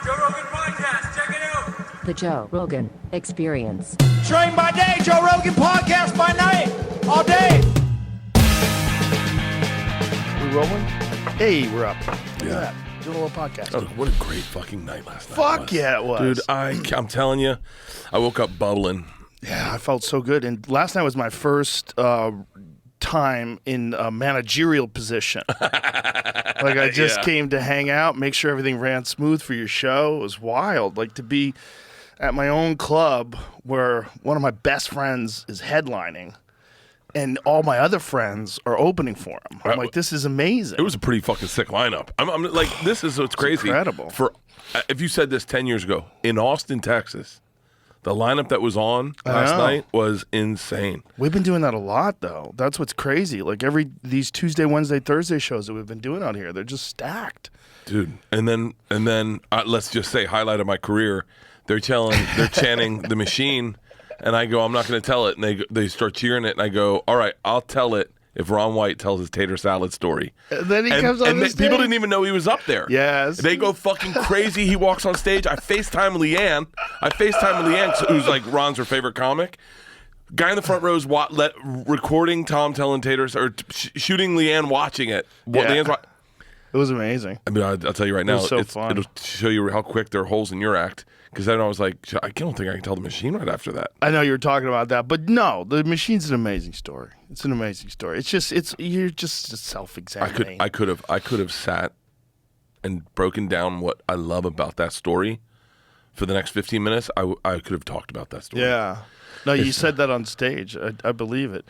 Joe Rogan Podcast. Check it out. The Joe Rogan Experience. Train by day, Joe Rogan Podcast by night, all day. We rolling? Hey, we're up. Yeah. Doing a little podcast. Oh, what a great fucking night last night. Fuck yeah, it was. Dude, I'm telling you, I woke up bubbling. Yeah, I felt so good. And last night was my first time in a managerial position. Like, I just came to hang out, make sure everything ran smooth for your show. It was wild. Like, to be at my own club where one of my best friends is headlining and all my other friends are opening for him. I'm like, this is amazing. It was a pretty fucking sick lineup. I'm like, this is what's crazy. Incredible. If you said this 10 years ago, in Austin, Texas, the lineup that was on last night was insane. We've been doing that a lot, though. That's what's crazy. Like, these Tuesday, Wednesday, Thursday shows that we've been doing out here, they're just stacked. Dude, and then let's just say, highlight of my career, they're chanting the machine, and I go, I'm not going to tell it, and they start cheering it, and I go, all right, I'll tell it if Ron White tells his tater salad story. And then he comes on the stage. People didn't even know he was up there. Yes. They go fucking crazy. He walks on stage. I FaceTime Leanne. Who's like Ron's her favorite comic. Guy in the front row is recording Tom telling taters, or shooting Leanne watching it. Yeah. It was amazing. I mean, I'll tell you right now, so fun. It'll show you how quick there are holes in your act. Because then I was like, I don't think I can tell the machine right after that. I know you were talking about that, but no, the machine's an amazing story. It's an amazing story. You're just self-examining. I could have sat and broken down what I love about that story for the next 15 minutes. I could have talked about that story. Yeah. No, you said that on stage. I believe it.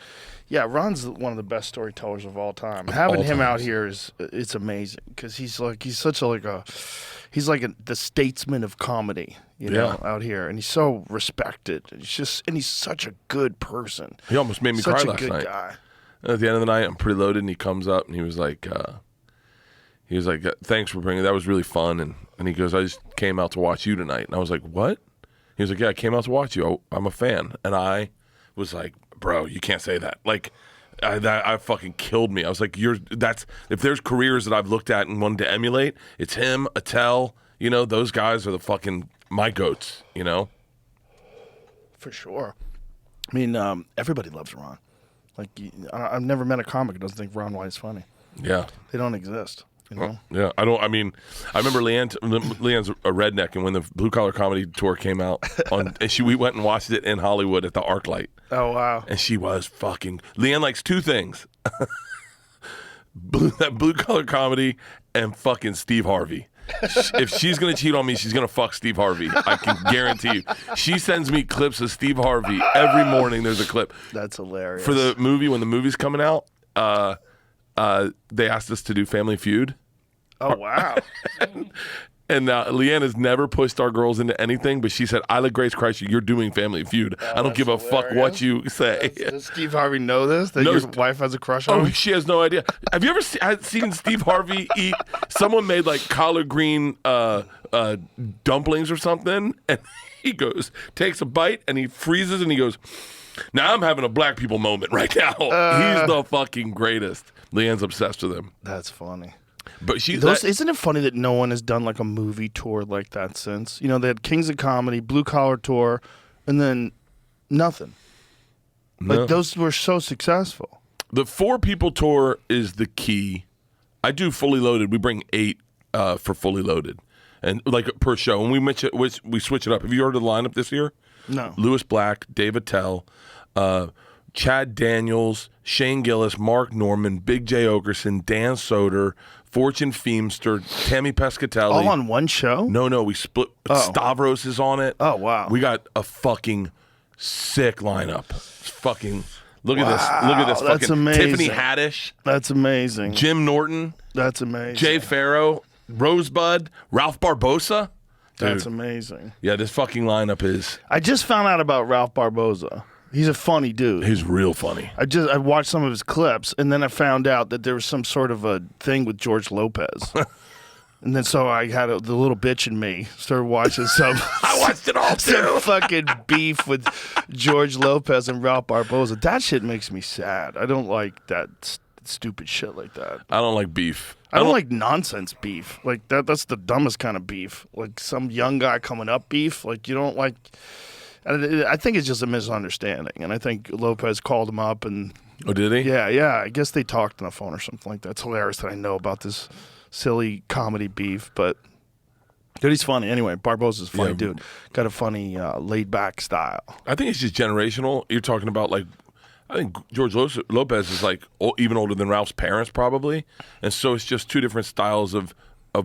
Yeah, Ron's one of the best storytellers of all time. Having him out here it's amazing because he's the statesman of comedy, you know, out here, and he's so respected. He's such a good person. He almost made me cry last night. Such a good guy. And at the end of the night, I'm pretty loaded, and he comes up and he was like, "Thanks for bringing. That was really fun." And he goes, "I just came out to watch you tonight." And I was like, "What?" He was like, "Yeah, I came out to watch you. I'm a fan." And I was like, "Bro, you can't say that." Like, I fucking killed me. I was like, if there's careers that I've looked at and wanted to emulate, it's him, Attell. You know, those guys are the fucking my goats. You know, for sure. I mean, everybody loves Ron. Like, I've never met a comic who doesn't think Ron White is funny. Yeah, they don't exist. You know? Yeah, I don't. I mean, I remember Leanne's a redneck, and when the Blue Collar Comedy Tour came out, we went and watched it in Hollywood at the ArcLight. Oh wow! And she was fucking. Leanne likes two things: that Blue Collar Comedy and fucking Steve Harvey. If she's gonna cheat on me, she's gonna fuck Steve Harvey. I can guarantee you. She sends me clips of Steve Harvey every morning. There's a clip. That's hilarious. For the movie, when the movie's coming out, they asked us to do Family Feud. Oh, wow. And Leanne has never pushed our girls into anything, but she said, I like Grace Kreischer, you're doing Family Feud. I don't give a fuck what you say. Does Steve Harvey know this? That your wife has a crush on him? She has no idea. Have you ever seen Steve Harvey eat? Someone made like collard green dumplings or something, and he takes a bite, and he freezes, and he goes, now I'm having a black people moment right now. He's the fucking greatest. Leanne's obsessed with him. That's funny. But isn't it funny that no one has done like a movie tour like that since? You know, they had Kings of Comedy, Blue Collar Tour, and then nothing. Like, those were so successful. The 4 people tour is the key. I do Fully Loaded. We bring 8 for Fully Loaded, and like per show. And we switch it up. Have you heard of the lineup this year? No. Lewis Black, Dave Attell, Chad Daniels, Shane Gillis, Mark Norman, Big J. Okerson, Dan Soder, Fortune Feemster, Tammy Pescatelli. All on one show? No, we split. Stavros is on it. Oh, wow. We got a fucking sick lineup. Fucking look at this. Look at this. That's fucking amazing. Tiffany Haddish. That's amazing. Jim Norton. That's amazing. Jay Farrow, Rosebud, Ralph Barbosa. Dude. That's amazing. Yeah, this fucking lineup is. I just found out about Ralph Barbosa. He's a funny dude. He's real funny. I watched some of his clips, and then I found out that there was some sort of a thing with George Lopez. And then so I had the little bitch in me started watching some. I watched it all too. Some fucking beef with George Lopez and Ralph Barbosa. That shit makes me sad. I don't like that stupid shit like that. I don't like beef. I don't like nonsense beef. Like that's the dumbest kind of beef. Like some young guy coming up beef. Like you don't like. I think it's just a misunderstanding, and I think Lopez called him up and. Oh, did he? Yeah. I guess they talked on the phone or something like that. It's hilarious that I know about this silly comedy beef, but. Dude, he's funny. Anyway, Barbosa's a funny dude. Got a funny, laid-back style. I think it's just generational. You're talking about, like, I think George Lopez is, like, even older than Ralph's parents, probably. And so it's just two different styles of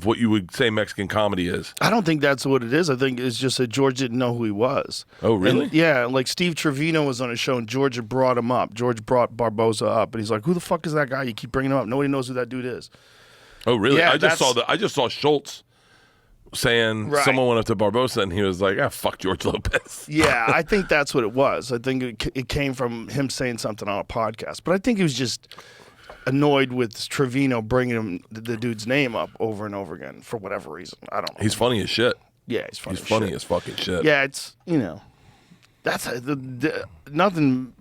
what you would say Mexican comedy is. I don't think that's what it is. I think it's just that George didn't know who he was. Oh, really? And, yeah, like Steve Trevino was on a show, and George had brought him up. George brought Barbosa up, and he's like, who the fuck is that guy? You keep bringing him up. Nobody knows who that dude is. Oh, really? Yeah, I just saw Schultz saying someone went up to Barbosa and he was like, fuck George Lopez. Yeah, I think that's what it was. I think it came from him saying something on a podcast. But I think he was just annoyed with Trevino bringing the dude's name up over and over again for whatever reason. I don't know. He's funny as shit. Yeah, he's funny. He's funny as fucking shit. Yeah, it's, that's nothing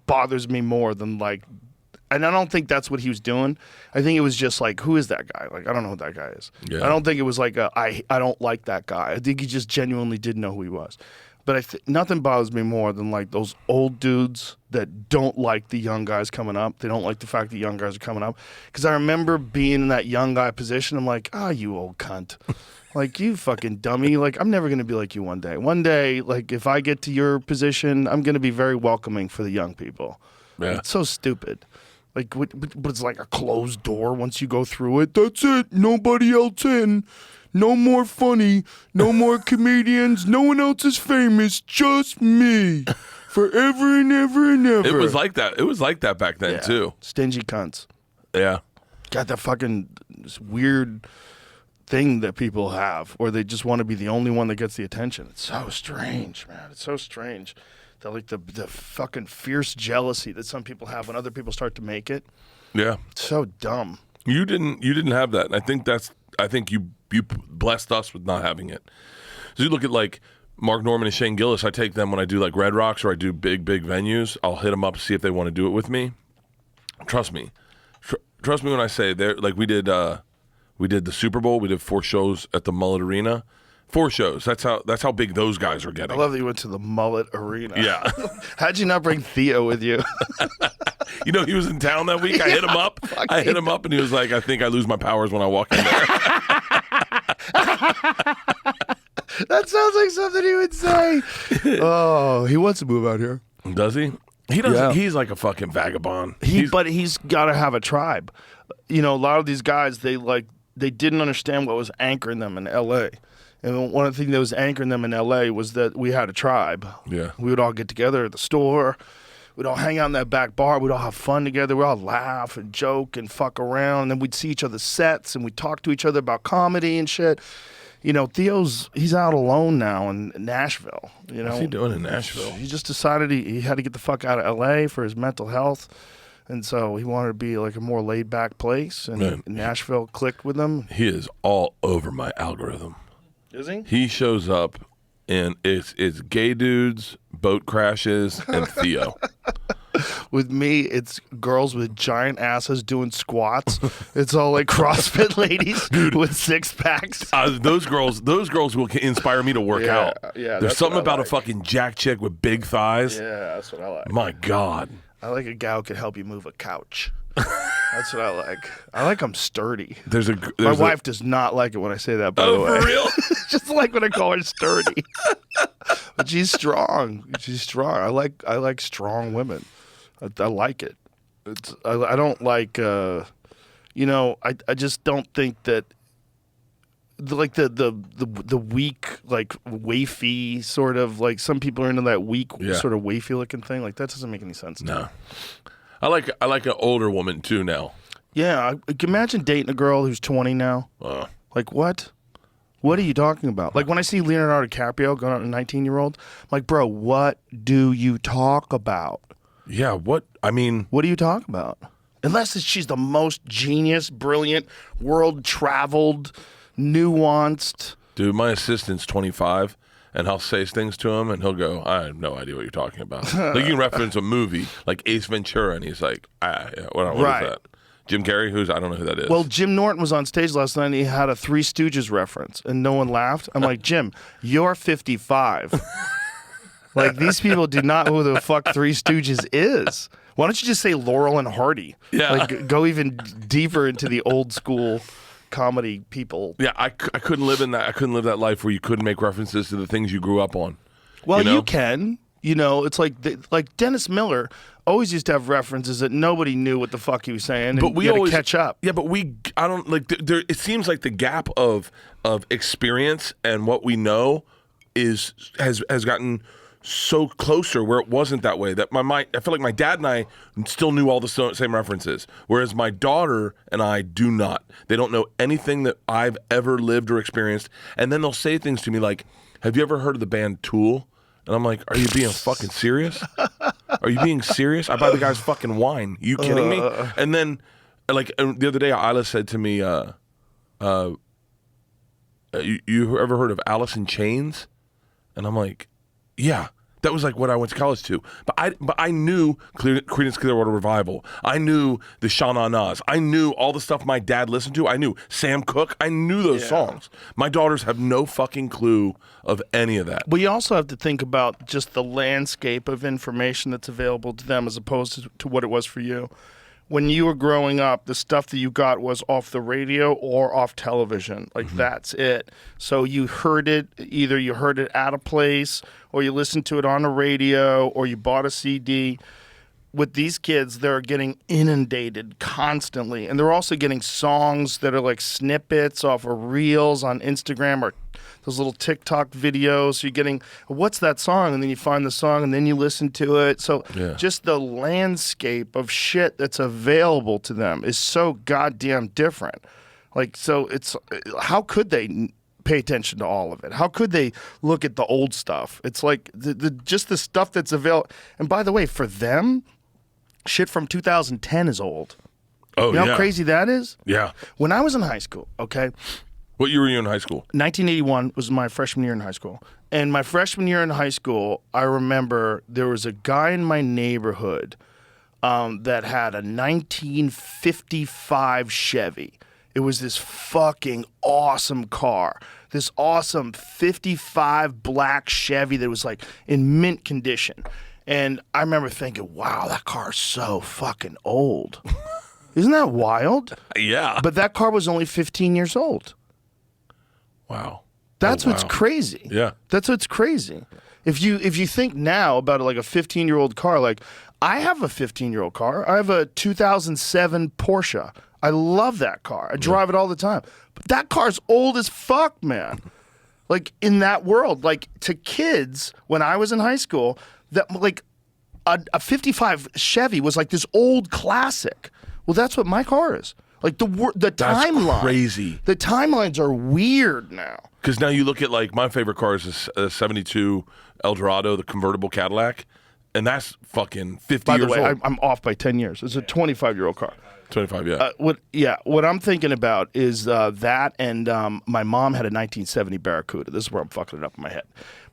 bothers me more than like. And I don't think that's what he was doing. I think it was just like, who is that guy? Like, I don't know who that guy is. Yeah. I don't think it was like, I don't like that guy. I think he just genuinely didn't know who he was. But nothing bothers me more than like those old dudes that don't like the young guys coming up. They don't like the fact that young guys are coming up. Because I remember being in that young guy position. I'm like, you old cunt. Like, you fucking dummy. Like, I'm never going to be like you one day. One day, like, if I get to your position, I'm going to be very welcoming for the young people. Yeah. It's so stupid. Like, but it's like a closed door once you go through it. That's it. Nobody else in. No more funny. No more comedians. No one else is famous. Just me. Forever and ever and ever. It was like that. It was like that back then, too. Stingy cunts. Yeah. Got that fucking weird thing that people have where they just want to be the only one that gets the attention. It's so strange, man. It's so strange. Like the fucking fierce jealousy that some people have when other people start to make it. Yeah. It's so dumb. You didn't have that. And I think you blessed us with not having it. So you look at like Mark Norman and Shane Gillis, I take them when I do like Red Rocks or I do big venues. I'll hit them up to see if they want to do it with me. Trust me. Trust me when I say they're like we did the Super Bowl. We did 4 shows at the Mullet Arena. 4 shows. That's how big those guys are getting. I love that you went to the Mullet Arena. Yeah. How'd you not bring Theo with you? He was in town that week. I hit him up. And he was like, I think I lose my powers when I walk in there. That sounds like something he would say. Oh, he wants to move out here. Does he? He doesn't. Yeah. He's like a fucking vagabond. But he's got to have a tribe. A lot of these guys, they didn't understand what was anchoring them in L.A., and one of the things that was anchoring them in L.A. was that we had a tribe. Yeah. We would all get together at the store. We'd all hang out in that back bar. We'd all have fun together. We'd all laugh and joke and fuck around. And then we'd see each other's sets, and we'd talk to each other about comedy and shit. He's out alone now in Nashville. What's he doing in Nashville? He just decided he had to get the fuck out of L.A. for his mental health. And so he wanted to be like a more laid-back place. And Nashville clicked with him. He is all over my algorithm. Is he? He shows up, and it's gay dudes, boat crashes, and Theo. With me, it's girls with giant asses doing squats. It's all like CrossFit ladies with 6-packs. Those girls will inspire me to work out. Yeah, there's something about a fucking jack chick with big thighs. Yeah, that's what I like. My God. I like a gal who can help you move a couch. That's what I like. I like them sturdy. My wife does not like it when I say that, by the way. Oh, for real? Just like when I call her sturdy. But she's strong. I like strong women. I like it. I don't like, I just don't think that, like the weak, like wafy sort of, like some people are into that weak sort of wafy looking thing. Like that doesn't make any sense. No. I like an older woman too now. Yeah, I can imagine dating a girl who's 20 now. Like what? What are you talking about? Like when I see Leonardo DiCaprio going on a 19-year-old, I'm like, bro, what do you talk about? Yeah, what are you talking about? Unless she's the most genius, brilliant, world-traveled, nuanced. Dude, my assistant's 25, and I'll say things to him, and he'll go, I have no idea what you're talking about. Like you can reference a movie like Ace Ventura, and he's like, yeah, what Right. is that? Jim Carrey? I don't know who that is. Well, Jim Norton was on stage last night and he had a Three Stooges reference and no one laughed. I'm like, Jim, you're 55. Like, these people do not know who the fuck Three Stooges is. Why don't you just say Laurel and Hardy? Yeah. Like, go even deeper into the old school comedy people. Yeah, I couldn't live in that. I couldn't live that life where you couldn't make references to the things you grew up on. Well, you know? you can. You know, it's like Dennis Miller always used to have references that nobody knew what the fuck he was saying, and we you had always to catch up. Yeah, but I don't like. There, it seems like the gap of experience and what we know has gotten so closer where it wasn't that way. That I feel like my dad and I still knew all the same references, whereas my daughter and I do not. They don't know anything that I've ever lived or experienced, and then they'll say things to me like, "Have you ever heard of the band Tool?" And I'm like, are you being fucking serious? Are you being serious? I buy the guy's fucking wine. You kidding me? And then, like, the other day, Isla said to me, you ever heard of Alice in Chains? And I'm like, yeah. That was like what I went to college to. But I knew Creedence Clearwater Revival. I knew the Sha Na Nas. I knew all the stuff my dad listened to. I knew Sam Cooke. I knew those songs. My daughters have no fucking clue of any of that. Well, you also have to think about just the landscape of information that's available to them as opposed to what it was for you. When you were growing up, the stuff that you got was off the radio or off television. Like, that's it. So you heard it, either you heard it at a place or you listened to it on the radio or you bought a CD. With these kids, they're getting inundated constantly. And they're also getting songs that are like snippets off of reels on Instagram or those little TikTok videos. So you're getting, what's that song? And then you find the song and then you listen to it. So just the landscape of shit that's available to them is so goddamn different. Like, so it's, how could they pay attention to all of it? How could they look at the old stuff? It's like just the stuff that's available. And by the way, for them, shit from 2010 is old. Oh, you know how crazy that is? Yeah. When I was in high school, okay? What year were you in high school? 1981 was my freshman year in high school. And my freshman year in high school, I remember there was a guy in my neighborhood that had a 1955 Chevy. It was this fucking awesome car. This awesome 55 black Chevy that was like in mint condition. And I remember thinking, wow, that car's so fucking old. Isn't that wild? Yeah. But that car was only 15 years old. Wow. That's what's crazy. Yeah. That's what's crazy. If you think now about like a 15-year-old car, like I have a 15-year-old car. I have a 2007 Porsche. I love that car. I drive it all the time. But that car's old as fuck, man. Like in that world, like to kids when I was in high school, that like a 55 Chevy was like this old classic. Well, that's what my car is. Like the timeline. Crazy. The timelines are weird now. Because now you look at like my favorite car is a 72 Eldorado, the convertible Cadillac, and that's fucking 50 By the years way, old. I'm off by 10 years. It's a 25-year-old car. 25, yeah. What I'm thinking about is that, and my mom had a 1970 Barracuda. This is where I'm fucking it up in my head.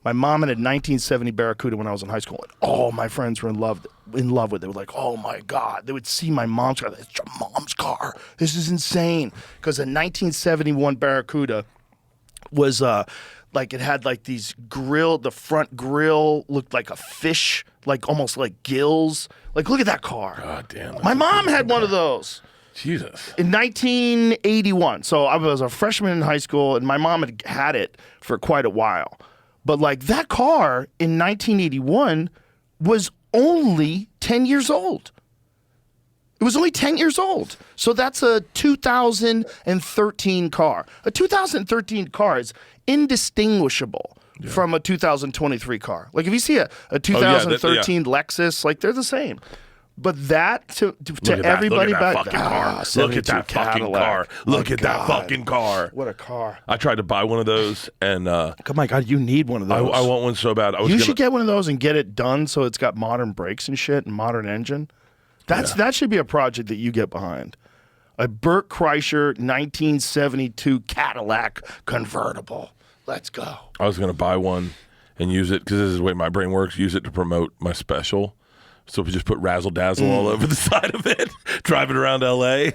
My mom had a 1970 Barracuda when I was in high school, and all my friends were in love with it. They were like, oh my God. They would see my mom's car. It's your mom's car. This is insane. Because a 1971 Barracuda was like, it had like these the front grill looked like a fish, like almost like gills. Like, look at that car. God damn. My mom had one of those. Jesus. In 1981. So I was a freshman in high school, and my mom had it for quite a while. But like that car in 1981 was only 10 years old. It was only 10 years old. So that's a 2013 car. A 2013 car is indistinguishable from a 2023 car. Like if you see a 2013 Lexus, like they're the same. But that to everybody back, look at that fucking car. Look at that fucking car. What a car! I tried to buy one of those, and oh my God, you need one of those. I want one so bad. You should get one of those and get it done so it's got modern brakes and shit and modern engine. That should be a project that you get behind. A Bert Kreischer 1972 Cadillac convertible. Let's go. I was gonna buy one, and use it because this is the way my brain works. Use it to promote my special. So we just put razzle dazzle all over the side of it, driving around LA.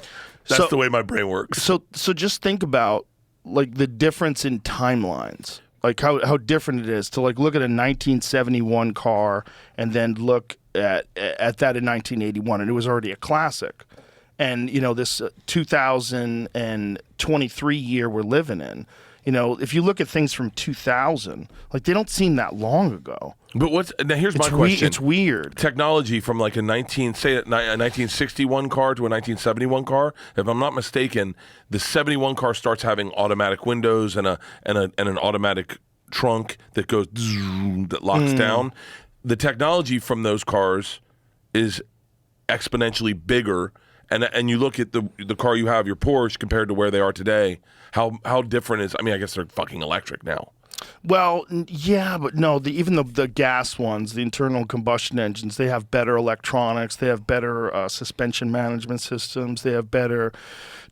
That's the way my brain works. So just think about like the difference in timelines, like how different it is to like look at a 1971 car and then look at that in 1981, and it was already a classic. And you know, this 2023 year we're living in. You know, if you look at things from 2000, like they don't seem that long ago. But here's my question. It's weird. Technology from like a 1961 car to a 1971 car. If I'm not mistaken, the 71 car starts having automatic windows and an automatic trunk that goes that locks down. The technology from those cars is exponentially bigger. And you look at the car you have, your Porsche, compared to where they are today. How different is? I mean, I guess they're fucking electric now. Well, yeah, but no. Even the gas ones, the internal combustion engines, they have better electronics. They have better suspension management systems. They have better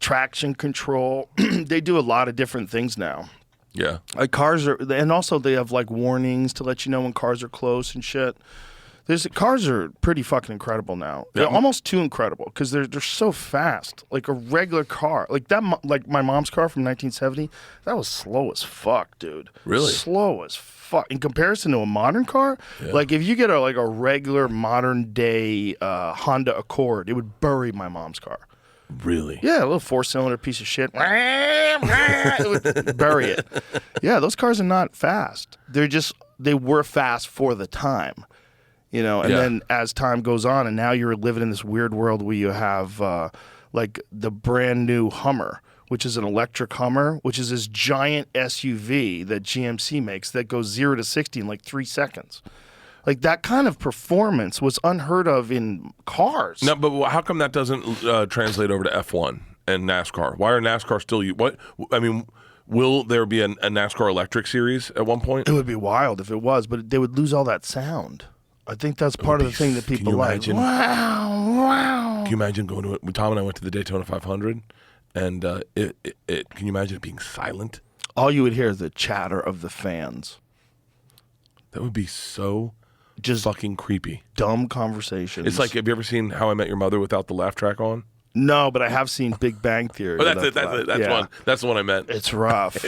traction control. They do a lot of different things now. Yeah, like cars are, and also they have like warnings to let you know when cars are close and shit. Cars are pretty fucking incredible now. They're almost too incredible because they're so fast. Like a regular car, like my mom's car from 1970, that was slow as fuck, dude. Really? Slow as fuck in comparison to a modern car. Yeah. Like if you get a regular modern day Honda Accord, it would bury my mom's car. Really? Yeah, a little 4-cylinder piece of shit. It would bury it. Yeah, those cars are not fast. They were fast for the time. You know, and then as time goes on, and now you're living in this weird world where you have like the brand new Hummer, which is an electric Hummer, which is this giant SUV that GMC makes that goes 0 to 60 in like 3 seconds. Like that kind of performance was unheard of in cars. No, but how come that doesn't translate over to F1 and NASCAR? Why are NASCAR still? Will there be a NASCAR electric series at one point? It would be wild if it was, but they would lose all that sound. I think that's part of the thing that people like. Wow. Can you imagine going to it? Tom and I went to the Daytona 500, and can you imagine it being silent? All you would hear is the chatter of the fans. That would be so just fucking creepy. Dumb conversations. It's like, have you ever seen How I Met Your Mother without the laugh track on? No, but I have seen Big Bang Theory. Oh, that's it. That's the one I meant. It's rough.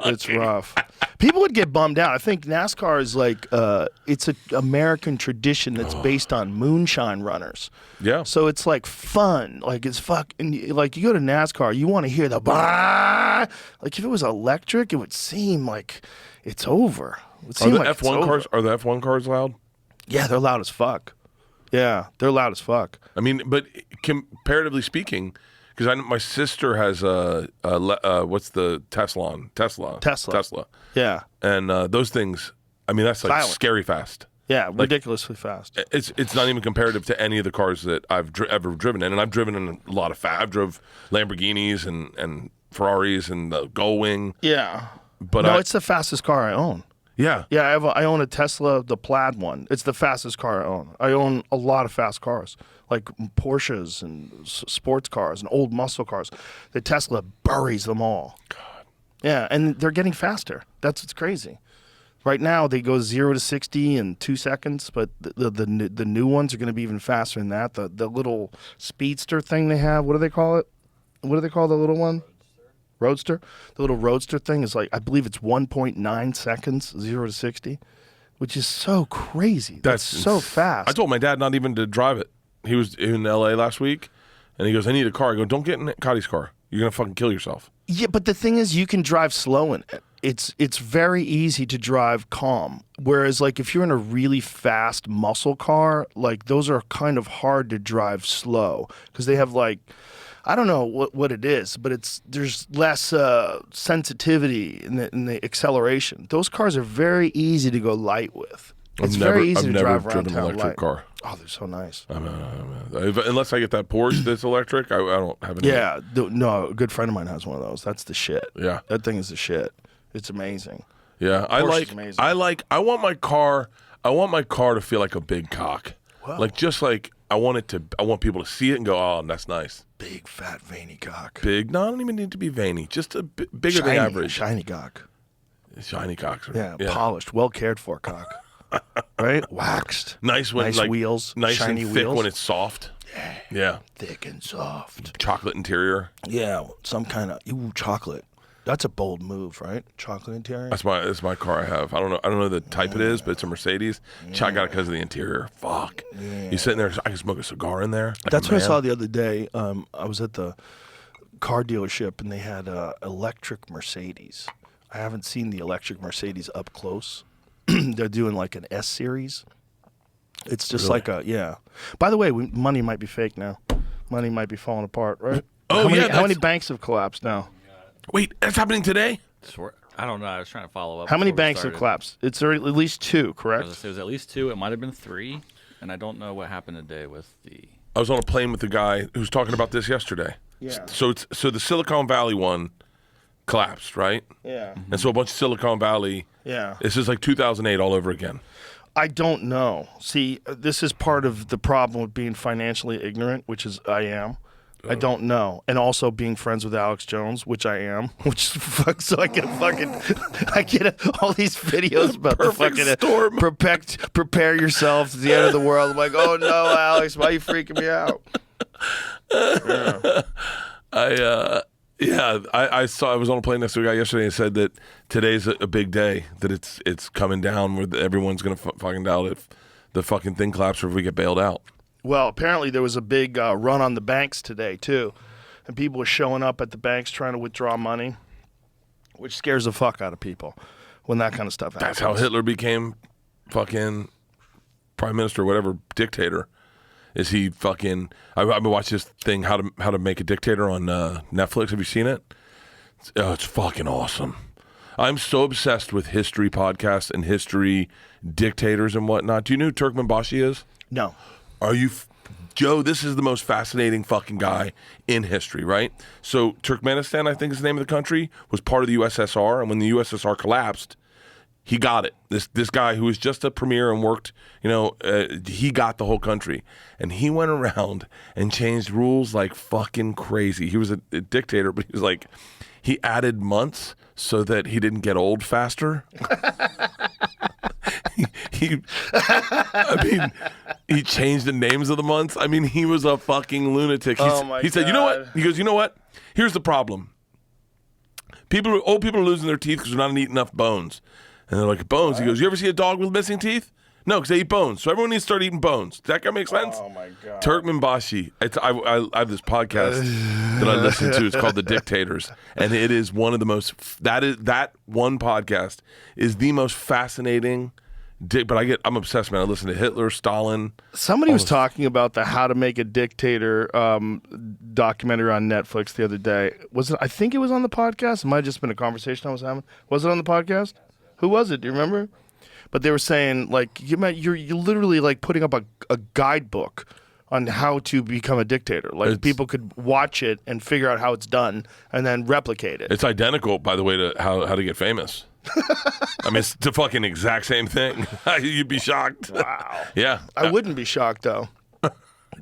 It's rough. People would get bummed out. I think NASCAR is like it's an American tradition that's based on moonshine runners. Yeah. So it's like fun. Like it's fucking like you go to NASCAR, you want to hear the bah. Like if it was electric, it would seem like it's over. Are the F1 cars loud? Yeah, they're loud as fuck. Yeah, they're loud as fuck. I mean, but comparatively speaking, because my sister has what's the Tesla? Tesla. Yeah. And those things, I mean, that's like silent. Scary fast. Yeah, ridiculously fast. It's not even comparative to any of the cars that I've ever driven in, and I've driven in a lot of I've drove Lamborghinis and Ferraris and the Gullwing. Yeah. But it's the fastest car I own. Yeah. Yeah, I own a Tesla, the plaid one. It's the fastest car I own. I own a lot of fast cars, like Porsches and sports cars and old muscle cars. The Tesla buries them all. God. Yeah, and they're getting faster. That's what's crazy. Right now, they go 0 to 60 in 2 seconds, but the new ones are going to be even faster than that. The little speedster thing they have, what do they call it? What do they call the little one? Roadster. The little Roadster thing is like, I believe it's 1.9 seconds, 0 to 60, which is so crazy. That's so fast. I told my dad not even to drive it. He was in LA last week, and he goes, I need a car. I go, don't get in Cotty's car. You're going to fucking kill yourself. Yeah, but the thing is, you can drive slow in it. It's very easy to drive calm. Whereas, like, if you're in a really fast muscle car, like, those are kind of hard to drive slow because they have, like, I don't know what it is, but there's less sensitivity in the acceleration. Those cars are very easy to go light with. It's very easy to drive around town light. I've never driven an electric car. Oh, they're so nice. Unless I get that Porsche that's electric, I don't have any. Yeah, no, a good friend of mine has one of those. That's the shit. Yeah, that thing is the shit. It's amazing. Yeah, I want my car to feel like a big cock. Whoa. I want people to see it and go, oh, that's nice. Big, fat, veiny cock. Big? No, I don't even need to be veiny. Just bigger than average. Shiny cock. Shiny cocks. Yeah, polished, well cared for cock. Right? Waxed. Nice when nice like wheels. Nice shiny and thick wheels. when it's soft. Yeah. Thick and soft. Chocolate interior. Yeah, some kind of chocolate. That's a bold move, right? Chocolate interior. That's my car I have. I don't know the type it is, but it's a Mercedes. I got it because of the interior. Fuck. You sitting there, I can smoke a cigar in there. Like That's what I saw the other day. I was at the car dealership and they had electric Mercedes. I haven't seen the electric Mercedes up close. They're doing like an S series. It's just like By the way, money might be fake now. Money might be falling apart, right? Oh, how many banks have collapsed now? Wait, that's happening today? I don't know. I was trying to follow up. How many banks have collapsed? It's at least 2, correct? It was at least 2. It might have been 3. And I don't know what happened today with the... I was on a plane with the guy who was talking about this yesterday. Yeah. So the Silicon Valley one collapsed, right? Yeah. And so a bunch of Silicon Valley. Yeah. This is like 2008 all over again. I don't know. See, this is part of the problem with being financially ignorant, which is I am. I don't know. And also being friends with Alex Jones, which I am, which fuck, so I get all these videos about the fucking storm. Prepare yourself to the end of the world. I'm like, oh no, Alex, why are you freaking me out? Yeah. I was on a plane next to a guy yesterday and said that today's a big day, that it's coming down where everyone's gonna fucking doubt if the fucking thing collapses or if we get bailed out. Well, apparently there was a big run on the banks today, too. And people were showing up at the banks trying to withdraw money, which scares the fuck out of people when that kind of stuff happens. That's how Hitler became fucking prime minister, whatever, dictator. Is he fucking... I've been watching this thing, How to Make a Dictator on Netflix. Have you seen it? It's fucking awesome. I'm so obsessed with history podcasts and history dictators and whatnot. Do you know who Turkmenbashi is? No. Are you, Joe? This is the most fascinating fucking guy in history, right? So Turkmenistan, I think is the name of the country, was part of the USSR, and when the USSR collapsed, he got it. This guy who was just a premier and worked, he got the whole country, and he went around and changed rules like fucking crazy. He was a dictator, but he was like, he added months so that he didn't get old faster. He changed the names of the months. I mean, he was a fucking lunatic. He said, you know what? He goes, you know what? Here's the problem. Old people are losing their teeth because they're not eating enough bones. And they're like, bones? He goes, you ever see a dog with missing teeth? No, because they eat bones. So everyone needs to start eating bones. Does that guy make sense? Oh, my God. Turkmenbashi. I have this podcast that I listen to. It's called The Dictators. And it is one of the most... That one podcast is the most fascinating... But I'm obsessed, man. I listen to Hitler, Stalin. Somebody was talking about the How to Make a Dictator documentary on Netflix the other day. Was it? I think it was on the podcast. It might have just been a conversation I was having. Was it on the podcast? Who was it? Do you remember? But they were saying, like, you're literally like putting up a guidebook on how to become a dictator. Like, people could watch it and figure out how it's done and then replicate it. It's identical, by the way, to how to get famous. I mean, it's the fucking exact same thing. You'd be shocked. Wow. Yeah. I wouldn't be shocked, though.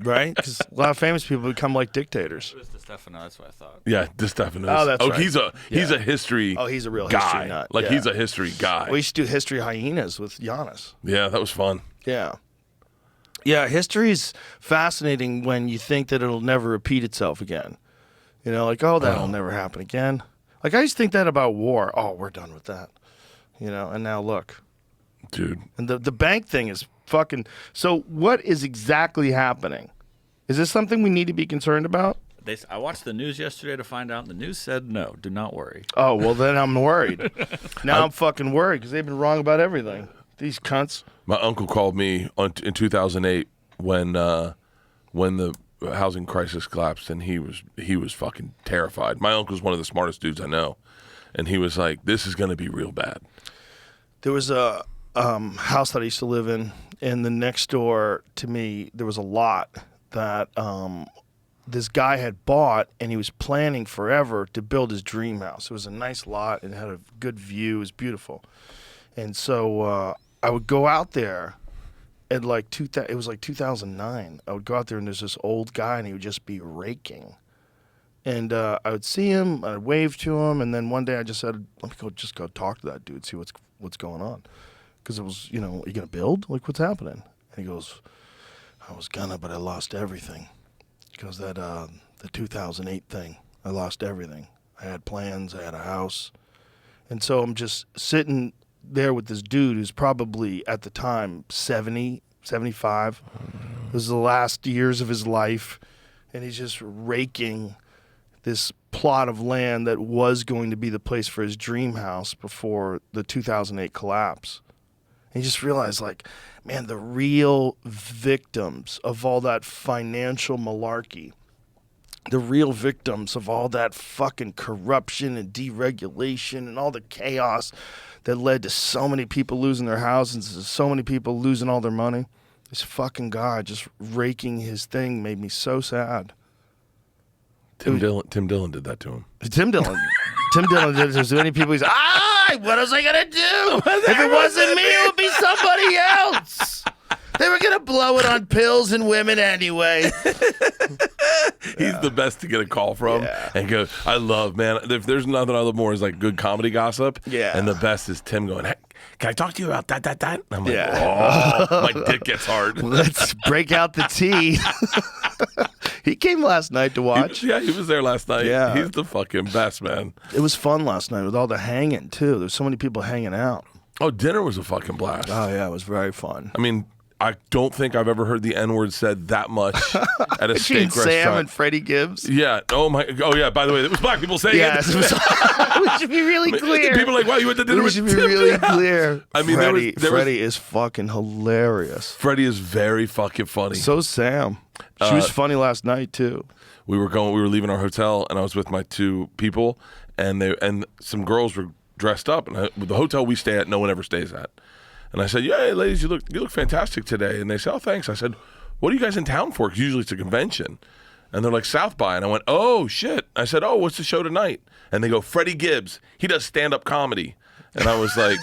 Right? Because a lot of famous people become like dictators. It was DeStefano, that's what I thought. Yeah, DeStefano. Oh, that's right. He's a history. Oh, he's a real guy. history nut. Like, yeah. he's a history guy. We used to do history hyenas with Giannis. Yeah, that was fun. Yeah. Yeah, history's fascinating when you think that it'll never repeat itself again. You know, like, oh, that'll never happen again. Like, I used to think that about war. Oh, we're done with that. You know, and now look. Dude. And the bank thing is fucking... So what is exactly happening? Is this something we need to be concerned about? I watched the news yesterday to find out, and the news said no, do not worry. Oh, well, then I'm worried. Now I'm fucking worried because they've been wrong about everything. These cunts. My uncle called me in 2008 when the housing crisis collapsed, and he was fucking terrified. My uncle's one of the smartest dudes I know, and he was like, "This is going to be real bad." There was a house that I used to live in, and the next door to me, there was a lot that this guy had bought, and he was planning forever to build his dream house. It was a nice lot and had a good view. It was beautiful. And so I would go out there at it was like 2009. I would go out there, and there's this old guy, and he would just be raking And I would see him, I'd wave to him, and then one day I just said, let me go talk to that dude, see what's going on. Because it was, are you going to build? Like, what's happening? And he goes, I was gonna, but I lost everything. Because that, the 2008 thing, I lost everything. I had plans, I had a house. And so I'm just sitting there with this dude who's probably, at the time, 70, 75. This is the last years of his life. And he's just raking this plot of land that was going to be the place for his dream house before the 2008 collapse. And you just realize, like, man, the real victims of all that financial malarkey, the real victims of all that fucking corruption and deregulation and all the chaos that led to so many people losing their houses and so many people losing all their money, this fucking guy just raking his thing made me so sad. Tim Dillon did that to him. Tim Dillon did it to so many people. He's what was I gonna do? If it wasn't me, it would be somebody else. They were gonna blow it on pills and women anyway. He's the best to get a call from and go, I love, man. If there's nothing I love more is like good comedy gossip. Yeah. And the best is Tim going, hey, can I talk to you about that? And I'm like, oh, my dick gets hard. Let's break out the tea. He came last night to watch. He was there last night. Yeah. He's the fucking best, man. It was fun last night with all the hanging, too. There's so many people hanging out. Oh, dinner was a fucking blast. Oh, yeah, it was very fun. I mean, I don't think I've ever heard the N-word said that much at a steak restaurant. Sam and Freddie Gibbs. Yeah. Oh yeah. By the way, it was black people saying yes, it. We should be really clear. People are like, wow, you went to dinner we with should be Tim? really clear. I mean, Freddie is fucking hilarious. Freddie is very fucking funny. So Sam. She was funny last night too. We were leaving our hotel, and I was with my two people, and some girls were dressed up. And the hotel we stay at, no one ever stays at. And I said, yeah, hey, ladies, you look fantastic today. And they said, oh, thanks. I said, what are you guys in town for? Because usually it's a convention. And they're like, South by. And I went, oh, shit. I said, oh, what's the show tonight? And they go, Freddie Gibbs. He does stand-up comedy. And I was like,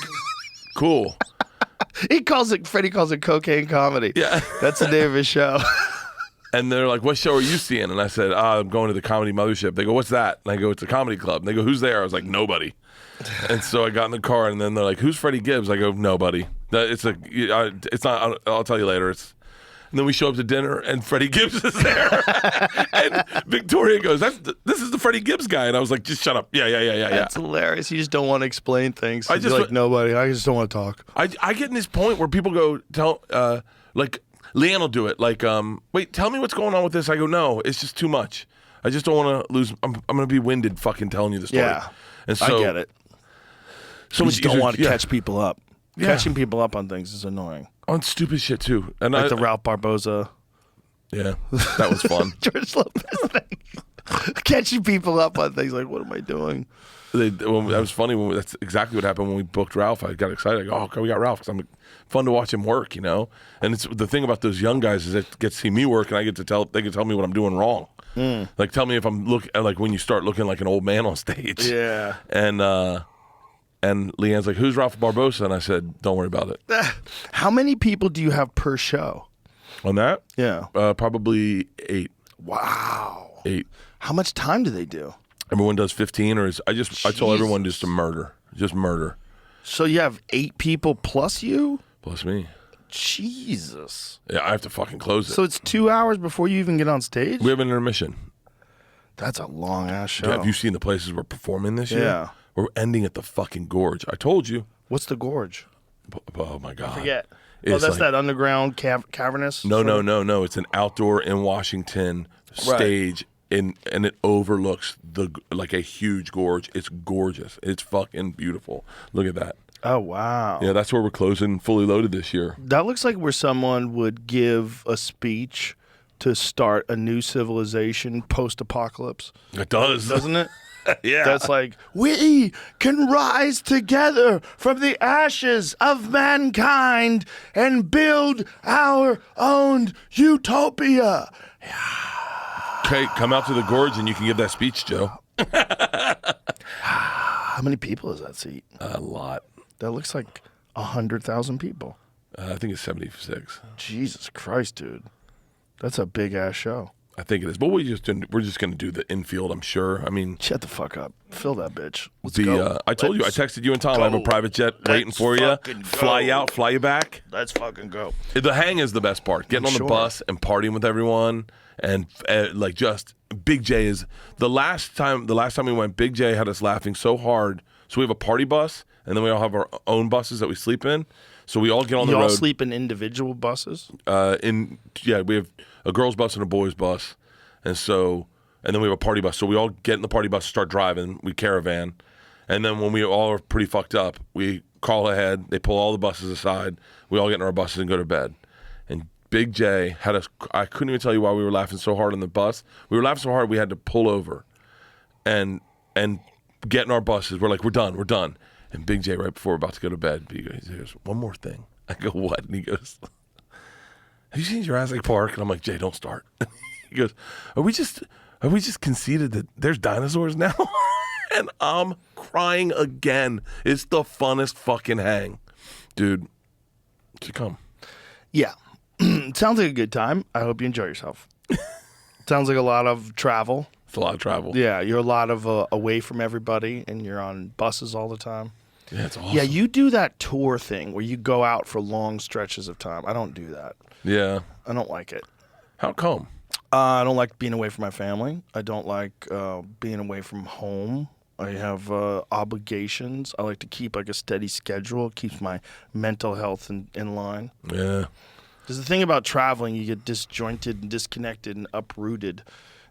cool. Freddie calls it cocaine comedy. Yeah. That's the name of his show. And they're like, what show are you seeing? And I said, I'm going to the Comedy Mothership. They go, what's that? And I go, it's a comedy club. And they go, who's there? I was like, nobody. And so I got in the car, and then they're like, who's Freddie Gibbs? I go, nobody. It's not, I'll tell you later. And then we show up to dinner, and Freddie Gibbs is there. And Victoria goes, this is the Freddie Gibbs guy. And I was like, just shut up. Yeah. That's hilarious. You just don't want to explain things. I just like, nobody. I just don't want to talk. I get in this point where people go, like, Leanne will do it. Like, wait, tell me what's going on with this. I go, no, it's just too much. I just don't want to lose. I'm going to be winded fucking telling you the story. Yeah, and so, I get it. So you just don't want to catch people up. Yeah. Catching people up on things is annoying. On stupid shit, too. And like the Ralph Barboza. Yeah, that was fun. George Lopez thing. Catching people up on things like, what am I doing? That was funny. That's exactly what happened when we booked Ralph. I got excited. I go, oh, okay, we got Ralph. Because fun to watch him work, you know? And it's the thing about those young guys is they get to see me work, and they can tell me what I'm doing wrong. Like, tell me if I'm like when you start looking like an old man on stage. Yeah. And Leanne's like, who's Ralph Barbosa? And I said, don't worry about it. How many people do you have per show? On that? Yeah. Probably 8. Wow. 8. How much time do they do? Everyone does 15, I told everyone just to murder. Just murder. So you have 8 people plus you? Plus me. Jesus. Yeah, I have to fucking close it. So it's 2 hours before you even get on stage? We have an intermission. That's a long-ass show. Yeah, have you seen the places we're performing this year? Yeah. We're ending at the fucking Gorge. I told you. What's the Gorge? Oh, my God. I forget. It's that's like, that underground cavernous? No. It's an outdoor in Washington stage, and it overlooks like a huge gorge. It's gorgeous. It's fucking beautiful. Look at that. Oh, wow. Yeah, that's where we're closing Fully Loaded this year. That looks like where someone would give a speech to start a new civilization post-apocalypse. It does. Doesn't it? Yeah. That's like, we can rise together from the ashes of mankind and build our own utopia. Okay, come out to the Gorge and you can give that speech, Joe. How many people is that seat? A lot. That looks like 100,000 people. I think it's 76. Jesus Christ, dude. That's a big-ass show. I think it is. But we're just going to do the infield, I'm sure. I mean, Shut the fuck up. Fill that bitch. Let's the go. I told you, I texted you and Tom. I have a private jet waiting for you. Fly you out, fly you back. Let's fucking go. The hang is the best part. Getting on the bus and partying with everyone, and like just Big J is the last time we went. Big J had us laughing so hard. So we have a party bus, and then we all have our own buses that we sleep in. So we all get on the road. You all sleep in individual buses? We have a girls' bus and a boys' bus, and then we have a party bus. So we all get in the party bus, start driving. We caravan, and then when we all are pretty fucked up, we call ahead. They pull all the buses aside. We all get in our buses and go to bed. And Big J had us. I couldn't even tell you why we were laughing so hard on the bus. We were laughing so hard we had to pull over, and get in our buses. We're like, we're done. And Big J, right before we're about to go to bed, he goes, one more thing. I go, what? And he goes, have you seen Jurassic Park? And I'm like, Jay, don't start. He goes, are we just conceded that there's dinosaurs now? And I'm crying again. It's the funnest fucking hang. Dude, to come. Yeah. Sounds like a good time. I hope you enjoy yourself. Sounds like a lot of travel. It's a lot of travel. Yeah, you're a lot of away from everybody, and you're on buses all the time. Yeah, it's awesome. Yeah, you do that tour thing where you go out for long stretches of time. I don't do that. Yeah. I don't like it. How come? I don't like being away from my family. I don't like being away from home. I have obligations. I like to keep like a steady schedule. It keeps my mental health in line. Yeah. Because the thing about traveling, you get disjointed and disconnected and uprooted.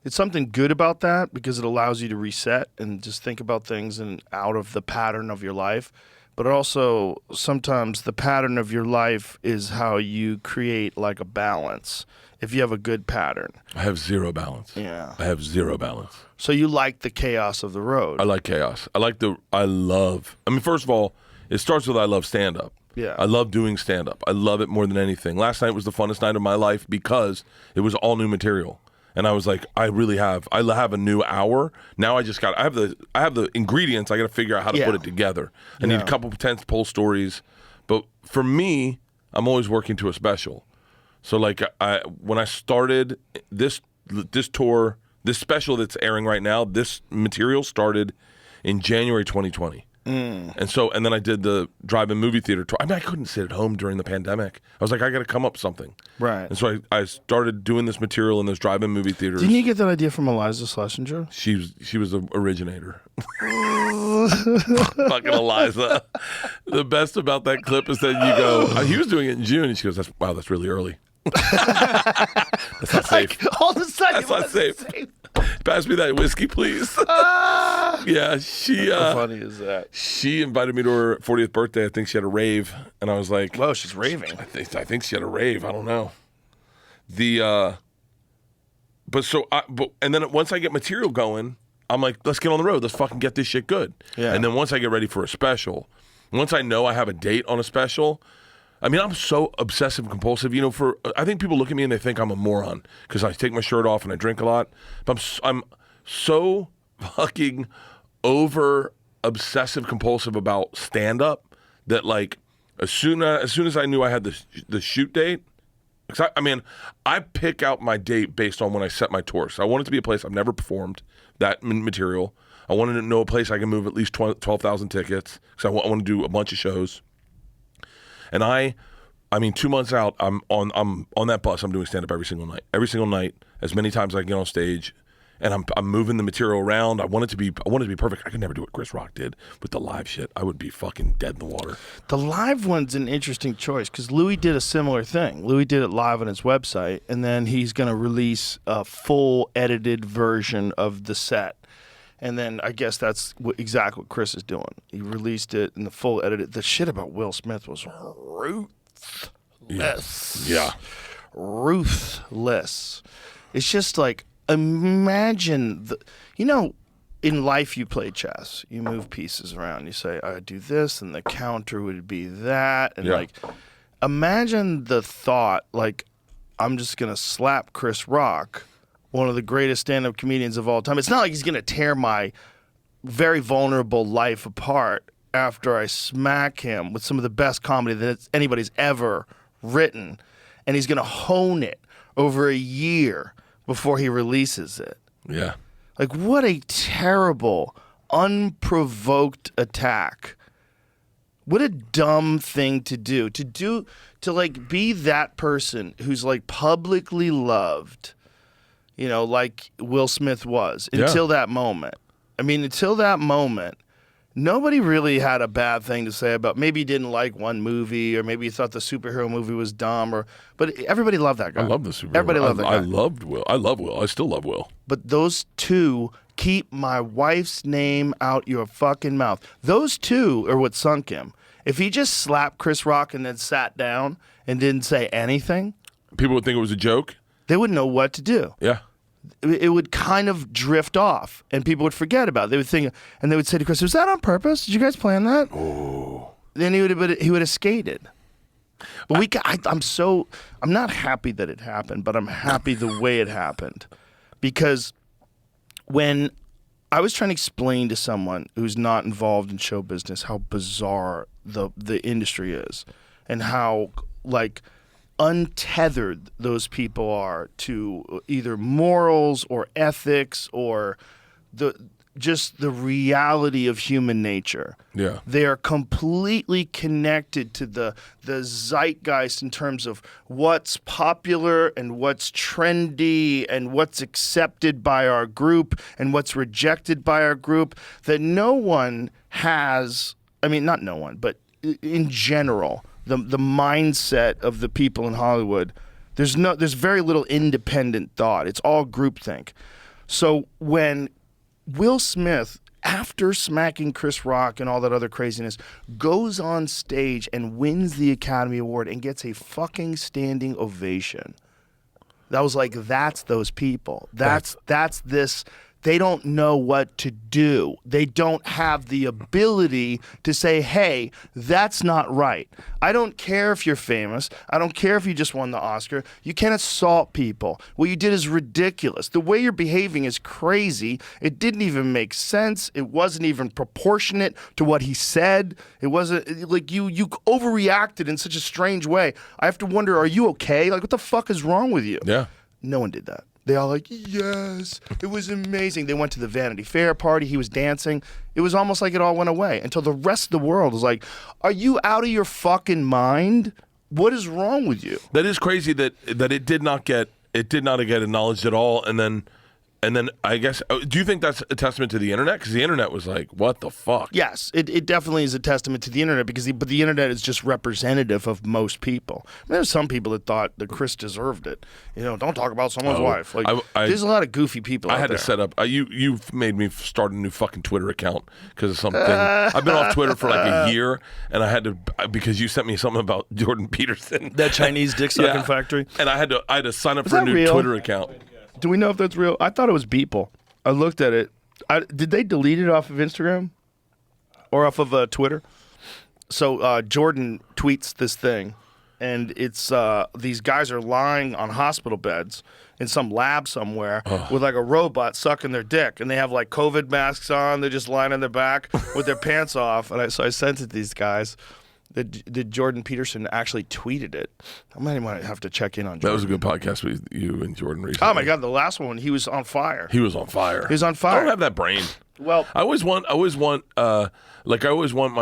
It's something good about that because it allows you to reset and just think about things and out of the pattern of your life. But also, sometimes the pattern of your life is how you create like a balance. If you have a good pattern. I have zero balance. Yeah. I have zero balance. So you like the chaos of the road. I like chaos. First of all, it starts with I love stand-up. Yeah. I love doing stand-up. I love it more than anything. Last night was the funnest night of my life because it was all new material. And I was like, I have a new hour. Now I have the ingredients. I got to figure out how to put it together. I need a couple of tentpole stories. But for me, I'm always working to a special. So like when I started this tour, this special that's airing right now, this material started in January 2020. And then I did the drive-in movie theater tour. I mean, I couldn't sit at home during the pandemic. I was like, I got to come up with something. Right. And so I started doing this material in those drive-in movie theaters. Didn't you get that idea from Eliza Schlesinger? She was the originator. Fucking Eliza. The best about that clip is that you go, he was doing it in June, and she goes, that's really early. That's not safe. Like, all of a sudden, that's not safe. Pass me that whiskey, please. Yeah, how funny is that? She invited me to her 40th birthday. I think she had a rave, and I was like, "Whoa, she's raving." I think she had a rave. I don't know. And then once I get material going, I'm like, let's get on the road. Let's fucking get this shit good. Yeah. And then once I get ready for a special, once I know I have a date on a special. I mean, I'm so obsessive compulsive. You know, I think people look at me and they think I'm a moron because I take my shirt off and I drink a lot. But I'm so fucking over obsessive compulsive about stand up that like as soon as I knew I had the shoot date, because I pick out my date based on when I set my tour. So I want it to be a place I've never performed that material. I wanted to know a place I can move at least 12,000 tickets because I want to do a bunch of shows. And I mean, 2 months out, I'm on that bus. I'm doing stand up every single night, as many times as I can get on stage, and I'm moving the material around. I want it to be perfect. I could never do what Chris Rock did with the live shit. I would be fucking dead in the water. The live one's an interesting choice because Louis did a similar thing. Louis did it live on his website, and then he's going to release a full edited version of the set. And then I guess that's exactly what Chris is doing. He released it in the full edited. The shit about Will Smith was ruthless. Yeah. Ruthless. It's just like, imagine, in life you play chess. You move pieces around. You say, I do this, and the counter would be that. And like, imagine the thought, like, I'm just going to slap Chris Rock, one of the greatest stand-up comedians of all time. It's not like he's going to tear my very vulnerable life apart after I smack him with some of the best comedy that anybody's ever written. And he's going to hone it over a year before he releases it. Yeah. Like, what a terrible, unprovoked attack. What a dumb thing to do. To like be that person who's like publicly loved, you know, like Will Smith was until that moment. I mean, until that moment, nobody really had a bad thing to say about, maybe he didn't like one movie, or maybe he thought the superhero movie was dumb, but everybody loved that guy. I love the superhero. Everybody loved that guy. I loved Will. I love Will. I still love Will. But those two, keep my wife's name out your fucking mouth. Those two are what sunk him. If he just slapped Chris Rock and then sat down and didn't say anything, people would think it was a joke. They wouldn't know what to do. Yeah. It would kind of drift off, and people would forget about it. They would think, and they would say to Chris, "Was that on purpose? Did you guys plan that?" Oh. Then he would have skated. But I'm not happy that it happened, but I'm happy the way it happened, because when I was trying to explain to someone who's not involved in show business how bizarre the industry is, and how like untethered those people are to either morals or ethics or just the reality of human nature. Yeah. They are completely connected to the zeitgeist in terms of what's popular and what's trendy and what's accepted by our group and what's rejected by our group, that no one has, I mean, not no one, but in general, the mindset of the people in Hollywood, there's very little independent thought. It's all groupthink. So when Will Smith, after smacking Chris Rock and all that other craziness, goes on stage and wins the Academy Award and gets a fucking standing ovation, that was like, that's those people. That's this. They don't know what to do. They don't have the ability to say, hey, that's not right. I don't care if you're famous. I don't care if you just won the Oscar. You can't assault people. What you did is ridiculous. The way you're behaving is crazy. It didn't even make sense. It wasn't even proportionate to what he said. It wasn't, like, you overreacted in such a strange way. I have to wonder, are you okay? Like, what the fuck is wrong with you? Yeah. No one did that. They all like, yes, it was amazing. They went to the Vanity Fair party. He was dancing. It was almost like it all went away until the rest of the world was like, are you out of your fucking mind? What is wrong with you? That is crazy that it did not get acknowledged at all, and then I guess, do you think that's a testament to the internet? Because the internet was like, what the fuck? Yes, it definitely is a testament to the internet, because the internet is just representative of most people. I mean, there's some people that thought that Chris deserved it. You know, don't talk about someone's wife. Like, there's a lot of goofy people out there. I had to set up. You've made me start a new fucking Twitter account because of something. I've been off Twitter for like a year, and I had to, because you sent me something about Jordan Peterson, that Chinese dick sucking factory, and I had to sign up for a new Twitter account. Do we know if that's real? I thought it was Beeple. I looked at it. Did they delete it off of Instagram or off of Twitter? So Jordan tweets this thing, and it's these guys are lying on hospital beds in some lab somewhere with like a robot sucking their dick, and they have like COVID masks on. They're just lying on their back with their pants off. And so I sent it to these guys. Did Jordan Peterson actually tweeted it? I might have to check in on Jordan. That was a good podcast with you and Jordan recently. Oh my God, the last one, he was on fire. He was on fire. He was on fire. I don't have that brain. Well, I always want my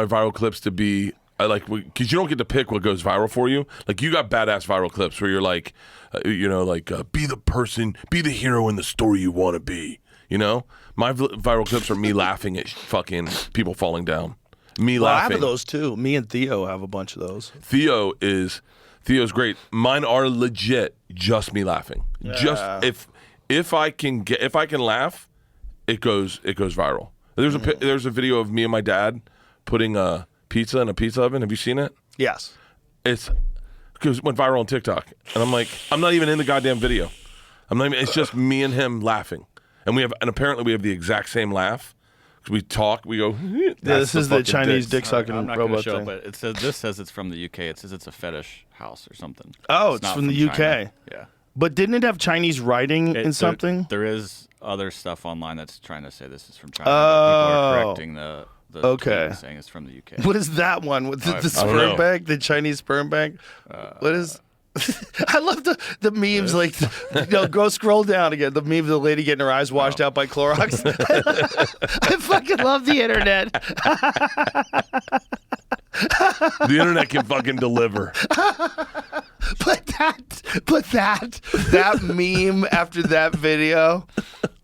viral clips to be, because you don't get to pick what goes viral for you. Like, you got badass viral clips where you're like, be the person, be the hero in the story you want to be. You know, my viral clips are me laughing at fucking people falling down. Me laughing. I have those too. Me and Theo have a bunch of those. Theo's great. Mine are legit just me laughing. Yeah. Just if I can laugh, it goes viral. There's a video of me and my dad putting a pizza in a pizza oven. Have you seen it? Yes. It went viral on TikTok, and I'm like, I'm not even in the goddamn video. It's just me and him laughing, and apparently we have the exact same laugh. We talk, we go. Yeah, this is the Chinese dick sucking robot. I'm not going to show thing. it, but this says it's from the UK. It says it's a fetish house or something. Oh, it's from the UK. China. Yeah. But didn't it have Chinese writing in something? There is other stuff online that's trying to say this is from China. People are correcting the tweet saying it's from the UK. What is that one with the sperm bank? The Chinese sperm bank? What is? I love the memes, like, go scroll down again. The meme of the lady getting her eyes washed out by Clorox. I fucking love the internet. The internet can fucking deliver. But that meme after that video.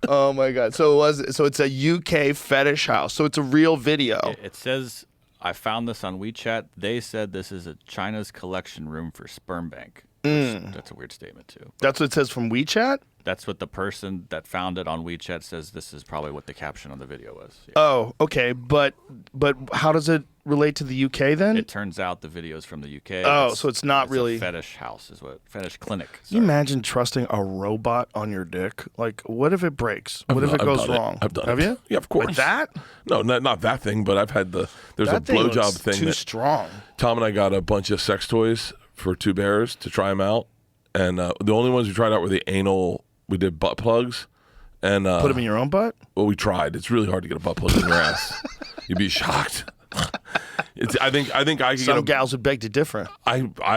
Oh my God. So it's a UK fetish house. So it's a real video. It says, I found this on WeChat. They said this is a China's collection room for sperm bank. That's a weird statement too. That's what it says from WeChat? That's what the person that found it on WeChat says. This is probably what the caption on the video was. Yeah. Oh, okay. But how does it relate to the UK then? It turns out the video's from the UK. Oh, so it's not really a fetish house, fetish clinic. Can you imagine trusting a robot on your dick? Like, what if it breaks? What if it goes wrong? I've done it. Have you? Yeah, of course. Like that? No, not that thing, but I've had there's That a thing blowjob looks thing. Too strong. Tom and I got a bunch of sex toys for two bears to try them out. And the only ones we tried out were the anal. We did butt plugs, and Put them in your own butt? well, we tried. It's really hard to get a butt plug in your ass. You'd be shocked. I think I could Some get a, gals would beg to differ.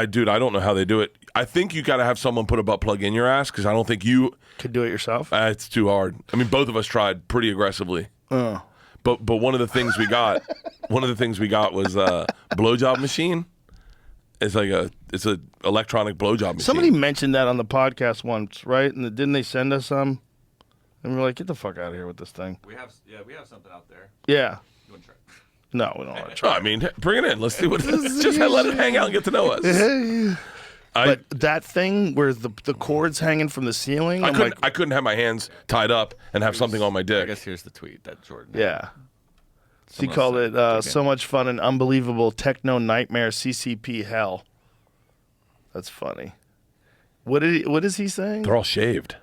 dude, I don't know how they do it. I think you got to have someone put a butt plug in your ass because I don't think you. Could do it yourself? It's too hard. I mean, both of us tried pretty aggressively. But one of the things we got, was a blowjob machine. It's a electronic blowjob machine. Somebody mentioned that on the podcast once, right? And didn't they send us some? And we were like, get the fuck out of here with this thing. We have something out there. Yeah. You want to try it? No, we don't want to Oh, try. I mean, bring it in. Let's see what. Just let it hang out and get to know us. But that thing where the cord's hanging from the ceiling, I couldn't have my hands tied up and have something on my I dick. guess here's the tweet that Jordan had. yeah. He Someone called else it said, so much fun and unbelievable techno nightmare CCP hell. That's funny. What is he saying? They're all shaved.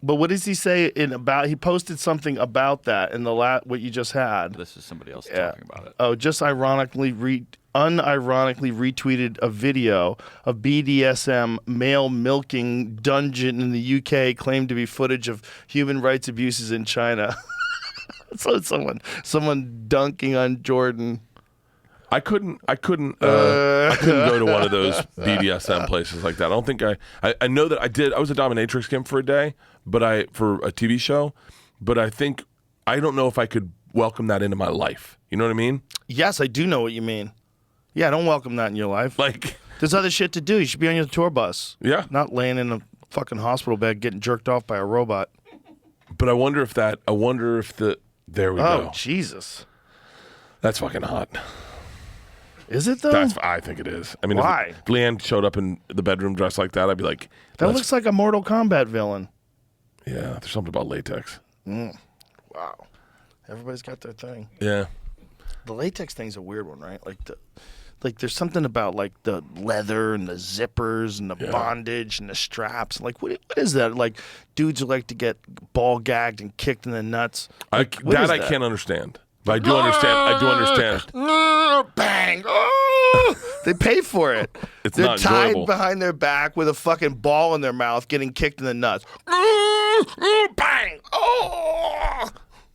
But what does he say he posted something about that in the what you just had. This is somebody else talking about it. Oh, just unironically retweeted a video of BDSM male milking dungeon in the UK claimed to be footage of human rights abuses in China. So someone dunking on Jordan. I couldn't go to one of those BDSM places like that. I don't think I know that I did. I was a dominatrix Kim for a day, for a TV show, but I don't know if I could welcome that into my life. You know what I mean? Yes, I do know what you mean. Yeah, don't welcome that in your life. Like, there's other shit to do. You should be on your tour bus. Yeah. Not laying in a fucking hospital bed getting jerked off by a robot. but I wonder if there we go. Oh, Jesus. That's fucking hot. Is it, though? I think it is. I mean, Why? If Leanne showed up in the bedroom dressed like that, I'd be like, That looks like a Mortal Kombat villain. yeah, there's something about latex. Wow. Everybody's got their thing. Yeah. The latex thing's a weird one, right? Like there's something about like the leather and the zippers and the bondage and the straps. Like what is that? Like dudes who like to get ball gagged and kicked in the nuts. Like, I can't understand. But I do understand. Bang! They pay for it. They're not tied enjoyable. behind their back with a fucking ball in their mouth, getting kicked in the nuts. Bang! Oh!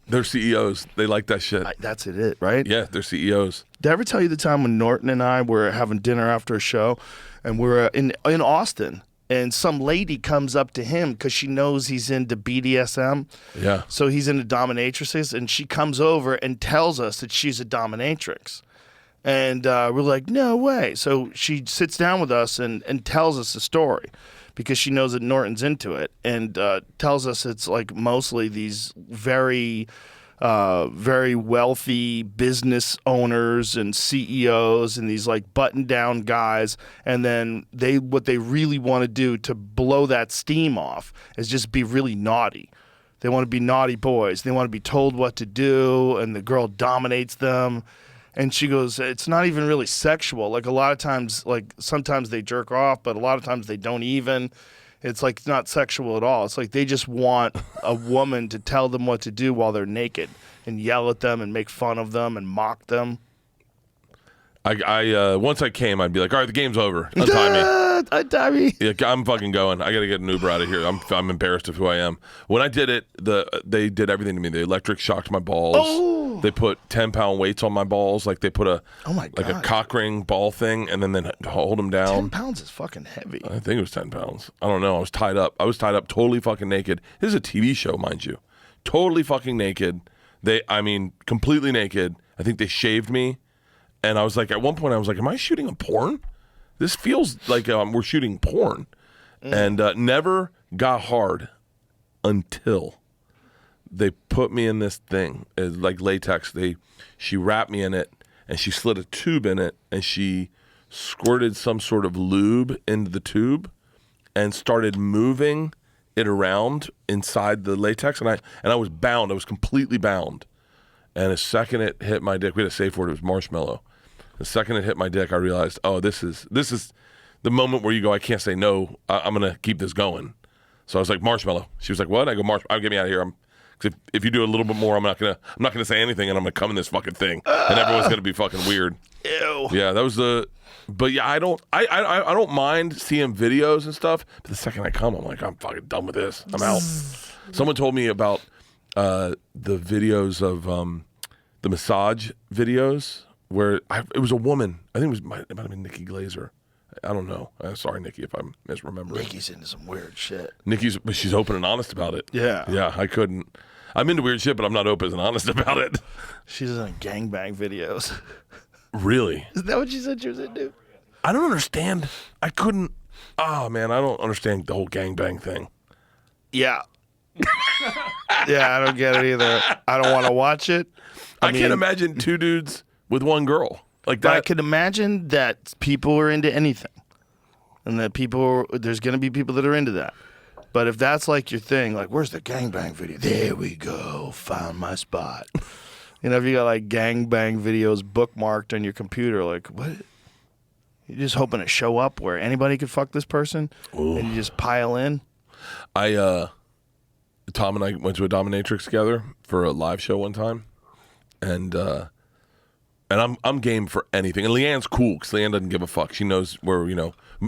They're CEOs. They like that shit. That's it, right? Yeah, they're CEOs. Did I ever tell you the time when Norton and I were having dinner after a show, and we're in Austin, and some lady comes up to him because she knows he's into BDSM. Yeah. So he's into dominatrixes, and she comes over and tells us that she's a dominatrix. And we're like, no way. So she sits down with us and tells us the story because she knows that Norton's into it, and tells us it's like mostly these very wealthy business owners and CEOs and these like button-down guys, and then what they really want to do to blow that steam off is just be really naughty. They want to be naughty boys. They want to be told what to do, and the girl dominates them. And she goes, it's not even really sexual. Like a lot of times, like sometimes they jerk off, but a lot of times they don't even. It's like not sexual at all. It's like they just want a woman to tell them what to do while they're naked and yell at them and make fun of them and mock them. I once I came, I'd be like, all right, the game's over. Untie me. Untie me. Yeah, I'm fucking going. I got to get an Uber out of here. I'm embarrassed of who I am. When I did it, they did everything to me. They electric shocked my balls. Oh. They put 10-pound weights on my balls, like they put a God. like a cock ring ball thing, and then hold them down. 10 pounds is fucking heavy. I think it was 10 pounds. I don't know. I was tied up, totally fucking naked. This is a TV show, mind you. Totally fucking naked. Completely naked. I think they shaved me, and I was like, at one point, I was like, "Am I shooting a porn? This feels like we're shooting porn," and never got hard until they put me in this thing, like latex. She wrapped me in it, and she slid a tube in it, and she squirted some sort of lube into the tube, and started moving it around inside the latex. And I was bound. I was completely bound. And the second it hit my dick, we had a safe word. It was marshmallow. The second it hit my dick, I realized, oh, this is the moment where you go, I can't say no. I'm gonna keep this going. So I was like, marshmallow. She was like, what? I go, marshmallow. Get me out of here. If you do a little bit more, I'm not gonna say anything, and I'm gonna come in this fucking thing, and everyone's gonna be fucking weird. Ew. Yeah, that was But yeah, I don't mind seeing videos and stuff. But the second I come, I'm like, I'm fucking done with this. I'm out. Someone told me about the videos of the massage videos where it was a woman. I think it might have been Nikki Glazer. I don't know. Sorry, Nikki, if I'm misremembering. Nikki's into some weird shit. But she's open and honest about it. Yeah. Yeah, I couldn't. I'm into weird shit, but I'm not open and honest about it. She's in gangbang videos. Really? Is that what she said she was into? I don't understand. I couldn't. Oh, man, I don't understand the whole gangbang thing. Yeah. Yeah, I don't get it either. I don't want to watch it. I can't imagine two dudes with one girl. Like that. But I can imagine that people are into anything. And that there's going to be people that are into that. But if that's like your thing, like, where's the gangbang video? There we go. Found my spot. If you got like gangbang videos bookmarked on your computer, like, what? You're just hoping to show up where anybody could fuck this person? Ooh. And you just pile in? Tom and I went to a dominatrix together for a live show one time. And I'm game for anything. And Leanne's cool because Leanne doesn't give a fuck. She knows where,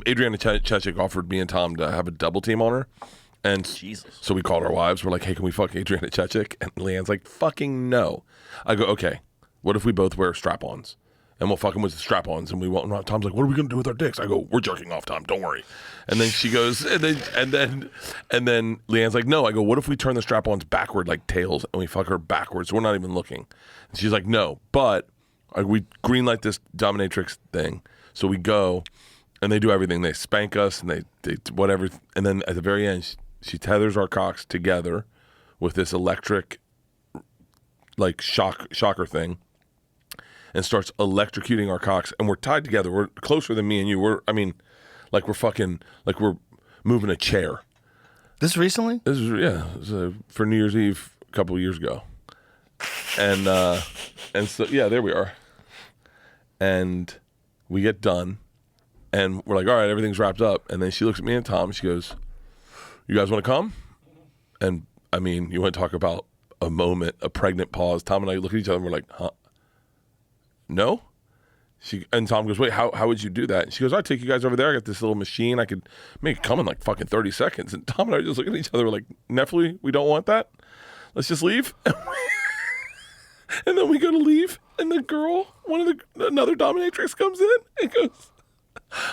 Adriana Chechik offered me and Tom to have a double team on her. And Jesus. So we called our wives. We're like, hey, can we fuck Adriana Chechik? And Leanne's like, fucking no. I go, okay, what if we both wear strap-ons? And we'll fuck them with the strap-ons. And we won't. Tom's like, what are we going to do with our dicks? I go, we're jerking off, Tom. Don't worry. And then she goes, and then Leanne's like, no. I go, what if we turn the strap-ons backward like tails and we fuck her backwards? So we're not even looking. And she's like, no. But we greenlight this dominatrix thing. So we go, and they do everything. They spank us, and they whatever. And then at the very end, she tethers our cocks together with this electric, like shocker thing, and starts electrocuting our cocks. And we're tied together. We're closer than me and you. We're moving a chair. This recently? This was for New Year's Eve a couple of years ago. And so yeah, there we are. And we get done, and we're like, all right, everything's wrapped up. And then she looks at me and Tom, and she goes, you guys want to come? And I mean, you want to talk about a moment, a pregnant pause. Tom and I look at each other and we're like, huh? No? And Tom goes, wait, how would you do that? And she goes, I'll take you guys over there. I got this little machine. I could make it come in like fucking 30 seconds. And Tom and I just look at each other. We're like, Nephew, we don't want that. Let's just leave. And then we go to leave. And the girl, another dominatrix comes in and goes,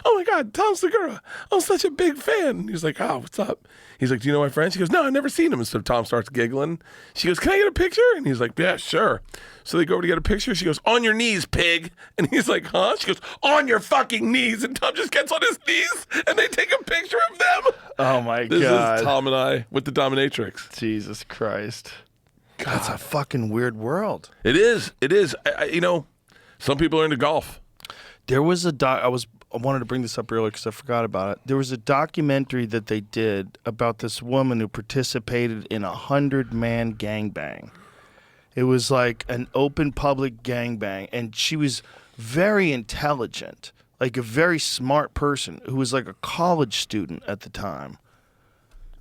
oh my God, Tom Segura. I'm such a big fan. And he's like, oh, what's up? He's like, do you know my friend? She goes, no, I've never seen him. And so Tom starts giggling. She goes, can I get a picture? And he's like, yeah, sure. So they go over to get a picture. She goes, on your knees, pig. And he's like, huh? She goes, on your fucking knees. And Tom just gets on his knees and they take a picture of them. Oh my God. This is Tom and I with the dominatrix. Jesus Christ. God. That's a fucking weird world. It is. It is. Some people are into golf. There was I wanted to bring this up earlier because I forgot about it. There was a documentary that they did about this woman who participated in a 100-man gangbang. It was like an open public gangbang, and she was very intelligent, like a very smart person who was like a college student at the time.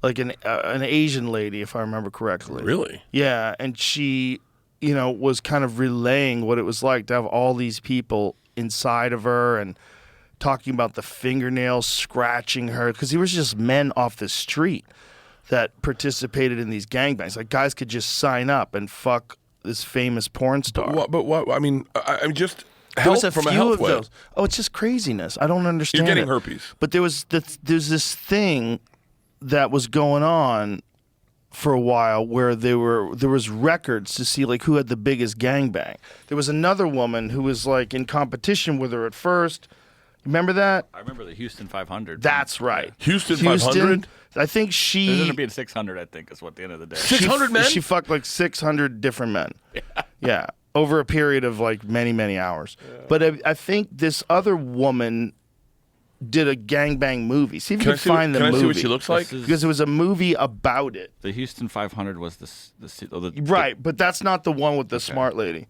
Like an Asian lady, if I remember correctly. Really? Yeah, and she, was kind of relaying what it was like to have all these people inside of her and talking about the fingernails scratching her, because he was just men off the street that participated in these gangbangs. Like, guys could just sign up and fuck this famous porn star. But what? I mean, I'm just There was health a from a few health of way. those. Oh, it's just craziness. I don't understand. You're getting it. herpes. But there's this thing that was going on for a while where there was records to see like who had the biggest gangbang. There was another woman who was like in competition with her at first. Remember that? I remember the Houston 500. That's right. Houston 500? I think It she ended up being 600, I think, is what the end of the day. 600 men? She fucked like 600 different men. Yeah. Over a period of like many hours. But I think this other woman did a gangbang movie. See if you can find the Can movie. I see what she looks like? This is- Because it was a movie about it. The Houston 500 was the Right, but that's not the one with the smart lady.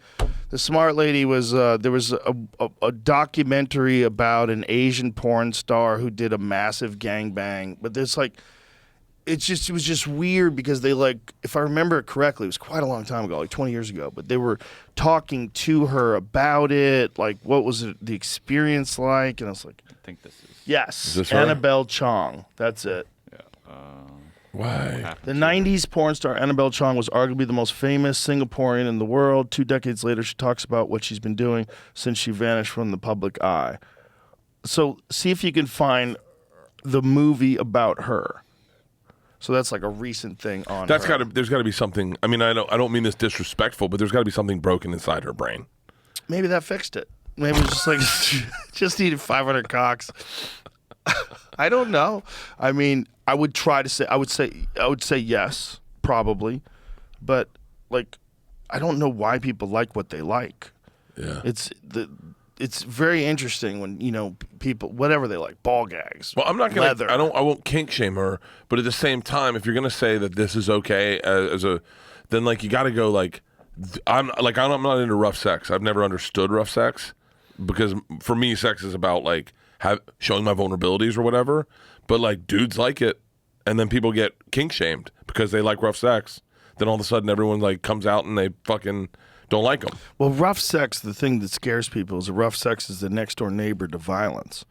The smart lady was there was a documentary about an Asian porn star who did a massive gangbang. But there's like, it was just weird because they like, if I remember it correctly, it was quite a long time ago, like 20 years ago. But they were talking to her about it, like what was the experience like, and I was like, I think this is. yes, Is this her? Annabelle Chong. That's it. Why? The 90s porn star Annabelle Chong was arguably the most famous Singaporean in the world. 2 decades later, she talks about what she's been doing since she vanished from the public eye. So see if you can find the movie about her. So that's like a recent thing on That's her. got to. There's got to be something. I mean, I don't mean this disrespectful, but there's got to be something broken inside her brain. Maybe that fixed it. Maybe it was just like, just needed 500 cocks. I don't know. I mean, I would say yes, probably. But like, I don't know why people like what they like. Yeah. It's very interesting when, you know, people, whatever they like, ball gags. Well, I'm not gonna. leather. I won't kink shame her. But at the same time, if you're gonna say that this is okay then like you got to go like, I'm not into rough sex. I've never understood rough sex because for me, sex is about like showing my vulnerabilities or whatever. But like dudes like it, and then people get kink shamed because they like rough sex. Then all of a sudden, everyone like comes out and they fucking don't like them. Well, rough sex, the thing that scares people is that rough sex is the next door neighbor to violence.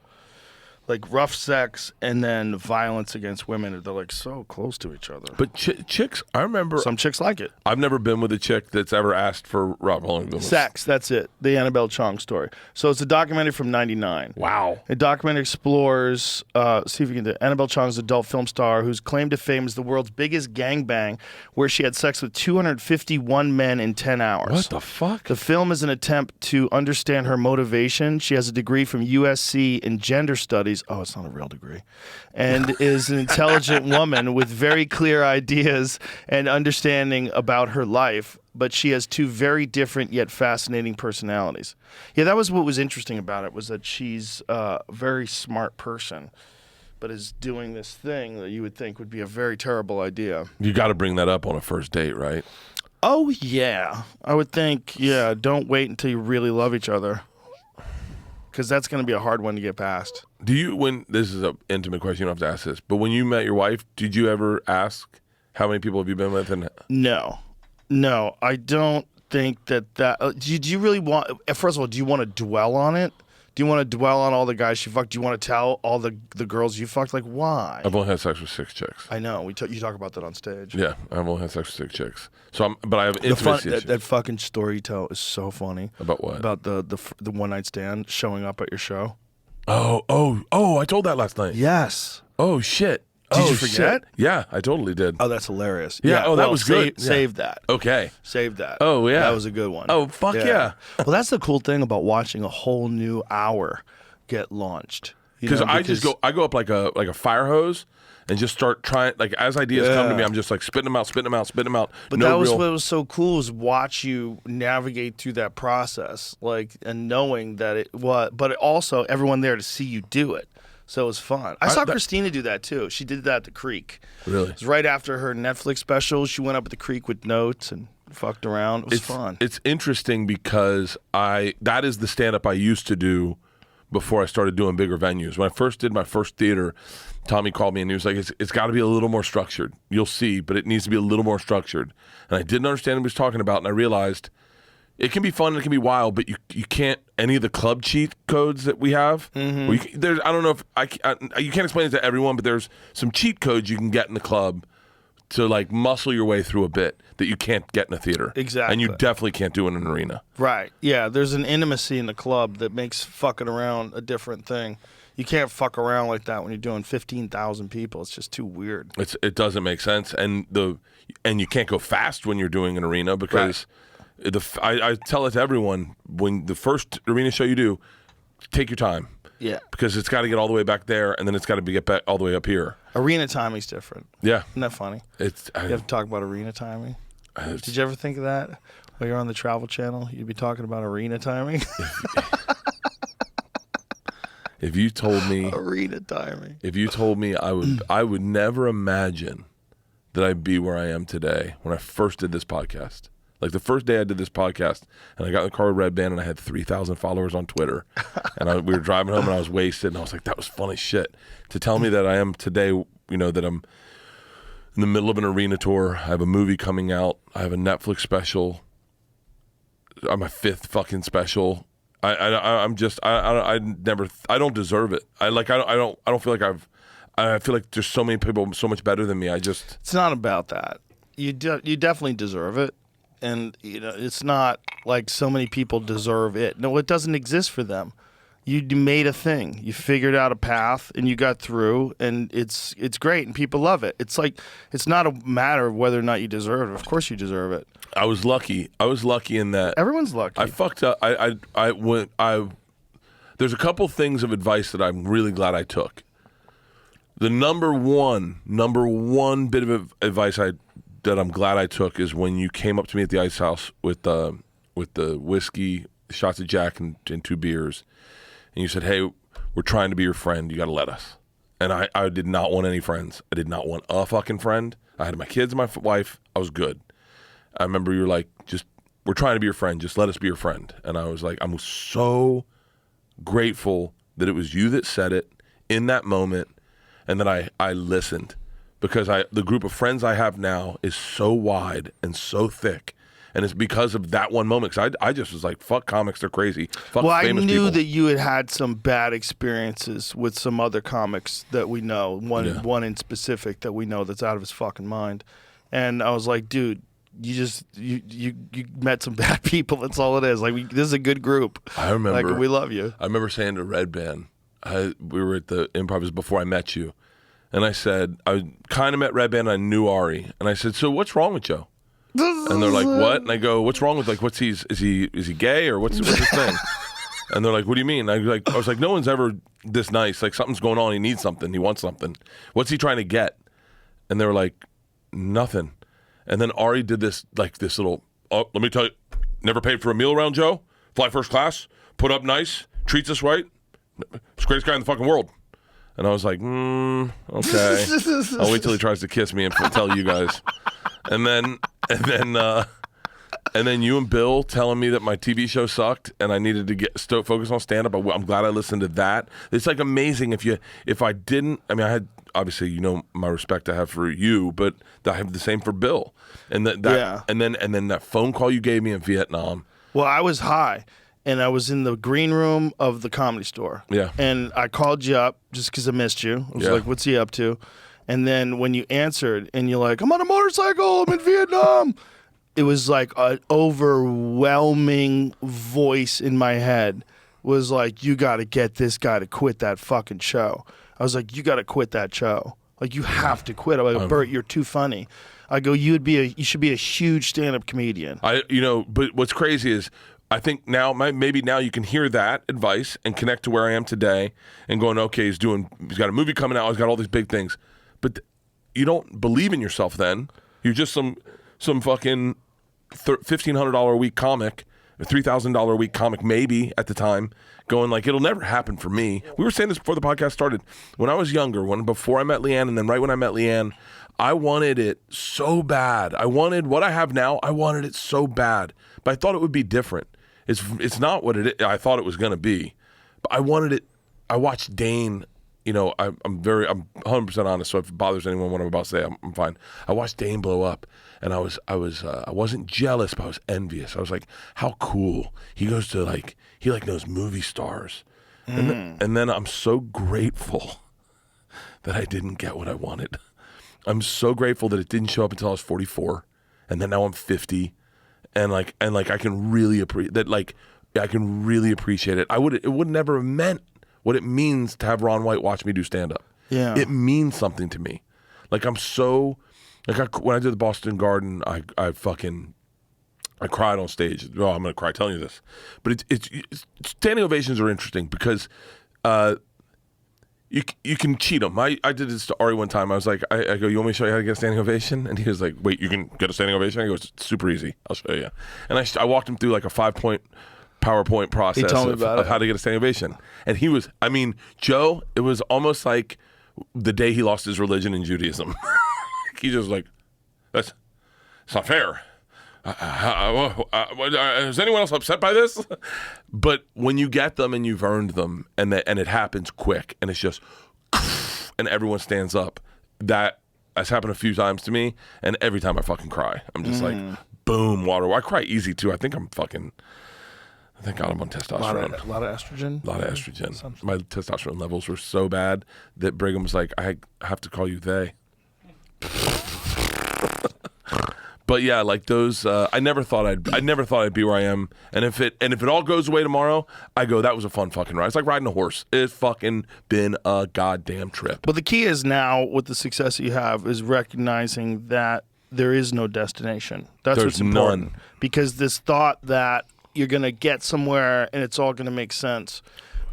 Like rough sex and then violence against women, they're like so close to each other. But chicks, I remember. Some chicks like it. I've never been with a chick that's ever asked for Rob. Sex, that's it. The Annabelle Chong story. So it's a documentary from '99. Wow. The documentary explores, see if you can do Annabelle Chong's adult film star whose claim to fame is the world's biggest gangbang, where she had sex with 251 men in 10 hours. What the fuck? The film is an attempt to understand her motivation. She has a degree from USC in gender studies. Oh, it's not a real degree. And is an intelligent woman with very clear ideas and understanding about her life. But she has 2 very different yet fascinating personalities. Yeah, that was what was interesting about it, was that she's a very smart person, but is doing this thing that you would think would be a very terrible idea. You got to bring that up on a first date, right? Oh, yeah. I would think, yeah, don't wait until you really love each other, because that's going to be a hard one to get past. Do you, this is an intimate question, you don't have to ask this, but when you met your wife, did you ever ask how many people have you been with? And No, I don't think that. Do you really want? First of all, do you want to dwell on it? Do you want to dwell on all the guys you fucked? Do you want to tell all the girls you fucked? Like, why? I've only had sex with 6 chicks. I know. You talk about that on stage. Yeah, I've only had sex with 6 chicks. But I have intimacy issues. That fucking story you tell is so funny. About what? About the one night stand showing up at your show. Oh! I told that last night. Yes. Oh shit! Did you forget? Shit. Yeah, I totally did. Oh, that's hilarious. Yeah, that was good. Yeah. Save that. Okay. Save that. Oh, yeah. That was a good one. Oh, fuck yeah. Well, that's the cool thing about watching a whole new hour get launched. Because I go up like a fire hose and just start trying, like as ideas come to me, I'm just like spitting them out. But that was what was so cool, is watch you navigate through that process, like, and knowing that but also everyone there to see you do it. So it was fun. I saw Christina do that too. She did that at the Creek. Really? It was right after her Netflix special. She went up at the Creek with notes and fucked around. It was fun. It's interesting because that is the stand-up I used to do before I started doing bigger venues. When I first did my first theater, Tommy called me and he was like, it's got to be a little more structured. You'll see, but it needs to be a little more structured. And I didn't understand what he was talking about, and I realized it can be fun and it can be wild, but you can't, any of the club cheat codes that we have, I don't know if, you can't explain it to everyone, but there's some cheat codes you can get in the club to like muscle your way through a bit that you can't get in a theater. Exactly. And you definitely can't do in an arena. Right. Yeah, there's an intimacy in the club that makes fucking around a different thing. You can't fuck around like that when you're doing 15,000 people. It's just too weird. It doesn't make sense, and you can't go fast when you're doing an arena because I tell it to everyone when the first arena show you do, take your time. Yeah. Because it's got to get all the way back there, and then it's got to get back all the way up here. Arena timing's different. Yeah. Isn't that funny? You have to talk about arena timing. Did you ever think of that? While you're on the Travel Channel, you'd be talking about arena timing. If you told me arena timing, I would never imagine that I'd be where I am today when I first did this podcast. Like the first day I did this podcast, and I got in the car with Red Band, and I had 3,000 followers on Twitter, and we were driving home, and I was wasted, and I was like, that was funny shit. To tell me that I am today, that I'm in the middle of an arena tour. I have a movie coming out. I have a Netflix special. I'm my 5th fucking special. I don't deserve it. I don't feel like I feel like there's so many people so much better than me. It's not about that. You definitely deserve it, and it's not like so many people deserve it. No, it doesn't exist for them. You made a thing. You figured out a path, and you got through, and it's great, and people love it. It's like it's not a matter of whether or not you deserve it. Of course, you deserve it. I was lucky in that everyone's lucky. I fucked up. There's a couple things of advice that I'm really glad I took. The number one bit of advice that I'm glad I took is when you came up to me at the Ice House with the whiskey, shots of Jack, and 2 beers, and you said, "Hey, we're trying to be your friend. You got to let us." And I did not want any friends. I did not want a fucking friend. I had my kids and my wife. I was good. I remember you were like, we're trying to be your friend. Just let us be your friend. And I was like, I'm so grateful that it was you that said it in that moment, and that I listened, because the group of friends I have now is so wide and so thick. And it's because of that one moment. Because I just was like, fuck comics, they're crazy. Fuck famous I knew people. that you had some bad experiences with some other comics that we know. One in specific that we know that's out of his fucking mind. And I was like, dude, you met some bad people. That's all it is. Like, this is a good group. I remember. Like, we love you. I remember saying to Red Band, we were at the Improv before I met you. And I said, I kind of met Red Band, I knew Ari. And I said, so what's wrong with Joe? And they're like, what? And I go, what's wrong with, like, is he gay, or what's his thing? And they're like, what do you mean? I was like, no one's ever this nice. Like, something's going on. He needs something. He wants something. What's he trying to get? And they were like, nothing. And then Ari did this little, let me tell you, never paid for a meal around Joe, fly first class, put up nice, treats us right. He's the greatest guy in the fucking world. And I was like, okay. I'll wait till he tries to kiss me and tell you guys. And then you and Bill telling me that my TV show sucked and I needed to get focus on stand-up. I'm glad I listened to that. It's like amazing if I didn't. I mean, I had, obviously, my respect I have for you, but I have the same for Bill. And and then that phone call you gave me in Vietnam. Well, I was high, and I was in the green room of the Comedy Store. Yeah. And I called you up just because I missed you. I was like, what's he up to? And then when you answered and you're like, I'm on a motorcycle, I'm in Vietnam. It was like an overwhelming voice in my head was like, you got to get this guy to quit that fucking show. I was like, you got to quit that show. Like, you have to quit. I'm like, Bert, you're too funny. I go, you should be a huge stand-up comedian. But what's crazy is, I think maybe now you can hear that advice and connect to where I am today and going, okay, he's got a movie coming out, he's got all these big things. But you don't believe in yourself then. You're just some fucking $1,500 a week comic, a $3,000 a week comic maybe at the time, going like, it'll never happen for me. We were saying this before the podcast started. When I was younger, before I met Leanne, and then right when I met Leanne, I wanted it so bad. I wanted what I have now. I wanted it so bad, but I thought it would be different. It's not what I thought it was going to be, but I wanted it. I watched Dane. I'm 100% honest. So if it bothers anyone what I'm about to say, I'm fine. I watched Dane blow up, and I wasn't jealous, but I was envious. I was like, how cool. He goes to he knows movie stars, and then I'm so grateful that I didn't get what I wanted. I'm so grateful that it didn't show up until I was 44, and then now I'm 50, and like I can really appreciate that. Like I can really appreciate it. It would never have meant what it means to have Ron White watch me do stand up. Yeah, it means something to me. Like I'm so like when I did the Boston Garden, I cried on stage. Oh, I'm gonna cry telling you this, but it's standing ovations are interesting because you can cheat them. I did this to Ari one time. I was like, I go, you want me to show you how to get a standing ovation? And he was like, wait, you can get a standing ovation? I go, it's super easy. I'll show you. And I walked him through like a 5-point PowerPoint process of how to get a standing ovation. And he was, I mean, Joe, it was almost like the day he lost his religion in Judaism. He just like, it's not fair. Is anyone else upset by this? But when you get them and you've earned them, and it happens quick, and it's just, and everyone stands up. That has happened a few times to me, and every time I fucking cry, I'm just like, boom, water. I cry easy too. I think I'm fucking. Thank God I'm on testosterone. A lot of estrogen. A lot of estrogen. My testosterone levels were so bad that Brigham was like, I have to call you they. But yeah, like those, I never thought I'd be where I am. And if it all goes away tomorrow, I go, that was a fun fucking ride. It's like riding a horse. It's fucking been a goddamn trip. But the key is now, with the success that you have, is recognizing that there is no destination. That's what's important. None. Because this thought that you're gonna get somewhere and it's all gonna make sense.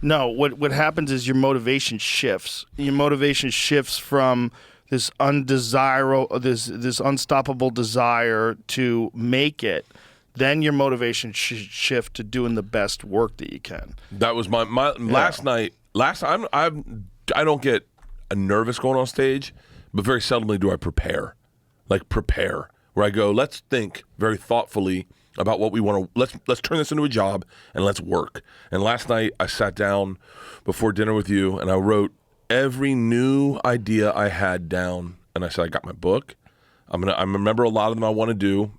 No, what happens is your motivation shifts. Your motivation shifts from this undesirable, this unstoppable desire to make it, then your motivation should shift to doing the best work that you can. That was my last night. I don't get nervous going on stage, but very seldomly do I prepare. Like prepare, where I go, let's think very thoughtfully about what we want to. Let's turn this into a job and let's work. And last night I sat down before dinner with you and I wrote every new idea I had down, and I said, I got my book. I remember a lot of them I want to do.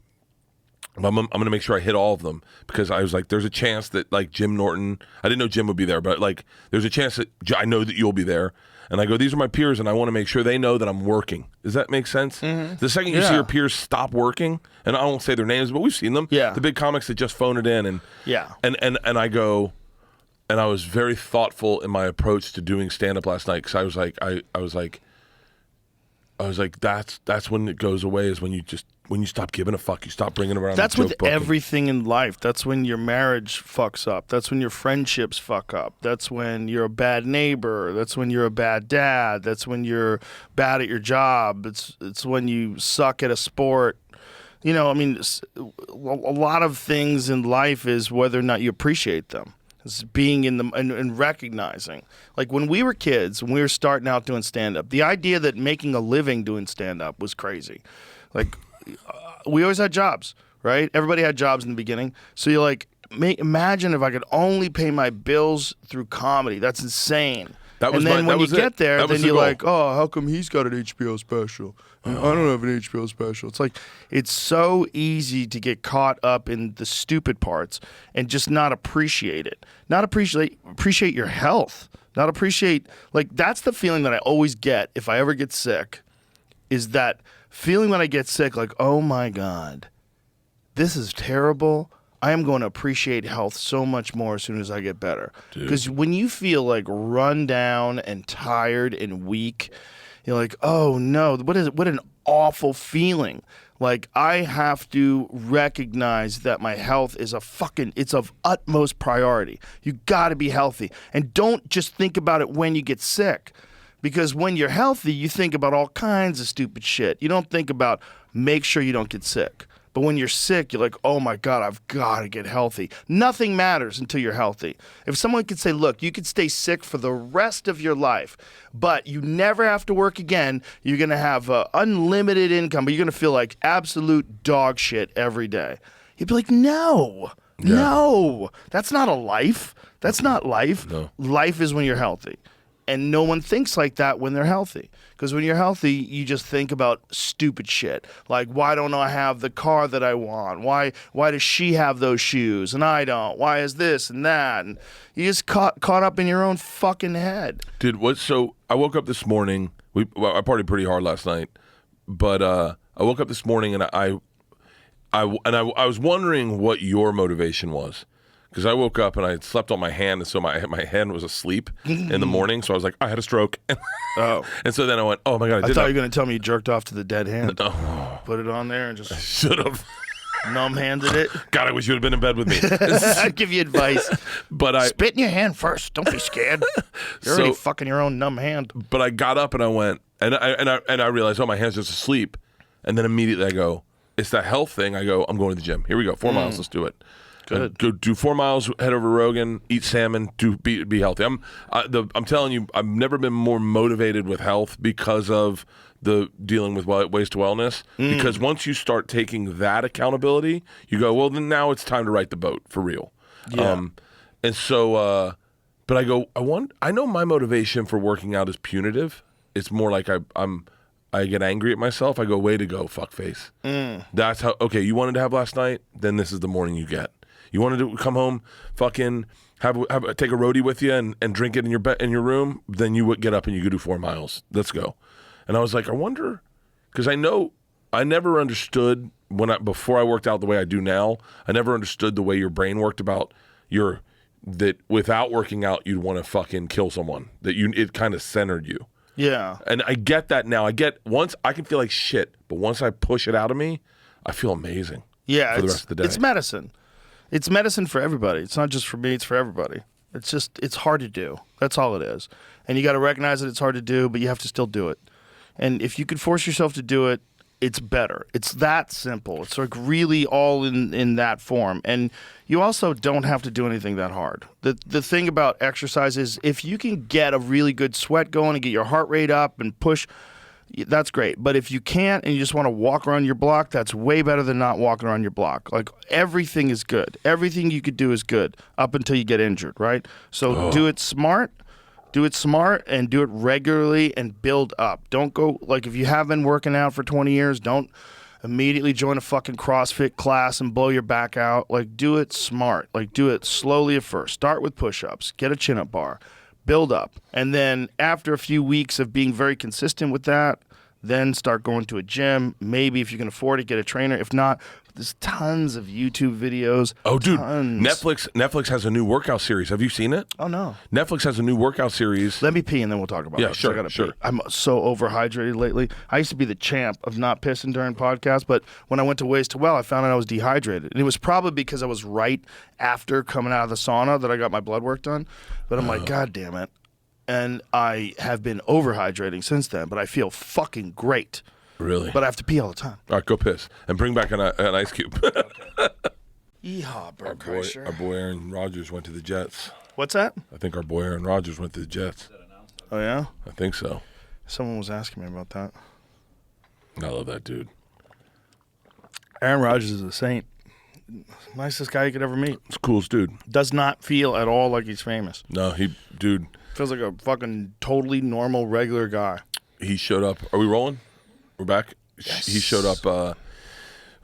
I'm gonna make sure I hit all of them, because I was like, there's a chance that like Jim Norton, I didn't know Jim would be there, but like there's a chance that I know that you'll be there. And I go, these are my peers, and I want to make sure they know that I'm working. Does that make sense? Mm-hmm. The second you see your peers stop working, and I won't say their names, but we've seen them. Yeah. The big comics that just phone it in, and and I go. And I was very thoughtful in my approach to doing stand-up last night, because I was like, that's when it goes away, is when you stop giving a fuck, you stop bringing around. That's the with joke book everything in life. That's when your marriage fucks up. That's when your friendships fuck up. That's when you're a bad neighbor. That's when you're a bad dad. That's when you're bad at your job. It's when you suck at a sport. You know, I mean, a lot of things in life is whether or not you appreciate them. It's being in them and recognizing. Like when we were kids, when we were starting out doing stand-up, the idea that making a living doing stand-up was crazy. Like we always had jobs, right? Everybody had jobs in the beginning. So you're like, imagine if I could only pay my bills through comedy. That's insane. And then when you get there, then you're like, oh, how come he's got an HBO special? I don't have an HBO special. It's like, it's so easy to get caught up in the stupid parts and just not appreciate it. Not appreciate your health. Not appreciate, like, that's the feeling that I always get if I ever get sick, is that feeling when I get sick, like, oh my God, this is terrible. I am going to appreciate health so much more as soon as I get better. Because when you feel like run down and tired and weak, you're like, oh no, what an awful feeling. Like, I have to recognize that my health is it's of utmost priority. You got to be healthy. And don't just think about it when you get sick. Because when you're healthy, you think about all kinds of stupid shit. You don't think about make sure you don't get sick. But when you're sick, you're like, oh my God, I've got to get healthy. Nothing matters until you're healthy. If someone could say, look, you could stay sick for the rest of your life, but you never have to work again. You're going to have unlimited income, but you're going to feel like absolute dog shit every day. You'd be like, no, that's not a life. That's not life. No. Life is when you're healthy. And no one thinks like that when they're healthy. Because when you're healthy, you just think about stupid shit. Like, why don't I have the car that I want? Why does she have those shoes and I don't? Why is this and that? And you just caught up in your own fucking head. Dude, so I woke up this morning. I partied pretty hard last night. I woke up this morning and I was wondering what your motivation was. Because I woke up and I slept on my hand, and so my hand was asleep in the morning. So I was like, I had a stroke. Oh. And so then I went, oh my God, I thought you were going to tell me you jerked off to the dead hand. Oh. Put it on there and just Should have. numb-handed it. God, I wish you would have been in bed with me. I'd give you advice. But Spit in your hand first. Don't be scared. You're already fucking your own numb hand. But I got up and I went, and I realized, oh, my hand's just asleep. And then immediately I go, it's that health thing. I go, I'm going to the gym. Here we go. 4 miles. Let's do it. Good. Go do 4 miles. Head over to Rogan. Eat salmon. Be healthy. I'm telling you, I've never been more motivated with health because of the dealing with waste to wellness. Because once you start taking that accountability, you go, well, then now it's time to right the boat for real. Yeah. And so, but I go, I know my motivation for working out is punitive. It's more like I get angry at myself. I go, way to go, fuckface. That's how. Okay, you wanted to have last night, then this is the morning you get. You wanted to come home, fucking take a roadie with you and drink it in your room. Then you would get up and you could do 4 miles. Let's go. And I was like, I wonder, because I know I never understood before I worked out the way I do now. I never understood the way your brain worked about that without working out you'd want to fucking kill someone. It kind of centered you. Yeah. And I get that now. Once I can feel like shit, but once I push it out of me, I feel amazing. Yeah. For the rest of the day. It's medicine. It's medicine for everybody. It's not just for me, it's for everybody. It's hard to do. That's all it is. And you got to recognize that it's hard to do, but you have to still do it. And if you could force yourself to do it, it's better. It's that simple. It's like really all in that form. And you also don't have to do anything that hard. The thing about exercise is if you can get a really good sweat going and get your heart rate up and push, that's great. But if you can't and you just want to walk around your block, that's way better than not walking around your block. Like everything is good. Everything you could do is good up until you get injured, right? So do it smart. Do it smart and do it regularly and build up. Don't go, like if you have been working out for 20 years, don't immediately join a fucking CrossFit class and blow your back out. Like do it smart. Like do it slowly at first. Start with push-ups. Get a chin-up bar. Build up. And then after a few weeks of being very consistent with that, then start going to a gym. Maybe if you can afford it, get a trainer. If not, there's tons of YouTube videos. Oh, dude, tons. Netflix has a new workout series. Have you seen it? Oh, no. Netflix has a new workout series. Let me pee and then we'll talk about it. Yeah, sure, sure. Pee. I'm so overhydrated lately. I used to be the champ of not pissing during podcasts, but when I went to Ways to Well, I found out I was dehydrated. And it was probably because I was right after coming out of the sauna that I got my blood work done. But I'm like, God damn it. And I have been overhydrating since then, but I feel fucking great. Really? But I have to pee all the time. All right, go piss. And bring back an ice cube. Yeehaw, Bert Kreischer. Our boy Aaron Rodgers went to the Jets. What's that? I think our boy Aaron Rodgers went to the Jets. Oh, yeah? I think so. Someone was asking me about that. I love that dude. Aaron Rodgers is a saint. Nicest guy you could ever meet. It's the coolest dude. Does not feel at all like he's famous. No, dude. Feels like a fucking totally normal, regular guy. He showed up. Are we rolling? We're back? Yes. He showed up.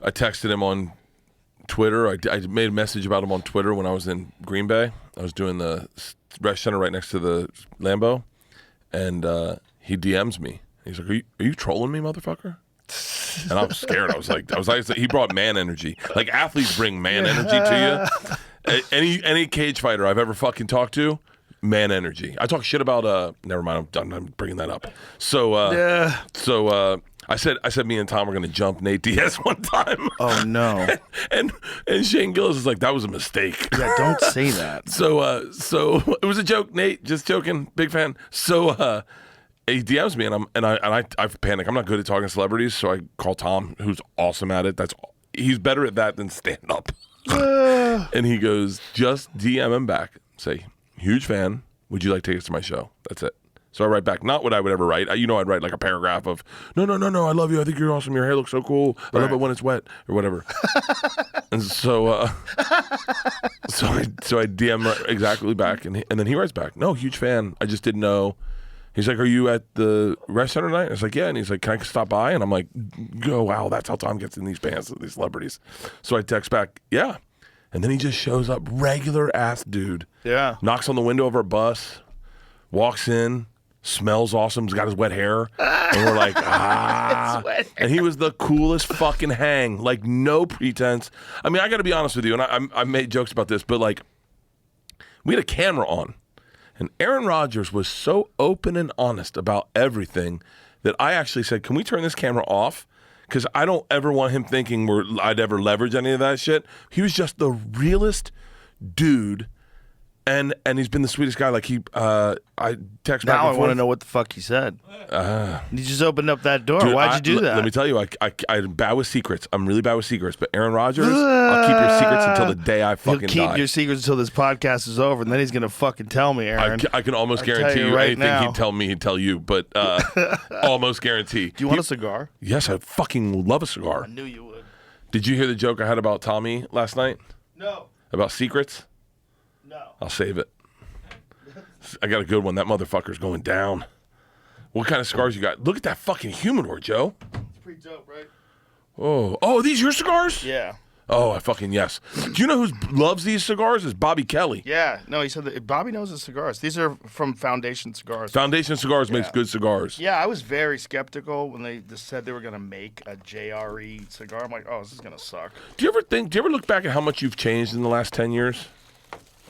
I texted him on Twitter. I made a message about him on Twitter when I was in Green Bay. I was doing the rest center right next to the Lambeau. And he DMs me. He's like, are you trolling me, motherfucker? And I was scared. I was like, he brought man energy. Like athletes bring man energy to you. Any cage fighter I've ever fucking talked to, man energy. I talk shit about never mind, I'm bringing that up. So I said me and Tom were gonna jump Nate Diaz one time. Oh no. and Shane Gillis is like, that was a mistake. Yeah, don't say that. So it was a joke, Nate, just joking, big fan. So he DMs me and I panic. I'm not good at talking to celebrities, so I call Tom, who's awesome at it. He's better at that than stand up. And he goes, just DM him back. Say, huge fan. Would you like tickets to my show? That's it. So I write back, not what I would ever write. I'd write like a paragraph of, no, I love you. I think you're awesome. Your hair looks so cool. I love it when it's wet or whatever. And so I DM exactly back, and then he writes back, no, huge fan. I just didn't know. He's like, are you at the rest center tonight? I was like, yeah. And he's like, can I stop by? And I'm like, oh, wow, that's how Tom gets in these pants with these celebrities. So I text back, yeah. And then he just shows up, regular ass dude. Yeah. Knocks on the window of our bus, walks in, smells awesome. He's got his wet hair. And we're like, And he was the coolest fucking hang. Like, no pretense. I mean, I got to be honest with you, and I made jokes about this, but like, we had a camera on. And Aaron Rodgers was so open and honest about everything that I actually said, can we turn this camera off? Because I don't ever want him thinking I'd ever leverage any of that shit. He was just the realest dude. And he's been the sweetest guy. Like I text back Now and I want to forth. know what the fuck he said. You just opened up that door. Dude, Why'd you do that? Let me tell you, I'm bad with secrets. I'm really bad with secrets. But Aaron Rodgers, I'll keep your secrets until the day I fucking He'll keep die. your secrets until this podcast is over, and then he's gonna fucking tell me, Aaron. I can almost I'll tell guarantee you you right anything now. he'd tell me, he'd tell you. But almost guarantee. Do you want a cigar? Yes, I fucking love a cigar. I knew you would. Did you hear the joke I had about Tommy last night? No. About secrets? No. I'll save it. I got a good one. That motherfucker's going down. What kind of cigars you got? Look at that fucking humidor, Joe. It's pretty dope, right? Oh, are these your cigars? Yeah. Oh, I fucking yes. Do you know who loves these cigars? Is Bobby Kelly. Yeah. No, he said that Bobby knows his cigars. These are from Foundation Cigars. Foundation Cigars makes good cigars. Yeah, I was very skeptical when they just said they were gonna make a JRE cigar. I'm like, oh, this is gonna suck. Do you ever look back at how much you've changed in the last 10 years?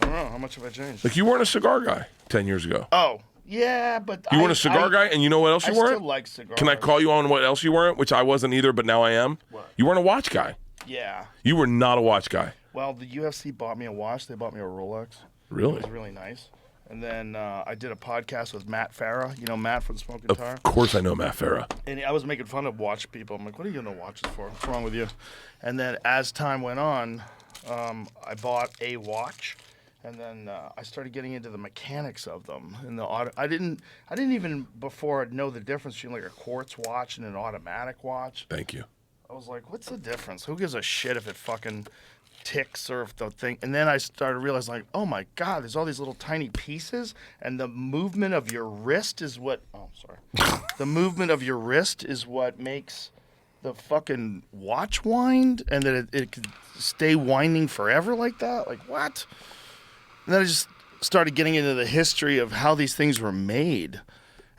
I don't know how much have I changed. Like, you weren't a cigar guy 10 years ago. Oh, yeah, but You weren't a cigar guy, and you know what else you I weren't? still like cigars. Can I call you on what else you weren't? Which I wasn't either, but now I am. What? You weren't a watch guy. Yeah. You were not a watch guy. Well, the UFC bought me a watch. They bought me a Rolex. It Really? was really nice. And then I did a podcast with Matt Farah. You know Matt from Smoking Tire? Of course I know Matt Farah. And I was making fun of watch people. I'm like, what are you going to watch this for? What's wrong with you? And then as time went on, I bought a watch. And then I started getting into the mechanics of them. And I didn't even before know the difference between like a quartz watch and an automatic watch. Thank you. I was like, what's the difference? Who gives a shit if it fucking ticks or if the thing... And then I started realizing, like, oh, my God, there's all these little tiny pieces, and the movement of your wrist is what... Oh, sorry. The movement of your wrist is what makes the fucking watch wind, and that it could stay winding forever like that? Like, what? And then I just started getting into the history of how these things were made.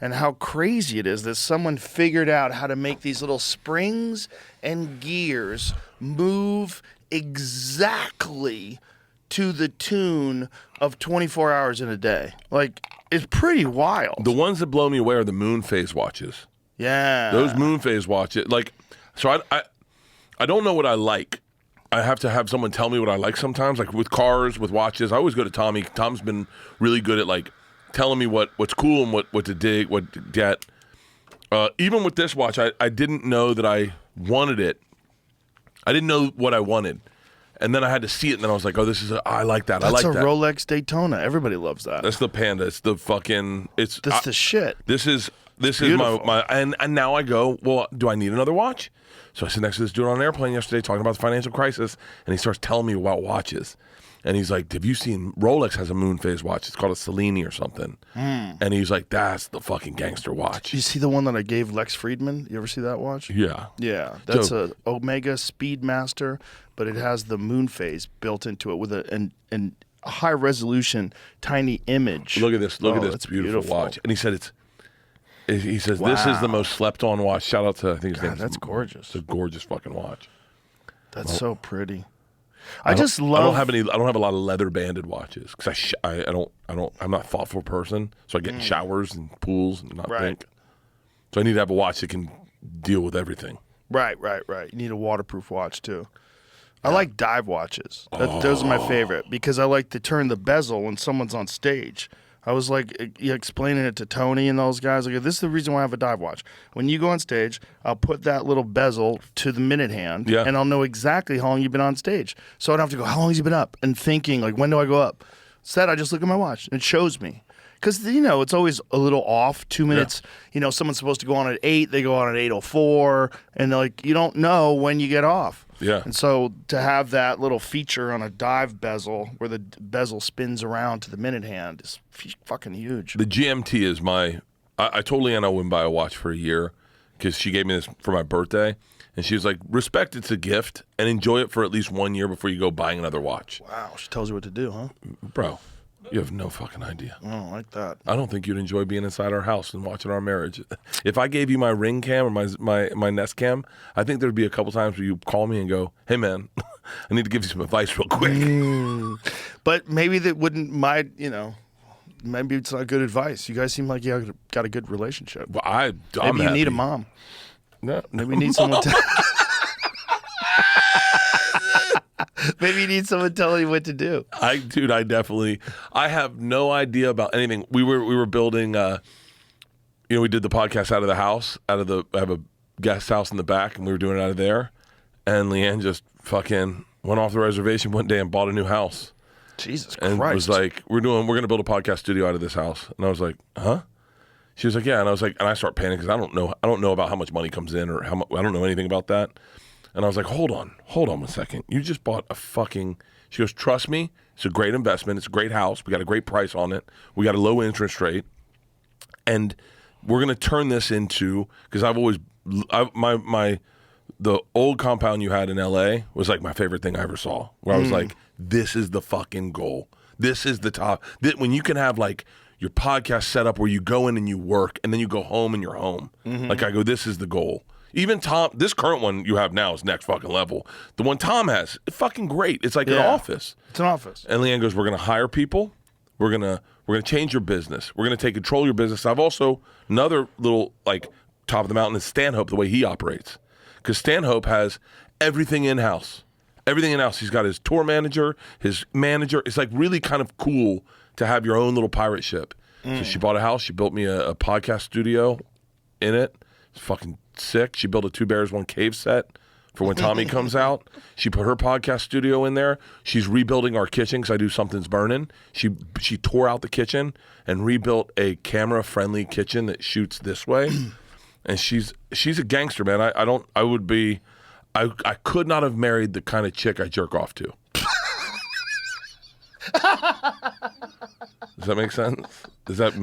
And how crazy it is that someone figured out how to make these little springs and gears move exactly to the tune of 24 hours in a day. Like, it's pretty wild. The ones that blow me away are the moon phase watches. Yeah. Those moon phase watches. Like, so I don't know what I like. I have to have someone tell me what I like sometimes. Like with cars, with watches. I always go to Tommy. Tom's been really good at like telling me what's cool and what to dig, what to get. Even with this watch, I didn't know that I wanted it. I didn't know what I wanted. And then I had to see it, and then I was like, oh, I like that. That's I like a that. Rolex Daytona. Everybody loves that. That's the Panda. It's the fucking... That's the shit. This is beautiful. my and now I go, well, do I need another watch? So I sit next to this dude on an airplane yesterday talking about the financial crisis, and he starts telling me about watches. And he's like, have you seen, Rolex has a moon phase watch. It's called a Cellini or something. And he's like, that's the fucking gangster watch. You see the one that I gave Lex Friedman? You ever see that watch? Yeah. Yeah. That's a Omega Speedmaster, but it has the moon phase built into it with a high resolution, tiny image. Look at this. Look at this it's beautiful watch. And he said he says, this is the most slept on watch. Shout out to, I think his name. That's gorgeous. It's a gorgeous fucking watch. That's so pretty. I don't have a lot of leather banded watches because I'm not a thoughtful person, so I get in showers and pools and not think. So I need to have a watch that can deal with everything. Right. You need a waterproof watch too. I like dive watches. Those are my favorite because I like to turn the bezel when someone's on stage. I was like explaining it to Tony and those guys. Like, this is the reason why I have a dive watch. When you go on stage, I'll put that little bezel to the minute hand, and I'll know exactly how long you've been on stage. So I don't have to go, how long has he been up? And thinking, like, when do I go up? Instead, I just look at my watch, and it shows me. Because, it's always a little off, 2 minutes. Yeah. Someone's supposed to go on at 8, they go on at 8:04, and, like, you don't know when you get off. Yeah. And so to have that little feature on a dive bezel where the bezel spins around to the minute hand is fucking huge. The GMT is I told Leanne I wouldn't buy a watch for a year because she gave me this for my birthday. And she was like, respect it's a gift and enjoy it for at least 1 year before you go buying another watch. Wow, she tells you what to do, huh? Bro, You have no fucking idea. I don't like that. I don't think you'd enjoy being inside our house and watching our marriage. If I gave you my Ring cam or my Nest cam, I think there'd be a couple times where you call me and go, "Hey man, I need to give you some advice real quick." But maybe that wouldn't maybe it's not good advice. You guys seem like you got a good relationship. Well, I'm maybe you happy. need a mom. No. Maybe you need someone to maybe you need someone telling you what to do. I have no idea about anything. We were building we did the podcast out of the house, I have a guest house in the back, and we were doing it out of there. And Leanne just fucking went off the reservation one day and bought a new house. Jesus and Christ. was like, we're going to build a podcast studio out of this house. And I was like, huh? She was like, yeah. And I was like, and I start panicking because I don't know about how much money comes in or how much, I don't know anything about that. And I was like, hold on 1 second. You just bought a fucking, she goes, trust me, it's a great investment. It's a great house. We got a great price on it. We got a low interest rate. And we're going to turn this into, because the old compound you had in LA was like my favorite thing I ever saw, where I was like, this is the fucking goal. This is the top. When you can have like your podcast set up where you go in and you work and then you go home and you're home. Like I go, this is the goal. Even Tom, this current one you have now is next fucking level. The one Tom has, it's fucking great. It's like an office. It's an office. And Leanne goes, we're going to hire people. We're going to change your business. We're going to take control of your business. I've also, another little like top of the mountain is Stanhope, the way he operates. Because Stanhope has everything in-house. Everything in-house. He's got his tour manager, his manager. It's like really kind of cool to have your own little pirate ship. So she bought a house. She built me a podcast studio in it. It's fucking sick. She built a 2 Bears, 1 Cave set for when Tommy comes out. She put her podcast studio in there. She's rebuilding our kitchen because I do Something's Burning. She tore out the kitchen and rebuilt a camera-friendly kitchen that shoots this way. And she's a gangster, man. I could not have married the kind of chick I jerk off to. Does that make sense? Is that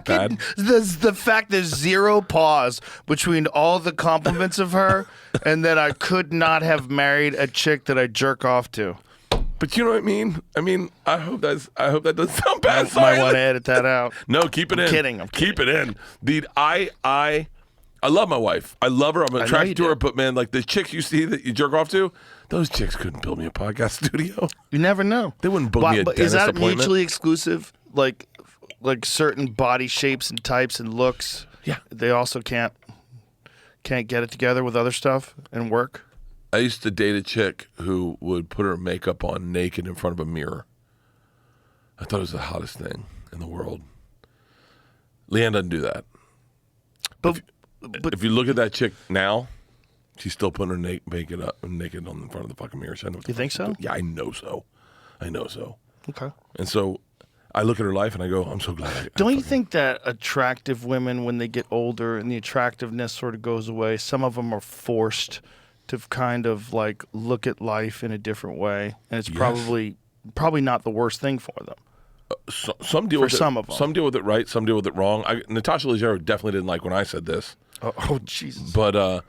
bad? The fact there's zero pause between all the compliments of her and that I could not have married a chick that I jerk off to. But you know what I mean? I hope that doesn't sound bad. I might want to edit that out. No, keep it in. I'm kidding. Keep it in. Dude, I love my wife. I love her. I'm attracted to her. But man, like the chicks you see that you jerk off to, those chicks couldn't build me a podcast studio. You never know. They wouldn't book me a dentist is that appointment. Mutually exclusive? Like certain body shapes and types and looks. Yeah. They also can't get it together with other stuff and work. I used to date a chick who would put her makeup on naked in front of a mirror. I thought it was the hottest thing in the world. Leanne doesn't do that. But if you look at that chick now, she's still putting her naked on in front of the fucking mirror. You think so? Yeah, I know so. Okay. And so I look at her life and I go, I'm so glad. Don't you think that attractive women, when they get older and the attractiveness sort of goes away, some of them are forced to kind of like look at life in a different way, and it's probably not the worst thing for them. Some deal with it. Some of them. Some deal with it right. Some deal with it wrong. Natasha Leggero definitely didn't like when I said this. Oh Jesus! But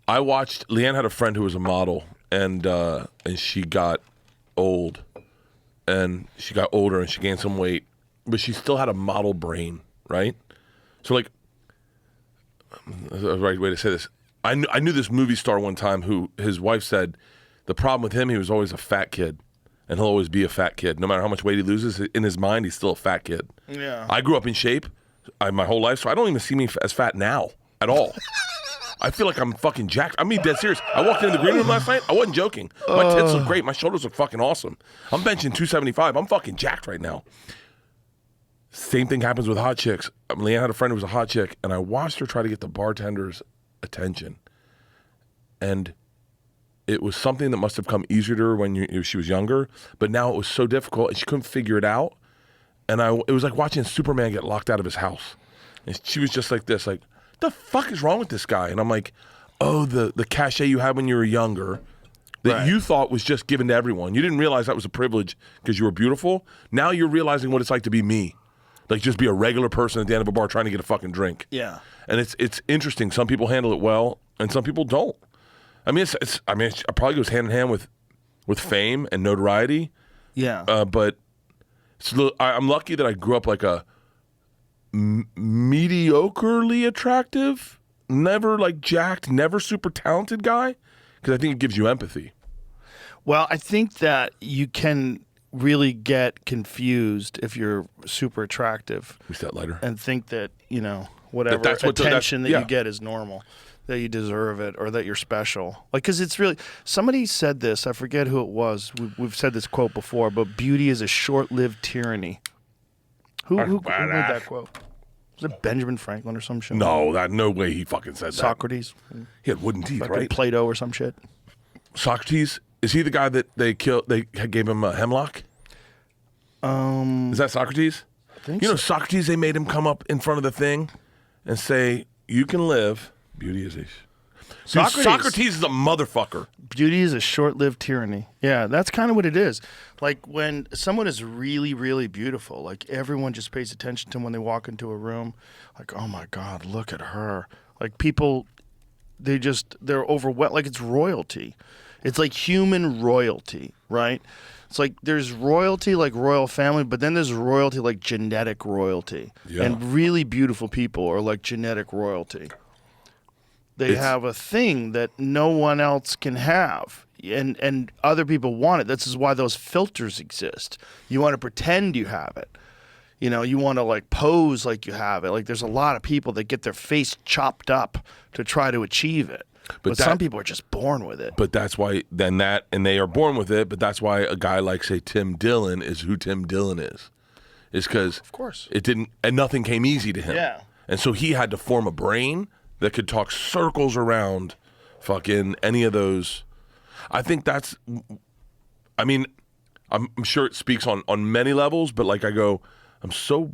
I watched. Leanne had a friend who was a model, and she got old, and she got older, and she gained some weight, but she still had a model brain, right? So like, the right way to say this. I knew this movie star one time who his wife said the problem with him, he was always a fat kid, and he'll always be a fat kid. No matter how much weight he loses, in his mind, he's still a fat kid. Yeah. I grew up in shape my whole life, so I don't even see me as fat now at all. I feel like I'm fucking jacked. I'm being dead serious. I walked into the green room last night. I wasn't joking. My tits look great. My shoulders look fucking awesome. I'm benching 275. I'm fucking jacked right now. Same thing happens with hot chicks. Leanne had a friend who was a hot chick, and I watched her try to get the bartender's attention. And it was something that must have come easier to her when she was younger, but now it was so difficult, and she couldn't figure it out. And it was like watching Superman get locked out of his house. And she was just like this, like, the fuck is wrong with this guy? And I'm like, oh, the cachet you had when you were younger that you thought was just given to everyone. You didn't realize that was a privilege because you were beautiful. Now you're realizing what it's like to be me. Like just be a regular person at the end of a bar trying to get a fucking drink. Yeah. And it's interesting. Some people handle it well and some people don't. I mean, it probably goes hand in hand with fame and notoriety. Yeah. But I'm lucky that I grew up like a mediocrely attractive, never like jacked, never super talented guy, because I think it gives you empathy. Well, I think that you can really get confused if you're super attractive. Is that lighter? And think that, whatever That's what attention that yeah. you get is normal, that you deserve it, or that you're special. Like, because it's really, somebody said this, I forget who it was. We've said this quote before, but beauty is a short-lived tyranny. Who made that quote? Was it Benjamin Franklin or some shit? No way he fucking said Socrates? that. He had wooden teeth, Like right? Plato or some shit? Socrates? Is he the guy that they killed? They gave him a hemlock? Is that Socrates? I think You know, Socrates, they made him come up in front of the thing and say, you can live. Beauty is a... Socrates is a motherfucker. Beauty is a short-lived tyranny. Yeah, that's kind of what it is. Like when someone is really, really beautiful, like everyone just pays attention to them when they walk into a room. Like, oh my God, look at her. Like people, they're overwhelmed. Like it's royalty. It's like human royalty, right? It's like there's royalty like royal family, but then there's royalty like genetic royalty. Yeah. And really beautiful people are like genetic royalty. They have a thing that no one else can have, and other people want it. This is why those filters exist. You want to pretend you have it. You want to like pose like you have it. Like there's a lot of people that get their face chopped up to try to achieve it. But some people are just born with it. But that's why and they are born with it, but that's why a guy like, say, Tim Dillon is who Tim Dillon is because Of course. it didn't, and nothing came easy to him. Yeah. And so he had to form a brain that could talk circles around fucking any of those. I think that's, I mean, I'm sure it speaks on many levels, but like I go, I'm so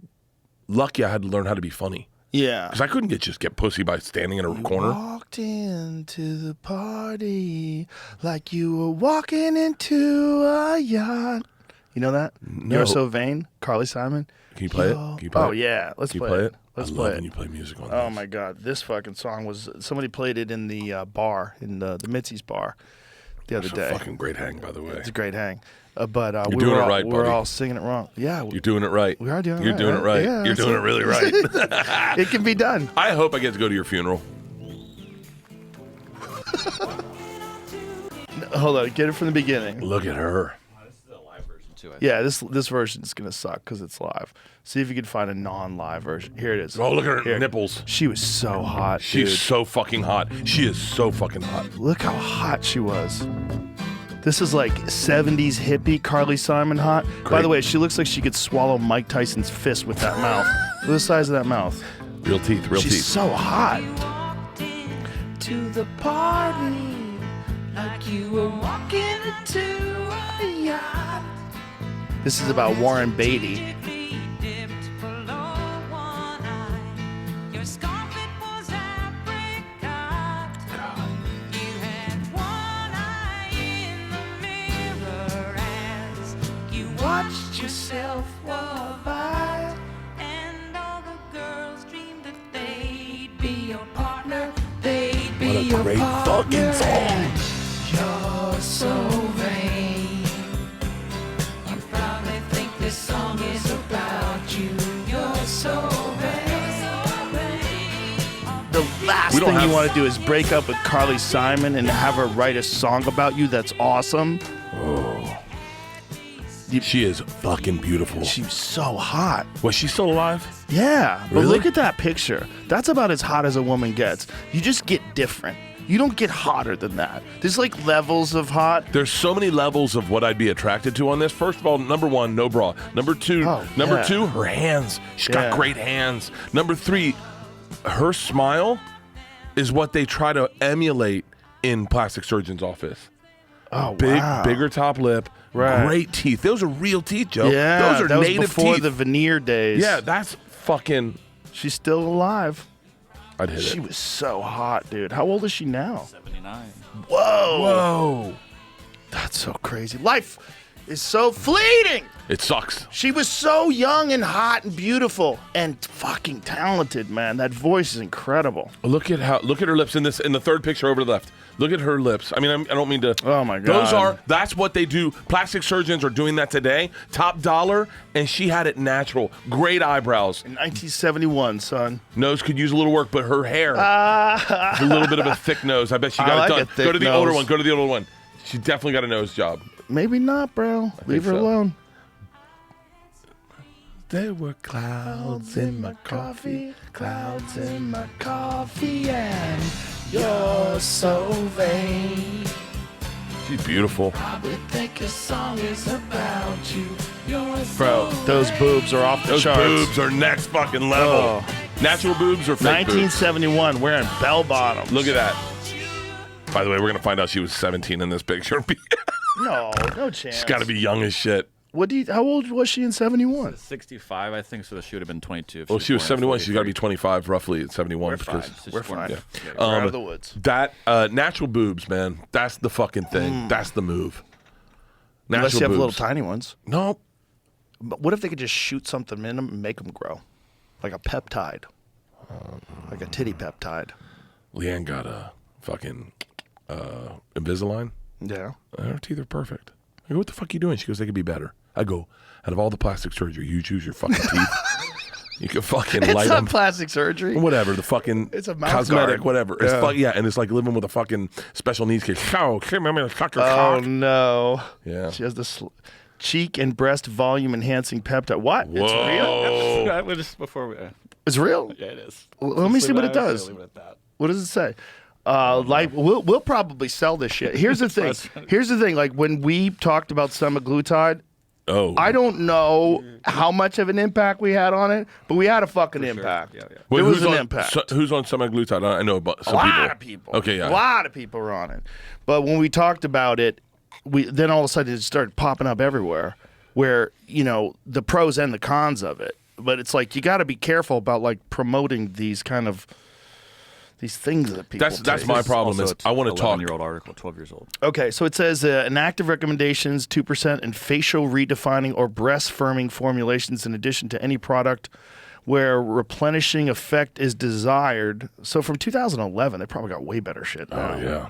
lucky I had to learn how to be funny. Yeah. Because I couldn't get pussy by standing in a corner. Walked into the party like you were walking into a yacht. You know that? No. You're So Vain, Carly Simon. Can you play it? Can you play Oh it? yeah, let's Can you play play it. Let's I play love it. when you play music on Oh this. my God, this fucking song was, somebody played it in the bar, in the Mitzi's bar the other It's day. a fucking great hang, by the way. It's a great hang. But You're we doing were it all, right, we were buddy. all singing it wrong. Yeah. You're doing it right. We are doing it You're right, doing it right. Yeah, You're that's doing it really right. It can be done. I hope I get to go to your funeral. Hold on, get it from the beginning. Look at her. This is a live version too. Yeah, this version is gonna suck because it's live. See if you can find a non-live version. Here it is. Oh, look at her Here. nipples. She was so hot, She's dude. so fucking hot. She is so fucking hot. Look how hot she was. This is like 70s hippie Carly Simon hot. By Great. the way, she looks like she could swallow Mike Tyson's fist with that mouth. Look at the size of that mouth. Real teeth, real She's teeth. so hot. To the party like you were walking into a yacht. This is about Warren Beatty. Watched yourself walk by, and all the girls dreamed that they'd be your partner. They'd be What a your great partner. fucking song. You're so vain. You probably think this song is about you. You're so vain. The last We don't thing have- you want to do is break up with Carly Simon and have her write a song about you. That's awesome. She is fucking beautiful. She was so hot. Was she still alive? Yeah, but Really? look at that picture. That's about as hot as a woman gets. You just get different. You don't get hotter than that. There's like levels of hot. There's so many levels of what I'd be attracted to on this. First of all, number one, no bra. Number two, yeah. her hands. She's Yeah. got great hands. Number three, her smile is what they try to emulate in plastic surgeon's office. Oh, Big, wow. bigger top lip, Right. great teeth. Those are real teeth, Joe. Yeah, those are that was native before teeth. the veneer days. Yeah, that's fucking. She's still alive. I'd hit She it. was so hot, dude. How old is she now? 79. Whoa. Whoa. That's so crazy. Life. is so fleeting. It sucks. She was so young and hot and beautiful and fucking talented, man. That voice is incredible. Look at her lips in the third picture over to the left. Look at her lips. I mean, I don't mean to. Oh my God. That's what they do. Plastic surgeons are doing that today. Top dollar, and she had it natural. Great eyebrows. In 1971, son. Nose could use a little work, but her hair, a little bit of a thick nose. I bet she got it done. Go to the older one. Go to the older one. She definitely got a nose job. Maybe not, bro. Leave her alone. There were clouds in my coffee, clouds in my coffee, and you're so vain. She's beautiful. Probably think a song is about you. Bro, those boobs are off the charts. Those boobs are next fucking level. Natural boobs or fake 1971, boobs? wearing bell bottoms. Look at that. By the way, we're going to find out she was 17 in this picture. No chance. She's got to be young as shit. How old was she in 71? 65, I think, so she would have been 22. Well, she was 71. She's got to be 25 roughly at 71. We're fine. We're fine. Yeah. We're out of the woods. That natural boobs, man. That's the fucking thing. That's the move. Natural Unless you have boobs. little tiny ones. No. But what if they could just shoot something in them and make them grow? Like a peptide. Like a titty peptide. Leanne got a fucking Invisalign. Yeah. Her teeth are perfect. I go, what the fuck are you doing? She goes, they could be better. I go, out of all the plastic surgery, you choose your fucking teeth. You can fucking light It's them. not plastic surgery. Whatever, the fucking It's a mouth cosmetic, guard. whatever. Yeah. It's and it's like living with a fucking special needs kid. Oh, come here, suck your Oh, cock. no. Yeah. She has this cheek and breast volume enhancing peptide. What? Whoa. It's real? We're just before we. It's real? Yeah, it is. Let me see what it does. Leave it at that. What does it say? Like we'll probably sell this shit. Here's the thing. Like when we talked about semaglutide, I don't know how much of an impact we had on it, but we had a fucking impact. Yeah, yeah. Wait, There was who's an on, impact. who's on semaglutide? I know about some A people. lot of people. Okay, yeah. A lot of people are on it. But when we talked about it, then all of a sudden it started popping up everywhere where, the pros and the cons of it. But it's like you got to be careful about like promoting these kind of these things that people That's take. my problem is I want to talk. 11-year-old article, 12 years old. Okay, so it says inactive recommendations, 2%, and facial redefining or breast firming formulations in addition to any product where replenishing effect is desired. So from 2011, they probably got way better shit now. Oh, yeah.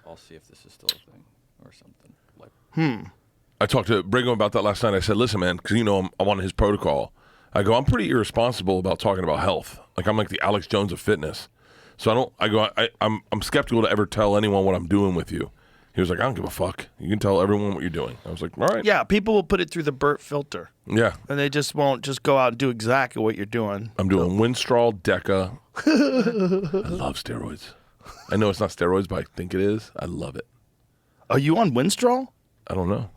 I'll see if this is still a thing or something. I talked to Brigham about that last night. I said, listen, man, because I'm on his protocol. I go, I'm pretty irresponsible about talking about health. Like I'm like the Alex Jones of fitness. So I'm skeptical to ever tell anyone what I'm doing with you. He was like, I don't give a fuck. You can tell everyone what you're doing. I was like, all right. Yeah, people will put it through the Bert filter. Yeah. And they just won't just go out and do exactly what you're doing. I'm doing Winstrol, Deca. I love steroids. I know it's not steroids, but I think it is. I love it. Are you on Winstrol? I don't know.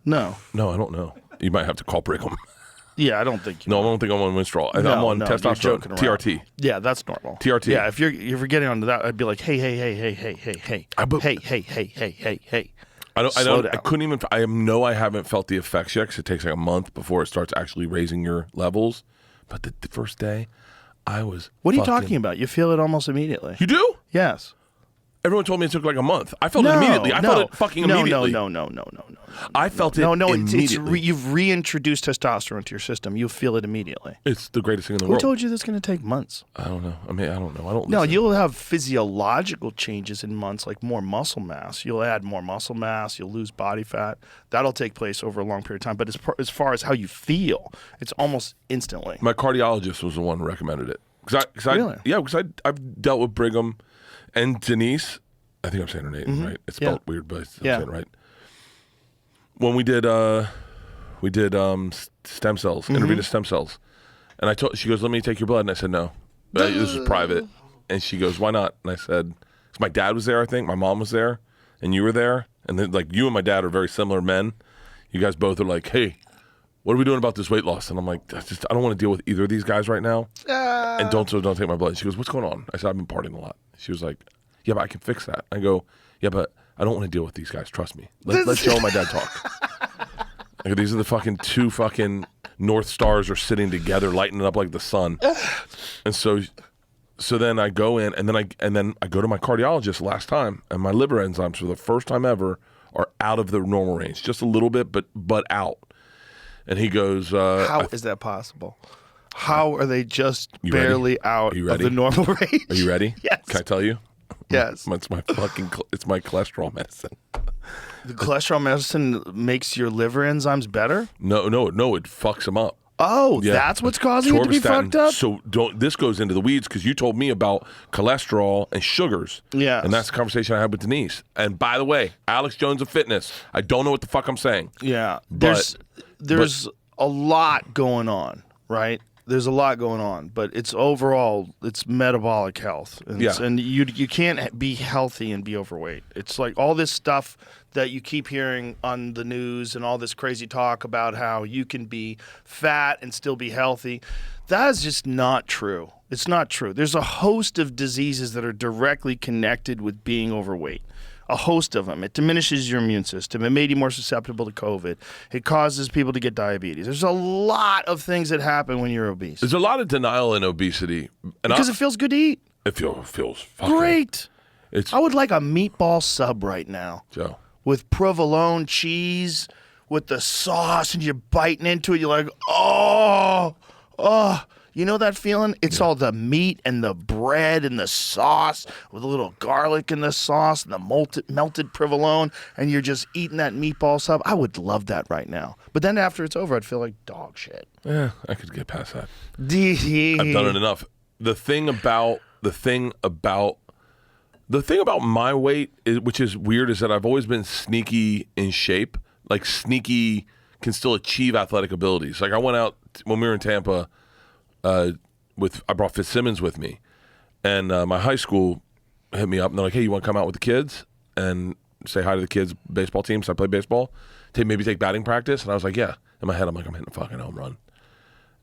No. No, I don't know. You might have to call Brigham. Yeah, I don't think you No, I don't think I'm on Winstrol. I'm on you're testosterone. joking around. TRT. Yeah, that's normal. TRT. Yeah, if you're getting onto that, I'd be like, hey. Hey. Slow down. I couldn't even. I haven't felt the effects yet because it takes like a month before it starts actually raising your levels. But the first day, I was. What are you talking about? You feel it almost immediately. You do? Yes. Everyone told me it took like a month. I felt it immediately. I felt it fucking immediately. No. I felt it immediately. You've reintroduced testosterone to your system. You feel it immediately. It's the greatest thing in the Who world. told you this is going to take months? I don't know. I don't know. I don't. No, listen. you'll have physiological changes in months, like more muscle mass. You'll add more muscle mass. You'll lose body fat. That'll take place over a long period of time. But as far as how you feel, it's almost instantly. My cardiologist was the one who recommended it. Really? Because I've dealt with Brigham and Denise. I think I'm saying her name right. It's spelled weird, but I'm saying it right. When we did stem cells, intravenous stem cells, and she goes, "Let me take your blood," and I said, "No, this is private." And she goes, "Why not?" And I said, "Because my dad was there. I think my mom was there, and you were there, and then like you and my dad are very similar men. You guys both are like, hey, what are we doing about this weight loss?" And I'm like, I don't want to deal with either of these guys right now, and don't take my blood. She goes, "What's going on?" I said, "I've been partying a lot." She was like, "Yeah, but I can fix that." I go, "Yeah, but I don't want to deal with these guys. Trust me. Let's Joe and my dad talk." I go, "These are the fucking two fucking North Stars are sitting together, lighting up like the sun." And so then I go in, and then I go to my cardiologist last time, and my liver enzymes for the first time ever are out of the normal range, just a little bit, but out. And he goes, How is that possible? How are they just You barely ready? out Are you of ready? the normal range? Are you ready? Yes. Can I tell you? Yes. It's my cholesterol medicine. The cholesterol medicine makes your liver enzymes better? No, it fucks them up. Oh, Yeah. that's what's causing it to be Atorvastatin. fucked up? So this goes into the weeds because you told me about cholesterol and sugars. Yes. And that's the conversation I had with Denise. And by the way, Alex Jones of Fitness. I don't know what the fuck I'm saying. Yeah. But- There's a lot going on, right? There's a lot going on, but it's overall, it's metabolic health. And, Yeah. and you can't be healthy and be overweight. It's like all this stuff that you keep hearing on the news and all this crazy talk about how you can be fat and still be healthy. That is just not true. It's not true. There's a host of diseases that are directly connected with being overweight. A host of them. It diminishes your immune system. It made you more susceptible to COVID. It causes people to get diabetes. There's a lot of things that happen when you're obese. There's a lot of denial in obesity. And Because it feels good to eat. it feels fucking Great. It's I would like a meatball sub right now Joe. with provolone cheese, with the sauce, and you're biting into it. You're like, oh. You know that feeling? It's all the meat and the bread and the sauce with a little garlic in the sauce and the melted provolone, and you're just eating that meatball sub. I would love that right now. But then after it's over, I'd feel like dog shit. Yeah, I could get past that. I've I've done it enough. The thing about my weight, which is weird, is that I've always been sneaky in shape. Like sneaky can still achieve athletic abilities. Like I went out when we were in Tampa. I brought Fitzsimmons with me, and my high school hit me up and they're like, "Hey, you want to come out with the kids and say hi to the kids' baseball team?" So I play baseball. Maybe take batting practice, and I was like, "Yeah." In my head, I'm like, "I'm hitting a fucking home run,"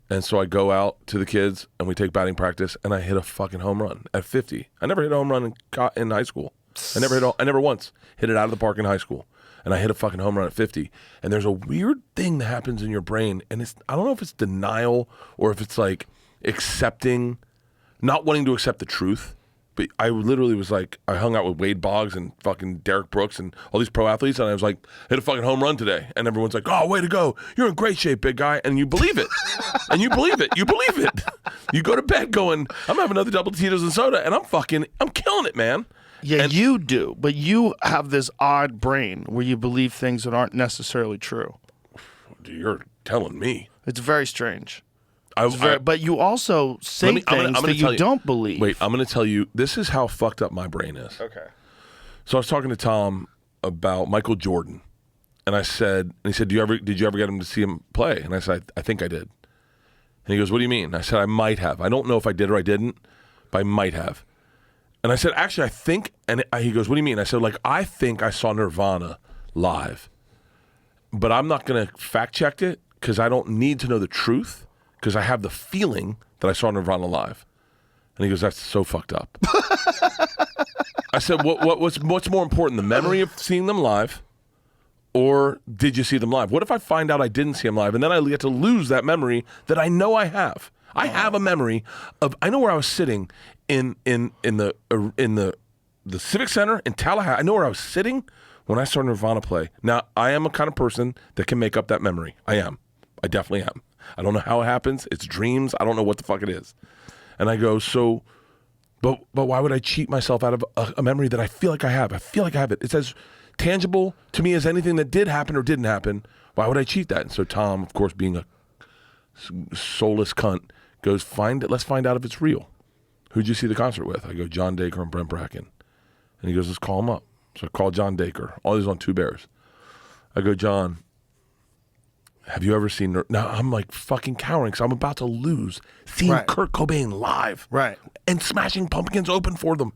and so I go out to the kids and we take batting practice, and I hit a fucking home run at 50. I never hit a home run in high school. I never once hit it out of the park in high school. And I hit a fucking home run at 50. And there's a weird thing that happens in your brain. And I don't know if it's denial or if it's like not wanting to accept the truth. But I literally was like, I hung out with Wade Boggs and fucking Derek Brooks and all these pro athletes. And I was like, hit a fucking home run today. And everyone's like, oh, way to go. You're in great shape, big guy. And you believe it. And you believe it. You believe it. You go to bed going, I'm having another double Tito's and soda. And I'm killing it, man. Yeah, you do, but you have this odd brain where you believe things that aren't necessarily true. You're telling me. It's very strange. I- But you also say I'm gonna things that tell you don't believe. Wait, I'm going to tell you, this is how fucked up my brain is. Okay. So I was talking to Tom about Michael Jordan, and he said, did you ever get him to see him play? And I said, I think I did. And he goes, what do you mean? I said, I might have. I don't know if I did or I didn't, but I might have. And I said, actually, I think, and he goes, what do you mean? I said, I think I saw Nirvana live, but I'm not going to fact check it because I don't need to know the truth because I have the feeling that I saw Nirvana live. And he goes, that's so fucked up. I said, what's more important, the memory of seeing them live or did you see them live? What if I find out I didn't see them live and then I get to lose that memory that I know I have? I have a memory of, I know where I was sitting in the Civic Center in Tallahassee. I know where I was sitting when I saw Nirvana play. Now, I am a kind of person that can make up that memory. I am. I definitely am. I don't know how it happens. It's dreams. I don't know what the fuck it is. And I go, but why would I cheat myself out of a memory that I feel like I have? I feel like I have it. It's as tangible to me as anything that did happen or didn't happen. Why would I cheat that? And so Tom, of course, being a soulless cunt, goes, let's find out if it's real. Who'd you see the concert with? I go, John Dacre and Brent Bracken. And he goes, let's call him up. So I call John Dacre. All these on Two Bears. I go, John, have you ever seen... Now I'm like fucking cowering because I'm about to lose seeing Kurt Cobain live. Right. And Smashing Pumpkins open for them.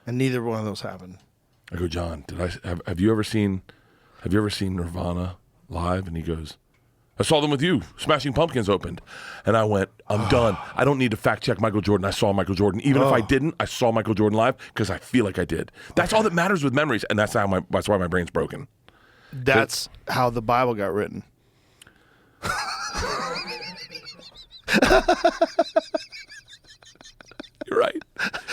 And neither one of those happened. I go, John, have you ever seen Nirvana live? And he goes, I saw them with you. Smashing Pumpkins opened. And I went, I'm done. I don't need to fact check Michael Jordan. I saw Michael Jordan. Even if I didn't, I saw Michael Jordan live because I feel like I did. That's all that matters with memories. And that's why my brain's broken. That's how the Bible got written. You're right.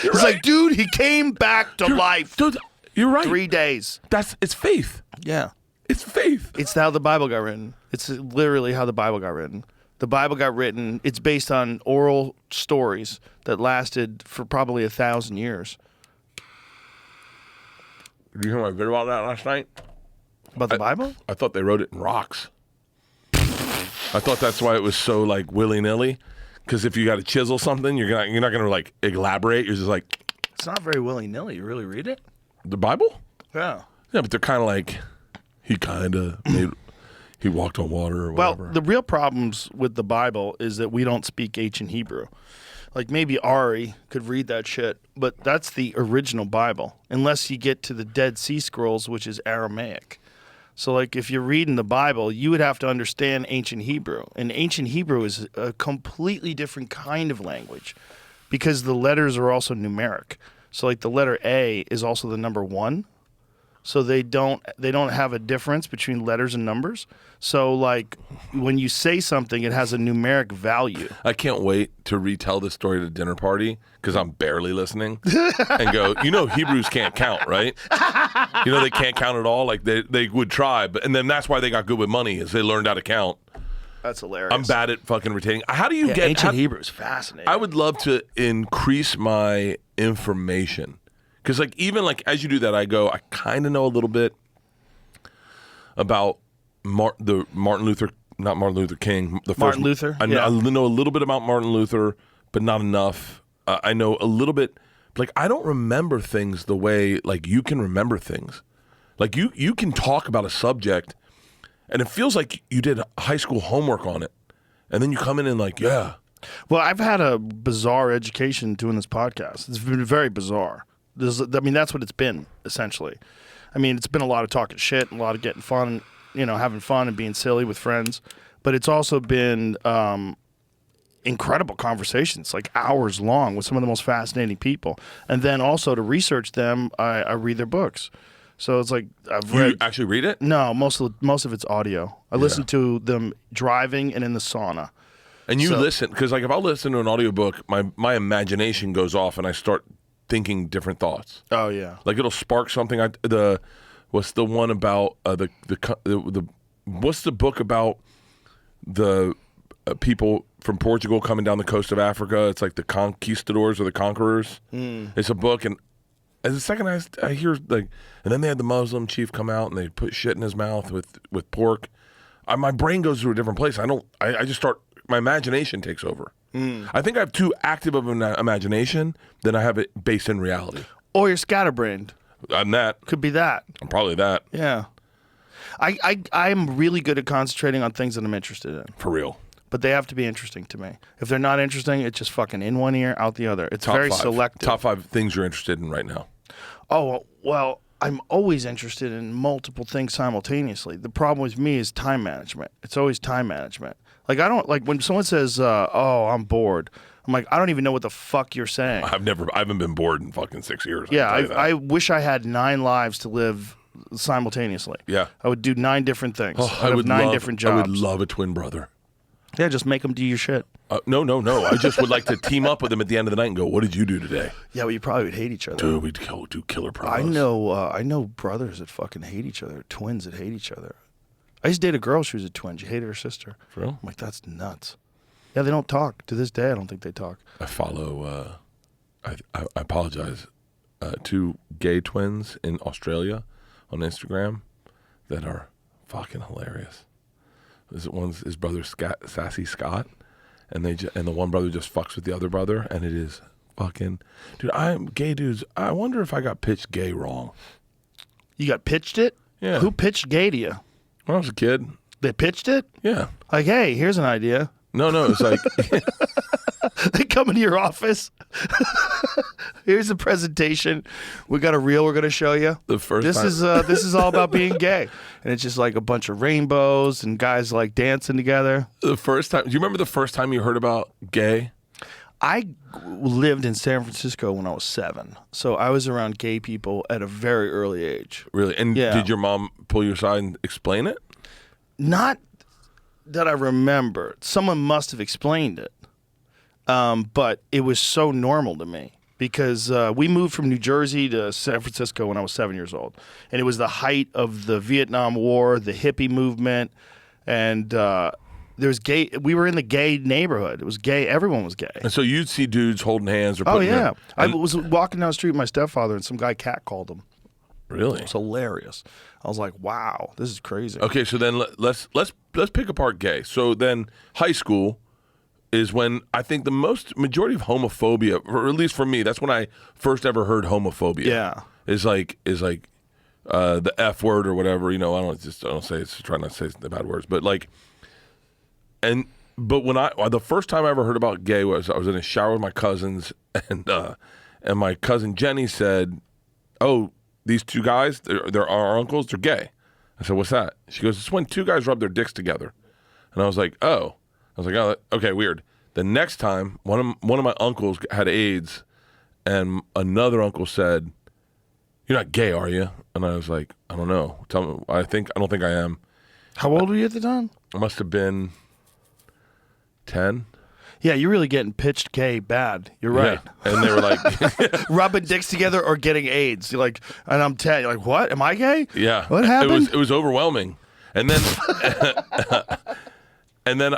It's like, dude, he came back to life. Dude, You're right. 3 days. It's faith. Yeah. It's faith. It's how the Bible got written. It's literally how the Bible got written. The Bible got written, it's based on oral stories that lasted for probably 1,000 years. Did you hear my video about that last night? About the Bible? I thought they wrote it in rocks. I thought that's why it was so like willy-nilly. Because if you got to chisel something, you're not gonna like elaborate. You're just like, It's not very willy-nilly. You really read it? the Bible? Yeah. Yeah, but they're kind of like, he walked on water or whatever. Well, the real problems with the Bible is that we don't speak ancient Hebrew. Like maybe Ari could read that shit, but that's the original Bible, unless you get to the Dead Sea Scrolls, which is Aramaic. So like if you're reading the Bible, you would have to understand ancient Hebrew. And ancient Hebrew is a completely different kind of language because the letters are also numeric. So like the letter A is also the number 1. So they don't have a difference between letters and numbers. So like when you say something, it has a numeric value. I can't wait to retell this story at a dinner party because I'm barely listening and go, Hebrews can't count, right? They can't count at all. Like they would try, and then that's why they got good with money is they learned how to count. That's hilarious. I'm bad at fucking retaining. How do you get ancient Hebrew is fascinating. I would love to increase my information. Because, like, even, like, as you do that, I kind of know a little bit about Martin Luther King. Martin Luther? I know a little bit about Martin Luther, but not enough. I know a little bit. Like, I don't remember things the way, like, you can remember things. Like, you can talk about a subject, and it feels like you did high school homework on it. And then you come in and, like, yeah. Well, I've had a bizarre education doing this podcast. It's been very bizarre. That's what it's been, essentially. It's been a lot of talking shit, a lot of getting fun, having fun and being silly with friends. But it's also been incredible conversations, like hours long with some of the most fascinating people. And then also to research them, I read their books. So it's like I've read. You actually read it? No, most of it's audio. I listen to them driving and in the sauna. And you listen, because like if I listen to an audiobook, my imagination goes off and I start thinking different thoughts. Oh yeah, like it'll spark something. What's the one about what's the book about the people from Portugal coming down the coast of Africa? It's like the conquistadors or the conquerors. It's a book, and as the second I hear like, and then they had the Muslim chief come out and they put shit in his mouth with pork. My brain goes to a different place. I just start. My imagination takes over. I think I have too active of an imagination than I have it based in reality. Or you're scatterbrained. I'm that. Could be that. I'm probably that. Yeah. I'm really good at concentrating on things that I'm interested in. For real. But they have to be interesting to me. If they're not interesting, it's just fucking in one ear, out the other. It's very selective. Top 5 things you're interested in right now. Oh, well, I'm always interested in multiple things simultaneously. The problem with me is time management. It's always time management. Like, I don't, like, when someone says, I'm bored, I'm like, I don't even know what the fuck you're saying. I haven't been bored in fucking 6 years. Yeah, I wish I had 9 lives to live simultaneously. Yeah. I would do 9 different things. I would have 9 different jobs. I would love a twin brother. Yeah, just make them do your shit. No. I just would like to team up with them at the end of the night and go, what did you do today? Yeah, well, you probably would hate each other. Dude, we'd go do killer promos. I know brothers that fucking hate each other, twins that hate each other. I used to date a girl, she was a twin. She hated her sister. For real? I'm like, that's nuts. Yeah, they don't talk. To this day, I don't think they talk. I follow, I apologize, 2 gay twins in Australia on Instagram that are fucking hilarious. One's his brother Sassy Scott, and the one brother just fucks with the other brother, and it is fucking, dude. I'm gay dudes. I wonder if I got pitched gay wrong. You got pitched it? Yeah. Who pitched gay to you? When I was a kid. They pitched it? Yeah. Like, hey, here's an idea. No, it's like they come into your office. Here's a presentation. We got a reel we're going to show you. This is all about being gay, and it's just like a bunch of rainbows and guys like dancing together. The first time, do you remember the first time you heard about gay? I lived in San Francisco when I was 7, so I was around gay people at a very early age. Really? And yeah. Did your mom pull you aside and explain it? Not that I remember. Someone must have explained it, but it was so normal to me because we moved from New Jersey to San Francisco when I was 7 years old, and it was the height of the Vietnam War, the hippie movement, and there's gay. We were in the gay neighborhood. It was gay. Everyone was gay. And so you'd see dudes holding hands or Oh putting yeah, I their, was walking down the street with my stepfather, and some guy catcalled him. really? It was hilarious. I was like, wow, this is crazy. Okay, so then let's pick apart gay. So then high school is when I think the majority of homophobia, or at least for me, that's when I first ever heard homophobia. Yeah. Is like the F word or whatever, I don't say it's trying not to say the bad words, but like but when the first time I ever heard about gay was I was in a shower with my cousins and my cousin Jenny said, "Oh, these two guys, they're our uncles, they're gay." I said, "What's that?" She goes, "It's when two guys rub their dicks together." And I was like, "Oh." Okay, weird. The next time, one of my uncles had AIDS, and another uncle said, "You're not gay, are you?" And I was like, "I don't know. Tell me. I don't think I am." How old were you at the time? I must have been 10. Yeah, you're really getting pitched gay bad. You're right. Yeah. And they were like, Rubbing dicks together or getting AIDS. You're like, and I'm 10. You're like, what? Am I gay? "Yeah." What happened? It was overwhelming. And then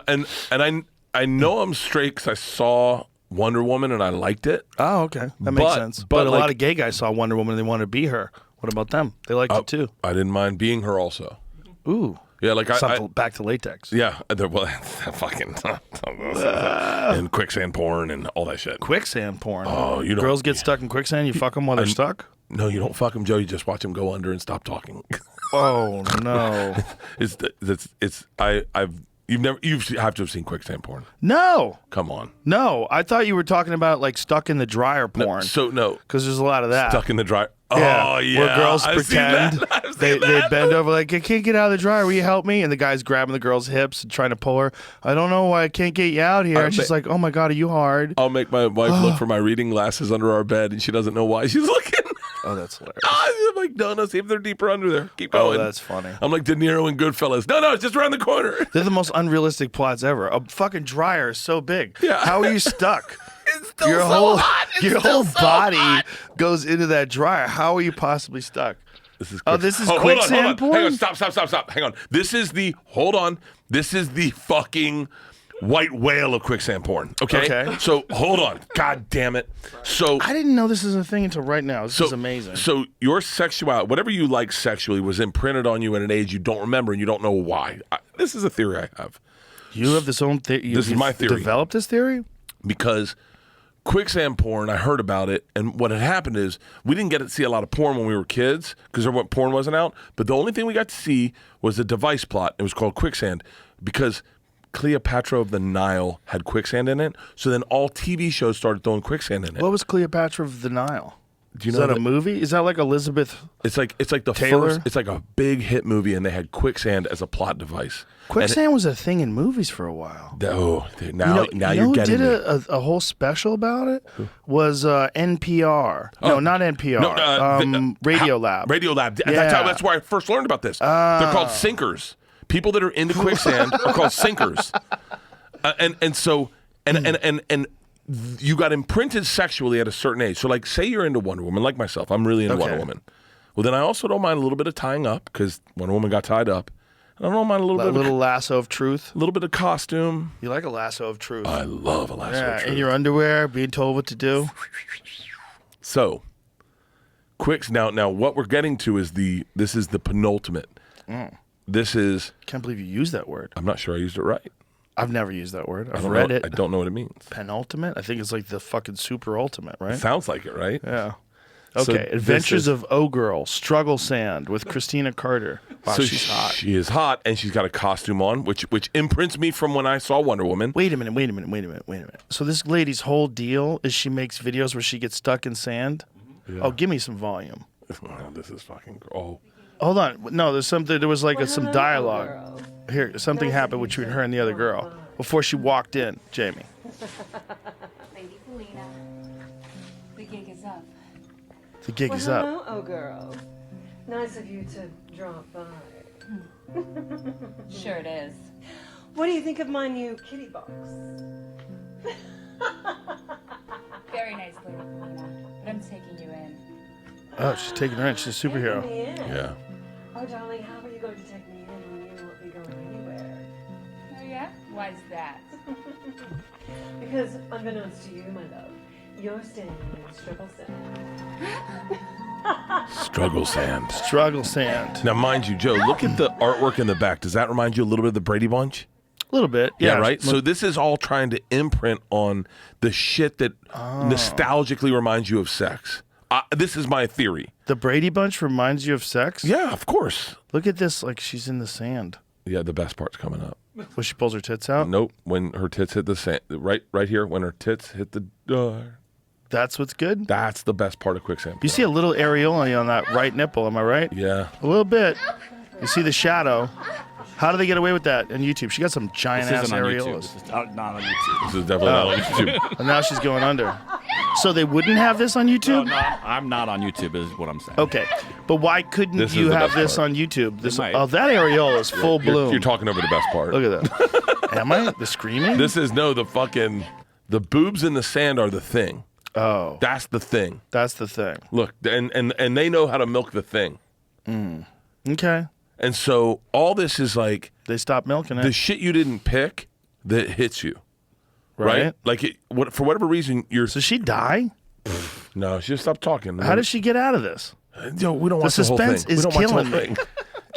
I know I'm straight because I saw Wonder Woman and I liked it. Oh, okay. That makes But- sense. but But a lot like- of gay guys saw Wonder Woman and they wanted to be her. What about them? They liked it too. I didn't mind being her also. Ooh. Yeah, like Back to latex. yeah, well, fucking and quicksand porn and all that shit. Quicksand porn. Oh, you don't- Girls get stuck in quicksand. You fuck them while they're stuck. No, you don't fuck them, Joe. You just watch them go under and stop talking. Oh no. You have to have seen quicksand porn. No. Come on. No. I thought you were talking about like stuck in the dryer porn. So no, Because there's a lot of that. stuck in the dry. Yeah, Oh yeah, where girls I've seen pretend that. I've they seen that. bend over like, I can't get out of the dryer. Will you help me? And the guy's grabbing the girl's hips and trying to pull her. I don't know why I can't get you out here. And she's like, oh my God, are you hard? I'll make my wife look for my reading glasses under our bed, and she doesn't know why she's looking. Oh, that's hilarious. I'm like, no, see if they're deeper under there. Keep going. Oh, that's funny. I'm like De Niro in Goodfellas. No, it's just around the corner. They're the most unrealistic plots ever. A fucking dryer is so big. Yeah. How are you stuck? It's still Your so whole hot. It's your still whole so body hot. goes into that dryer. How are you possibly stuck? This is This is hold quicksand on. porn? Hang on, stop. Hang on. This is the fucking white whale of quicksand porn. Okay. So hold on. God damn it. So I didn't know this is a thing until right now. This is amazing. So your sexuality, whatever you like sexually, was imprinted on you at an age you don't remember and you don't know why. This is a theory I have. You have this own theory. This is my theory. Developed this theory? Because quicksand porn, I heard about it, and what had happened is we didn't get to see a lot of porn when we were kids because porn wasn't out, but the only thing we got to see was the device plot. It was called Quicksand because Cleopatra of the Nile had quicksand in it, so then all TV shows started throwing quicksand in it. What was Cleopatra of the Nile? Do you Is know that a movie? Is that like Elizabeth? It's like the Taylor? first. It's like a big hit movie, and they had quicksand as a plot device. Quicksand was a thing in movies for a while. Now you you're who getting did me. a whole special about it? Was NPR. No, not NPR. Radio Lab. Radio Lab. Yeah. That's where I first learned about this. They're called sinkers. People that are into quicksand are called sinkers. And you got imprinted sexually at a certain age. So, like, say you're into Wonder Woman, like myself. I'm really into Wonder Woman. Well, then I also don't mind a little bit of tying up because Wonder Woman got tied up. I don't mind a little A bit little lasso of truth. a little bit of costume. You like a lasso of truth. I love a lasso of truth. In your underwear, being told what to do. So, now what we're getting to is this is the penultimate. This is, Can't believe you used that word. I'm not sure I used it right. I've never used that word. I I've don't read know, it. I don't know what it means. Penultimate? I think it's like the fucking super ultimate, right? Sounds like it, right? Yeah. So Okay. this Adventures is- of O-Girl, Struggle Sand with Christina Carter. Wow, so she's hot. She is hot, and she's got a costume on, which imprints me from when I saw Wonder Woman. Wait a minute. So this lady's whole deal is she makes videos where she gets stuck in sand? Yeah. Oh, give me some volume. Oh, this is fucking. Oh, Hold on. No, there's something. There was like some dialogue. Here, something happened between her and the other girl before she walked in. Jamie. Lady Felina, the gig is up. The gig Well, is up. hello, oh girl. Nice of you to drop by. Sure it is. What do you think of my new kitty box? Very nice, Lady Felina. Oh, she's taking her in. She's a superhero. Taking me in. Yeah. Oh, darling, how are you going to take me in when you won't be going anywhere? Oh, yeah? Why's that? Because, unbeknownst to you, my love, you're staying in Struggle Center. Struggle sand. Struggle sand. Now, mind you, Joe, look at the artwork in the back. Does that remind you a little bit of the Brady Bunch? A little bit. Yeah, right? So this is all trying to imprint on the shit that nostalgically reminds you of sex. This is my theory. The Brady Bunch reminds you of sex? Yeah, of course. Look at this, like she's in the sand. Yeah, the best part's coming up. When she pulls her tits out? Nope. When her tits hit the sand, right here, when her tits hit the door. That's what's good? That's the best part of Quicksand. You see a little areola on that right nipple, am I right? Yeah. A little bit. You see the shadow. How do they get away with that on YouTube? She got some giant This ass isn't on YouTube. areolas. This is not on YouTube. This is definitely not on YouTube. And now she's going under. So they wouldn't have this on No, YouTube? no, I'm not on YouTube is what I'm saying. Okay. But why couldn't This is you the have best this part. on YouTube? This, might. oh, that areola is full bloom. You're talking over the best part. Look at that. Am I? The screaming? This is the boobs in the sand are the thing. Oh, That's the thing. that's the thing. Look, and they know how to milk the thing. Okay. And so all this is like They stopped milking it. the shit you didn't pick that hits you, right? Like for whatever reason you're. Does she die? No, she just stopped talking. How does she get out of this? Yo, we don't The watch the whole suspense thing. is we don't watch killing the whole me. thing.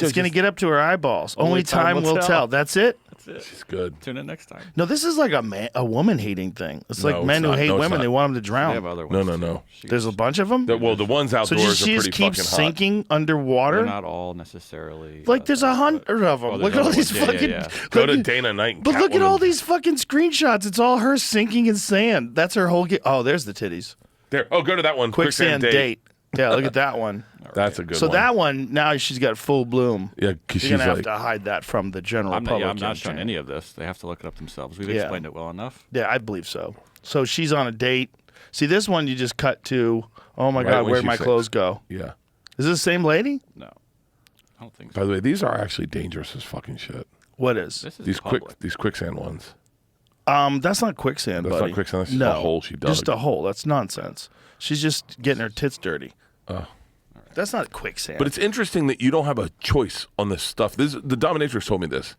It's going to get up to her eyeballs. Only time will tell. That's it? She's good. Tune in next time. No, this is like a woman hating thing. It's like No, men it's who not. hate No, it's women. not. They want them to They drown. have other No, ones. no, too. no. There's a bunch of them? Well, the ones So outdoors she are just pretty keeps fucking hot. sinking underwater? They're not all necessarily. Like there's 100 of them. Oh, Look there's at all other these ones. Yeah, fucking. yeah, yeah. Go to look- Dana Night. And But look at Catwoman. all these fucking screenshots. It's all her sinking in sand. That's her whole. Oh, there's the titties. There. Oh, go to that one. Quicksand date. Yeah, look at that one. That's a good So one. that one now she's got full bloom. Yeah, because You're she's gonna like. have to hide that from the general I'm public. not showing Jane. any of this. They have to look it up themselves. We've Yeah. explained it well enough. Yeah, I believe so. So she's on a date. See, this one you just cut to. Oh my Right God, when where'd she my sings. clothes go? Yeah. Is this the same lady? No, I don't think so. By the way, these are actually dangerous as fucking shit. What is? This is These public. these quicksand ones. That's not quicksand, That's buddy. not quicksand, that's just no, a hole she dug. Just a hole. That's nonsense. She's just getting her tits dirty. Oh. That's not quicksand. But it's interesting that you don't have a choice on this stuff. The dominatrix told me this.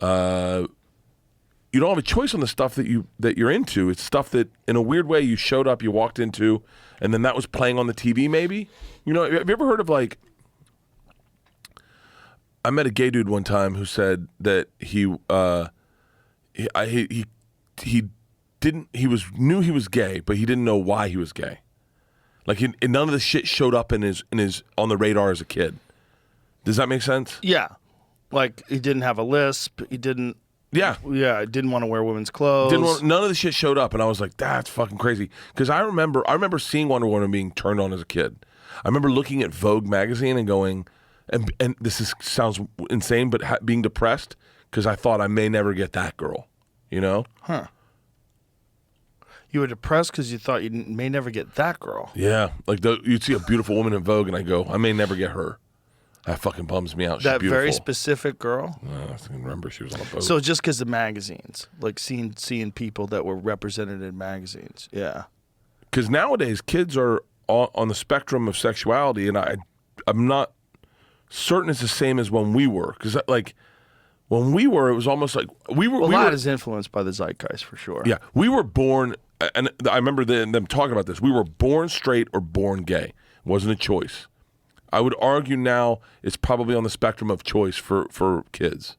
You don't have a choice on the stuff that you're into. It's stuff that, in a weird way, you showed up, you walked into, and then that was playing on the TV. Maybe have you ever heard of like? I met a gay dude one time who said that he knew he was gay, but he didn't know why he was gay. Like none of the shit showed up in his on the radar as a kid. Does that make sense? yeah, like he didn't have a lisp. He didn't. Yeah. Yeah, didn't want to wear women's clothes. None of the shit showed up, and I was like, "That's fucking crazy." Because I remember seeing Wonder Woman being turned on as a kid. I remember looking at Vogue magazine and going, and sounds insane, but being depressed because I thought I may never get that girl. You know? Huh. You were depressed because you thought you may never get that girl. Yeah. Like you'd see a beautiful woman in Vogue, and I go, I may never get her. That fucking bums me out. She's That beautiful. very specific girl. I can remember she was on a boat. So just because of magazines, like seeing people that were represented in magazines. Yeah. Because nowadays kids are on the spectrum of sexuality, and I'm not certain it's the same as when we were. Because like when we were, it was almost like we were. Well, we a lot were, is influenced by the zeitgeist for sure. yeah, we were born, and I remember them talking about this. We were born straight or born gay. It wasn't a choice. I would argue now it's probably on the spectrum of choice for kids.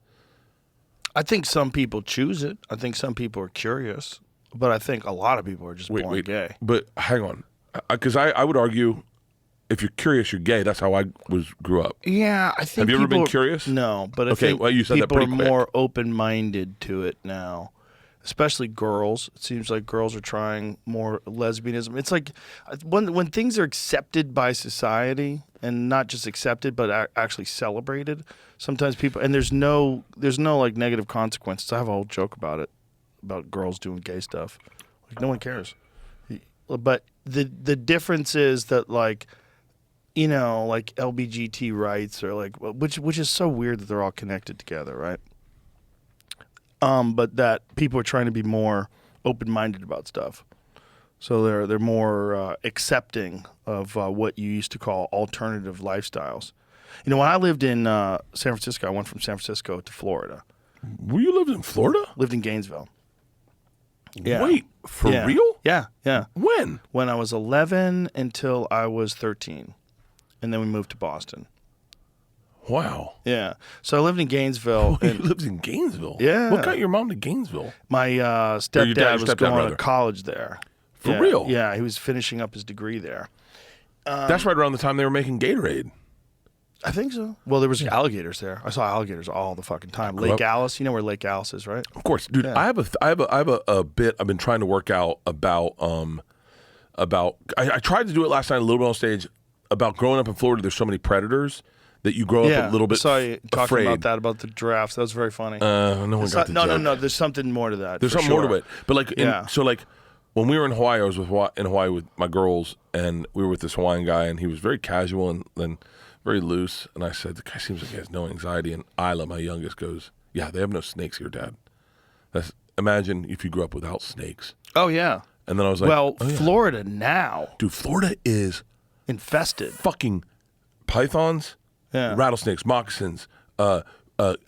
I think some people choose it. I think some people are curious, but I think a lot of people are just born gay. But hang on, because I would argue if you're curious, you're gay. That's how I grew up. Yeah, I think. Have you ever been people- curious? No, but I Okay, think well, you said that people are pretty quick. more open-minded to it now, especially girls. It seems like girls are trying more lesbianism. It's like when things are accepted by society and not just accepted but actually celebrated. Sometimes people there's no like negative consequences. I have a whole joke about it, about girls doing gay stuff. Like no one cares. But the difference is that like. You know, like LGBT rights or like which is so weird that they're all connected together, right? But that people are trying to be more open-minded about stuff. So they're more accepting of what you used to call alternative lifestyles. You know, when I lived in San Francisco, I went from San Francisco to Florida. Were you lived in Florida? Lived in Gainesville. Yeah. Wait, for Yeah. real? Yeah, yeah. When? When I was 11 until I was 13. And then we moved to Boston. Wow. Yeah. So I lived in Gainesville. You And lived in Gainesville? Yeah. What got your mom to Gainesville? my your stepdad was going brother. to college there. For Yeah. real? Yeah, he was finishing up his degree there. That's right around the time they were making Gatorade. I think so. Well, there was alligators there. I saw alligators all the fucking time. grew Lake up- Alice. You know where Lake Alice is, right? Of course, dude. Yeah. I have a bit I've been trying to work out about I tried to do it last night a little bit on stage about growing up in Florida. There's so many predators that you grow up a little bit I saw you talking afraid. about that, about the giraffes. That was very funny. No one It's got not- the joke. no. There's something more to that. There's for something more to sure. it. But like, Yeah. so like when we were in Hawaii, I was in Hawaii with my girls, and we were with this Hawaiian guy, and he was very casual and then very loose. And I said, the guy seems like he has no anxiety. And Isla, my youngest, goes, "Yeah, they have no snakes here, Dad." Imagine if you grew up without snakes. Oh yeah. And then I was like, Well, oh, yeah. Florida now Dude, Florida is infested. fucking pythons, Yeah. rattlesnakes, moccasins,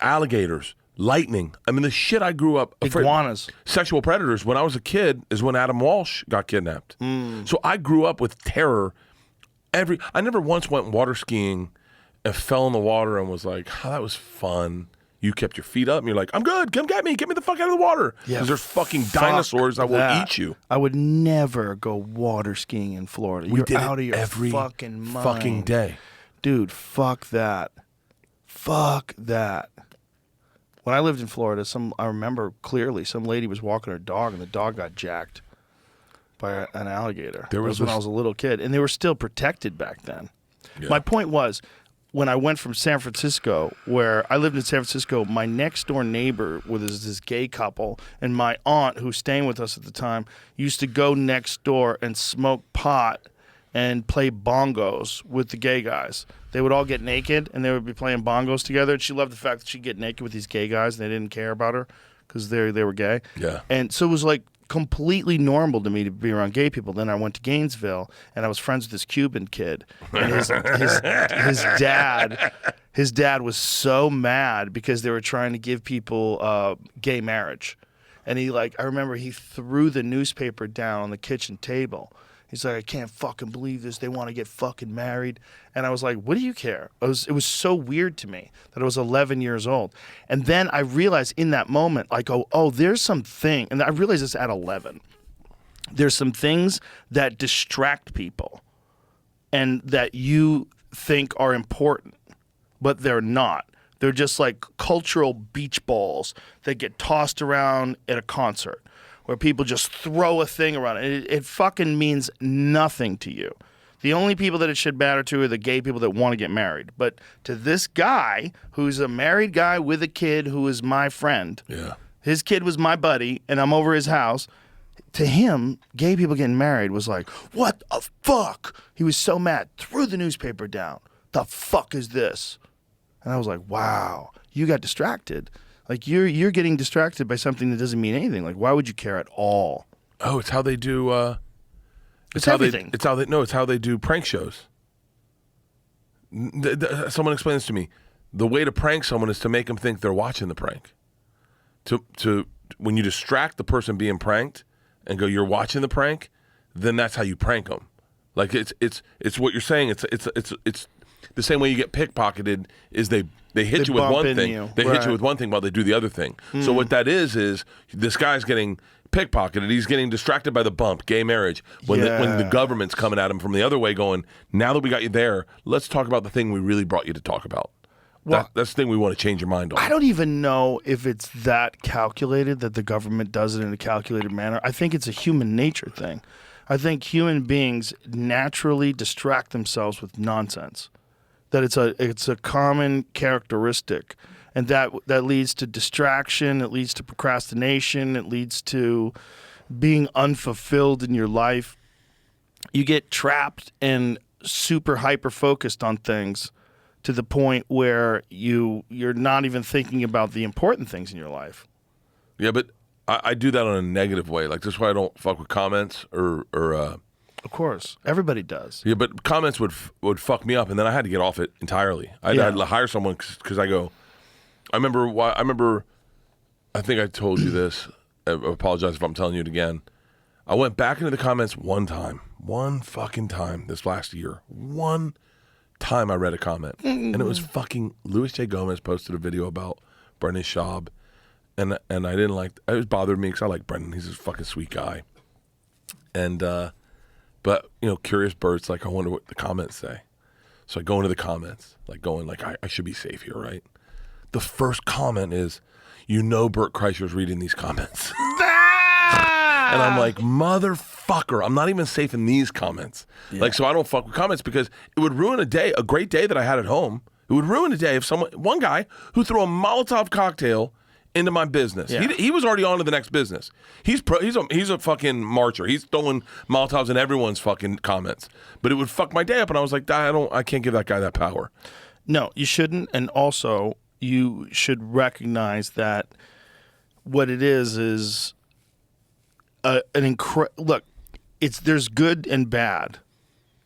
alligators, lightning. I mean, the shit I grew up afraid. Iguanas. Sexual predators. When I was a kid, is when Adam Walsh got kidnapped. So I grew up with terror. I never once went water skiing and fell in the water and was like, "Oh, that was fun." You kept your feet up and you're like, "I'm good. Come get me. Get me the fuck out of the water." Because there's fucking fuck dinosaurs that will that. eat you. I would never go water skiing in Florida. We You're did out it of your every fucking mind. fucking day. Dude, fuck that. Fuck that. When I lived in Florida, I remember clearly some lady was walking her dog and the dog got jacked by an alligator. There That was when this- I was a little kid, and they were still protected back then. Yeah. My point was, when I went from San Francisco, where I lived in San Francisco, my next door neighbor was this gay couple, and my aunt, who was staying with us at the time, used to go next door and smoke pot and play bongos with the gay guys. They would all get naked, and they would be playing bongos together, and she loved the fact that she'd get naked with these gay guys, and they didn't care about her because they were gay. Yeah. And so it was like completely normal to me to be around gay people. Then I went to Gainesville, and I was friends with this Cuban kid. And his dad was so mad because they were trying to give people gay marriage. And I remember he threw the newspaper down on the kitchen table. He's like, "I can't fucking believe this. They want to get fucking married." And I was like, "What do you care?" It was so weird to me that I was 11 years old. And then I realized in that moment, like, oh, there's something. And I realized this at 11. There's some things that distract people and that you think are important, but they're not. They're just like cultural beach balls that get tossed around at a concert, where people just throw a thing around. It fucking means nothing to you. The only people that it should matter to are the gay people that want to get married. But to this guy, who's a married guy with a kid who is my friend, Yeah. his kid was my buddy, and I'm over his house. To him, gay people getting married was like, "What the fuck?" He was so mad. Threw the newspaper down. "The fuck is this?" And I was like, "Wow, you got distracted. Like you're getting distracted by something that doesn't mean anything. Like, why would you care at all?" Oh, it's how they do. It's how everything. It's how they do prank shows. Someone explained this to me. The way to prank someone is to make them think they're watching the prank. To when you distract the person being pranked and go, "You're watching the prank," then that's how you prank them. Like it's what you're saying. It's the same way you get pickpocketed is they hit you with bump one into thing. you. They hit Right. you with one thing while they do the other thing. So what that is this guy's getting pickpocketed. He's getting distracted by the bump, gay marriage. When the government's coming at him from the other way, going, "Now that we got you there, let's talk about the thing we really brought you to talk about." Well, That's the thing we want to change your mind on. I don't even know if it's that calculated, that the government does it in a calculated manner. I think it's a human nature thing. I think human beings naturally distract themselves with nonsense. That it's a common characteristic, and that leads to distraction. It leads to procrastination. It leads to being unfulfilled in your life. You get trapped and super hyper focused on things to the point where you're not even thinking about the important things in your life. Yeah, but I do that on a negative way. Like, that's why I don't fuck with comments or Of course, everybody does. yeah, but comments would fuck me up, and then I had to get off it entirely. I had to hire someone because I remember. I think I told you this. I apologize if I'm telling you it again. I went back into the comments one fucking time this last year. One time I read a comment, and it was fucking Louis J. Gomez posted a video about Brendan Schaub, and I didn't like. It bothered me because I like Brendan. He's a fucking sweet guy, and but Curious Bert's like, I wonder what the comments say. So I go into the comments, like I should be safe here, right? The first comment is, Bert Kreischer's reading these comments. And I'm like, motherfucker, I'm not even safe in these comments. Yeah. Like, so I don't fuck with comments because it would ruin a great day that I had at home. It would ruin a day if one guy who threw a Molotov cocktail into my business. Yeah. He was already on to the next business. He's a fucking marcher. He's throwing Molotovs in everyone's fucking comments. But it would fuck my day up, and I was like, I can't give that guy that power. No, you shouldn't, and also you should recognize that what it is look, there's good and bad,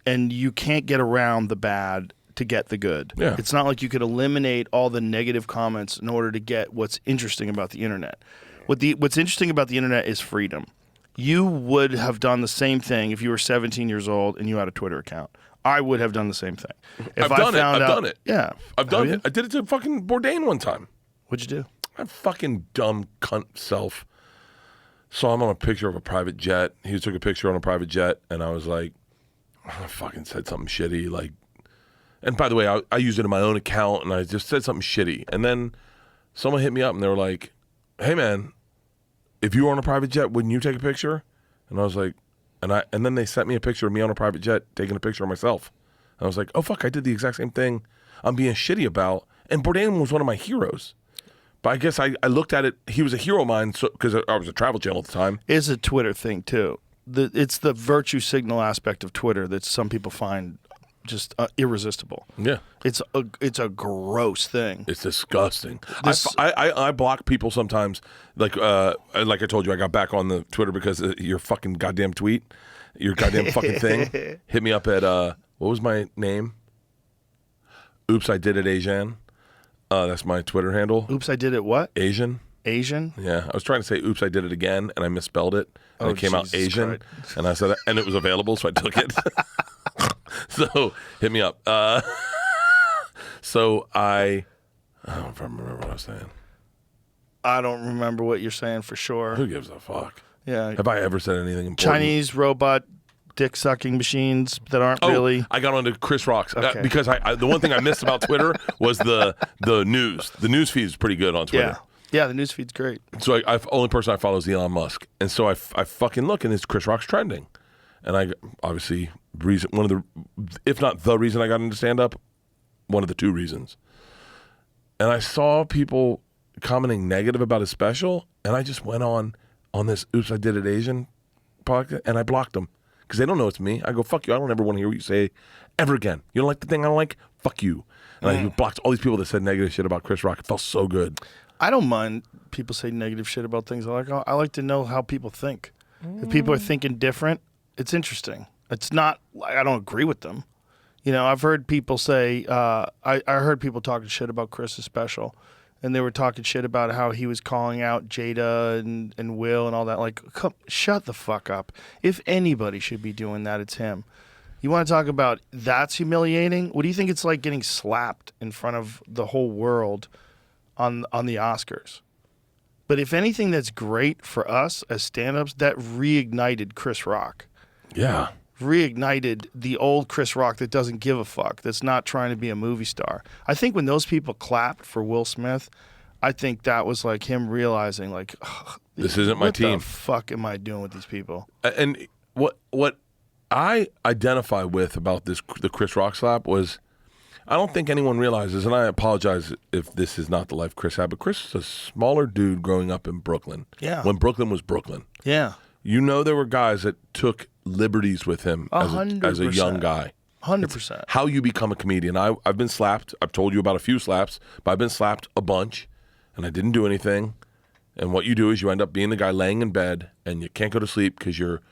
and you can't get around the bad to get the good. Yeah. It's not like you could eliminate all the negative comments in order to get what's interesting about the internet. What's interesting about the internet is freedom. You would have done the same thing if you were 17 years old and you had a Twitter account. I would have done the same thing. I've done it. Yeah. I've done it. I did it to fucking Bourdain one time. What'd you do? My fucking dumb cunt self saw him on a picture of a private jet. He took a picture on a private jet, and I was like, I fucking said something shitty. Like, and by the way, I used it in my own account, and I just said something shitty. And then someone hit me up, and they were like, hey, man, if you were on a private jet, wouldn't you take a picture? And I was like, and then they sent me a picture of me on a private jet taking a picture of myself. And I was like, oh, fuck, I did the exact same thing I'm being shitty about. And Bourdain was one of my heroes. But I guess I looked at it, he was a hero of mine because I was a Travel Channel at the time. It's a Twitter thing, too. It's the virtue signal aspect of Twitter that some people find just irresistible. Yeah. It's a gross thing. It's disgusting. I block people sometimes. Like I told you, I got back on the Twitter because of your fucking goddamn tweet, your goddamn fucking thing. Hit me up at, what was my name? Oops, I Did It, Asian. That's my Twitter handle. Oops, I did it what? Asian. Asian? Yeah. I was trying to say oops, I did it again, and I misspelled it. And it came out Asian. Christ. And I said, and it was available, so I took it. So hit me up. So I don't remember what I was saying. I don't remember what you're saying for sure. Who gives a fuck? Yeah. Have I ever said anything important? Chinese robot dick-sucking machines that aren't really... I got onto Chris Rock's Okay. because the one thing I missed about Twitter was the news. The news feed is pretty good on Twitter. Yeah, the news feed's great. So only person I follow is Elon Musk. And so I fucking look, and it's Chris Rock's trending. And I obviously, one of the, if not the reason I got into stand-up, one of the two reasons. And I saw people commenting negative about his special, and I just went on this Oops, I Did It Asian podcast, and I blocked them. Because they don't know it's me. I go, fuck you. I don't ever want to hear what you say ever again. You don't like the thing I don't like? Fuck you. And I blocked all these people that said negative shit about Chris Rock. It felt so good. I don't mind people say negative shit about things I like. I like to know how people think. If people are thinking different, it's interesting. It's not like I don't agree with them. I've heard people say, I heard people talking shit about Chris's special. And they were talking shit about how he was calling out Jada and Will and all that. Like, shut the fuck up. If anybody should be doing that, it's him. You want to talk about that's humiliating? What do you think it's like getting slapped in front of the whole world on the Oscars? But if anything that's great for us as stand-ups, that reignited Chris Rock. Yeah. Reignited the old Chris Rock that doesn't give a fuck, that's not trying to be a movie star. I think when those people clapped for Will Smith, I think that was like him realizing, like, this isn't my team. What the fuck am I doing with these people? And what I identify with about the Chris Rock slap was, I don't think anyone realizes, and I apologize if this is not the life Chris had, but Chris is a smaller dude growing up in Brooklyn. Yeah. When Brooklyn was Brooklyn. Yeah. There were guys that took liberties with him as a young guy. 100%. How you become a comedian. I've been slapped. I've told you about a few slaps, but I've been slapped a bunch, and I didn't do anything. And what you do is you end up being the guy laying in bed and you can't go to sleep because you're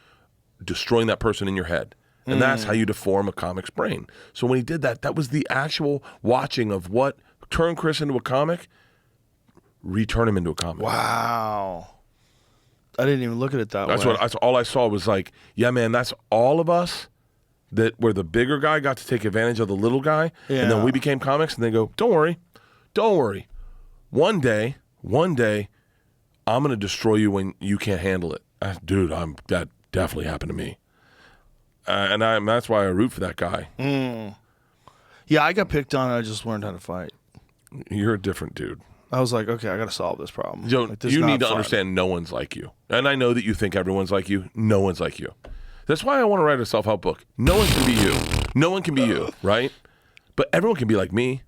destroying that person in your head. And that's how you deform a comic's brain. So when he did that, that was the actual watching of what turned Chris into a comic, return him into a comic. Wow. I didn't even look at it that way. That's all I saw was like, yeah, man, that's all of us that where the bigger guy got to take advantage of the little guy. Yeah. And then we became comics and they go, don't worry. One day, I'm going to destroy you when you can't handle it. Dude, that definitely happened to me. That's why I root for that guy. Yeah, I got picked on and I just learned how to fight. You're a different dude. I was like, okay, I got to solve this problem. You need to understand no one's like you. And I know that you think everyone's like you. No one's like you. That's why I want to write a self-help book. No one can be you. No one can be you, right? But everyone can be like me.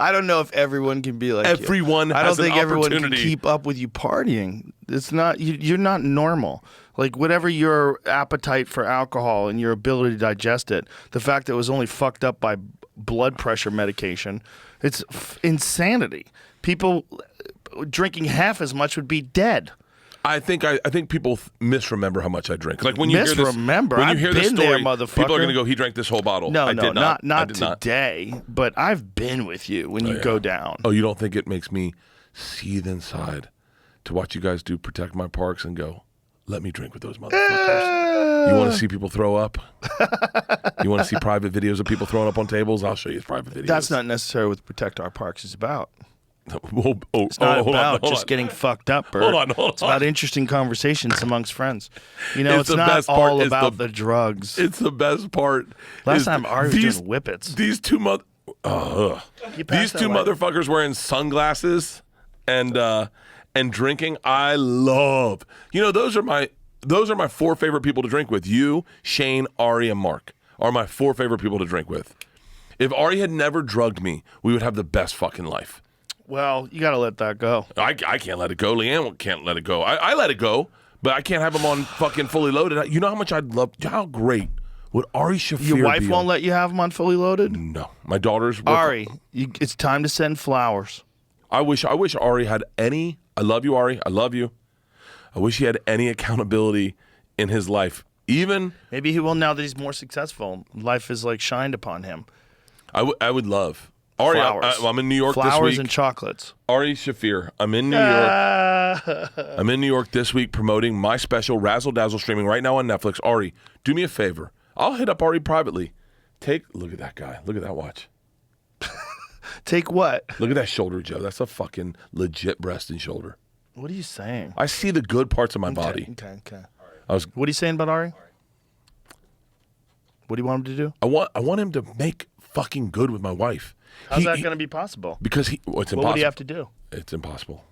I don't know if everyone can be like everyone you. has I don't think an everyone opportunity. can keep up with you partying. It's not you're not normal. Like whatever your appetite for alcohol and your ability to digest it, the fact that it was only fucked up by blood pressure medication, it's insanity. People drinking half as much would be dead. I think people misremember how much I drink. Like when you hear this, I've this been story, there, motherfucker. people are going to go, he drank this whole bottle. No, I did not. Not today, but I've been with you when you go down. Oh, you don't think it makes me seethe inside to watch you guys do Protect My Parks and go, let me drink with those motherfuckers. You want to see people throw up? You want to see private videos of people throwing up on tables? I'll show you private videos. That's not necessarily what Protect Our Parks is about. It's not about just getting fucked up, Bert. Hold on. It's about interesting conversations amongst friends. You know, it's the not best part all is about the drugs. It's the best part. Last time Ari was doing whippets. These two motherfuckers wearing sunglasses and drinking. I love. You know, those are my 4 favorite people to drink with. You, Shane, Ari, and Mark are my 4 favorite people to drink with. If Ari had never drugged me, we would have the best fucking life. Well, you got to let that go. I can't let it go. Leanne can't let it go. I let it go, but I can't have him on fucking fully loaded. You know how much I'd love, how great would Ari Shafir be? Your wife won't let you have him on fully loaded? No. My daughter's... Ari, it's time to send flowers. I wish Ari had any... I love you, Ari. I love you. I wish he had any accountability in his life. Even... Maybe he will now that he's more successful. Life is like shined upon him. I would love... Ari, I'm in New York this week. Flowers and chocolates. Ari Shafir, I'm in New York. I'm in New York this week promoting my special Razzle Dazzle streaming right now on Netflix. Ari, do me a favor. I'll hit up Ari privately. Look at that guy. Look at that watch. Take what? Look at that shoulder, Joe. That's a fucking legit breast and shoulder. What are you saying? I see the good parts of my body. Okay. What are you saying about Ari? What do you want him to do? I want him to make fucking good with my wife. How's that going to be possible? Because it's impossible. What would he have to do? It's impossible.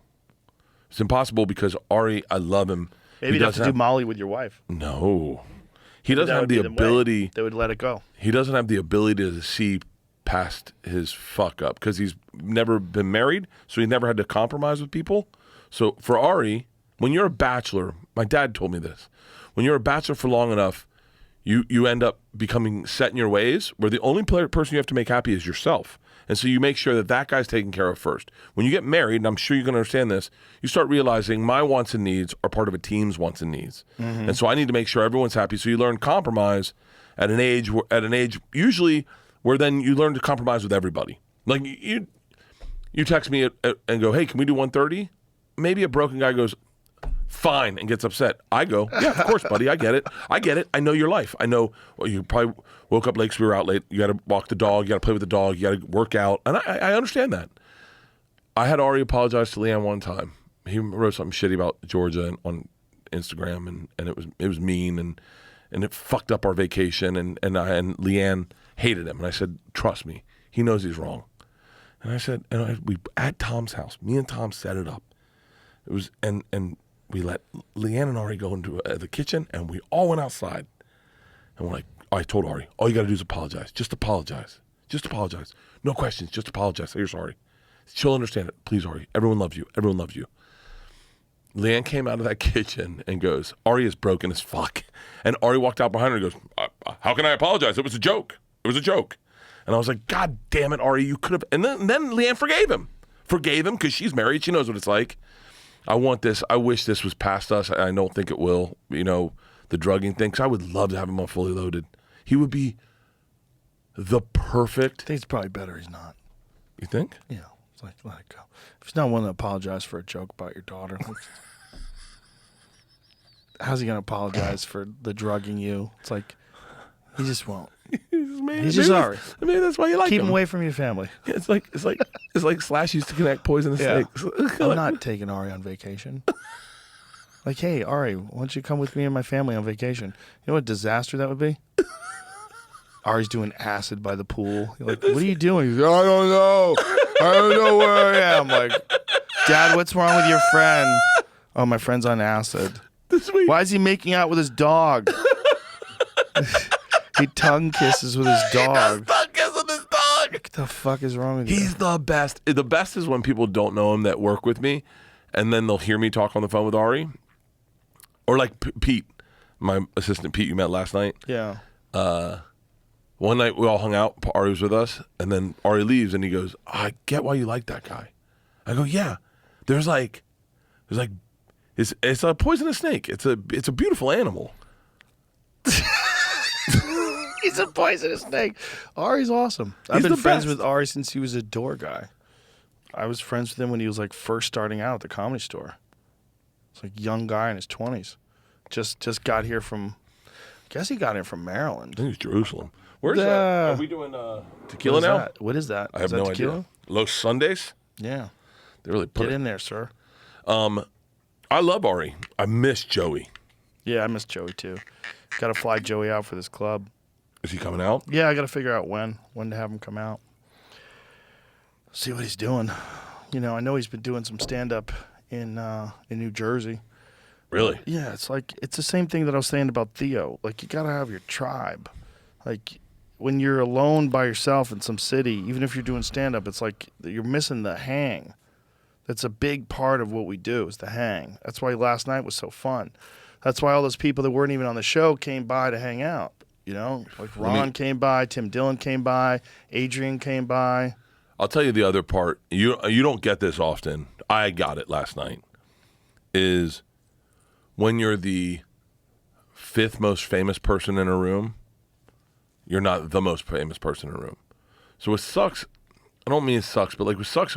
It's impossible because Ari, I love him. Maybe you'd have to do Molly with your wife. No. He doesn't have the ability. They would let it go. He doesn't have the ability to see past his fuck up because he's never been married, so he never had to compromise with people. So for Ari, when you're a bachelor, my dad told me this, when you're a bachelor for long enough, you end up becoming set in your ways where the only person you have to make happy is yourself. And so you make sure that guy's taken care of first. When you get married, and I'm sure you can understand this, you start realizing my wants and needs are part of a team's wants and needs. Mm-hmm. And so I need to make sure everyone's happy. So you learn compromise at an age usually where then you learn to compromise with everybody. Like you text me and go, hey, can we do 1:30? Maybe a broken guy goes, fine, and gets upset. I go, yeah, of course, buddy. I get it. I know your life. I know you probably woke up late because we were out late. You got to walk the dog. You got to play with the dog. You got to work out. And I understand that. I had Ari apologize to Leanne one time. He wrote something shitty about Georgia on Instagram, and it was mean, and it fucked up our vacation. And Leanne hated him. And I said, trust me, he knows he's wrong. And I said, we at Tom's house. Me and Tom set it up. It was and we let Leanne and Ari go into the kitchen, and we all went outside. And we're like, I told Ari, all you got to do is apologize. Just apologize. Just apologize. No questions. Just apologize. Say you're sorry. She'll understand it. Please, Ari. Everyone loves you. Everyone loves you. Leanne came out of that kitchen and goes, Ari is broken as fuck. And Ari walked out behind her and goes, how can I apologize? It was a joke. It was a joke. And I was like, God damn it, Ari, you could have. And then Leanne forgave him. Forgave him because she's married. She knows what it's like. I want this. I wish this was past us. I don't think it will. You know, the drugging thing. Because I would love to have him on Fully Loaded. He would be the perfect. I think it's probably better he's not. You think? Yeah, it's like, let it go. If he's not willing to apologize for a joke about your daughter, how's he going to apologize for the drugging you? It's like, he just won't. He's just sorry. Maybe that's why you like Keep him. him away from your family. Yeah, it's like Slash used to connect poisonous Yeah. snakes. I'm not taking Ari on vacation. Like, hey, Ari, why don't you come with me and my family on vacation? You know what disaster that would be? Ari's doing acid by the pool. You're like, what are you doing? He's like, I don't know. I don't know where I am. Like, Dad, what's wrong with your friend? Oh, my friend's on acid. Why is he making out with his dog? He tongue kisses with his dog. Tongue kiss with his dog. What the fuck is wrong with you? He's the best. The best is when people don't know him that work with me, and then they'll hear me talk on the phone with Ari. Or like Pete, my assistant Pete you met last night. Yeah. One night we all hung out. Ari was with us, and then Ari leaves, and he goes, "I get why you like that guy." I go, "Yeah, there's like, it's a poisonous snake. It's a beautiful animal." He's a poisonous snake. Ari's awesome. I've He's been the friends best. with Ari since he was a door guy. I was friends with him when he was like first starting out at the Comedy Store. It's like a young guy in his 20s. Just got here from, I guess he got in from Maryland. I think it's Jerusalem. Where's Yeah. that? Are we doing tequila What is now? that? What is that? I have Is that no tequila? idea. Los Sundays? Yeah. They really put Get it. in there, sir. I love Ari. I miss Joey. Yeah, I miss Joey too. Got to fly Joey out for this club. Is he coming out? Yeah, I got to figure out when to have him come out. See what he's doing. You know, I know he's been doing some stand up in New Jersey. Really? Yeah, it's the same thing that I was saying about Theo. Like, you gotta have your tribe. Like, when you're alone by yourself in some city, even if you're doing stand up, it's like you're missing the hang. That's a big part of what we do is the hang. That's why last night was so fun. That's why all those people that weren't even on the show came by to hang out. You know, like Ron came by, Tim Dillon came by, Adrian came by. I'll tell you the other part. You don't get this often. I got it last night. Is when you're the fifth most famous person in a room, you're not the most famous person in a room. So what sucks, I don't mean it sucks, but like what sucks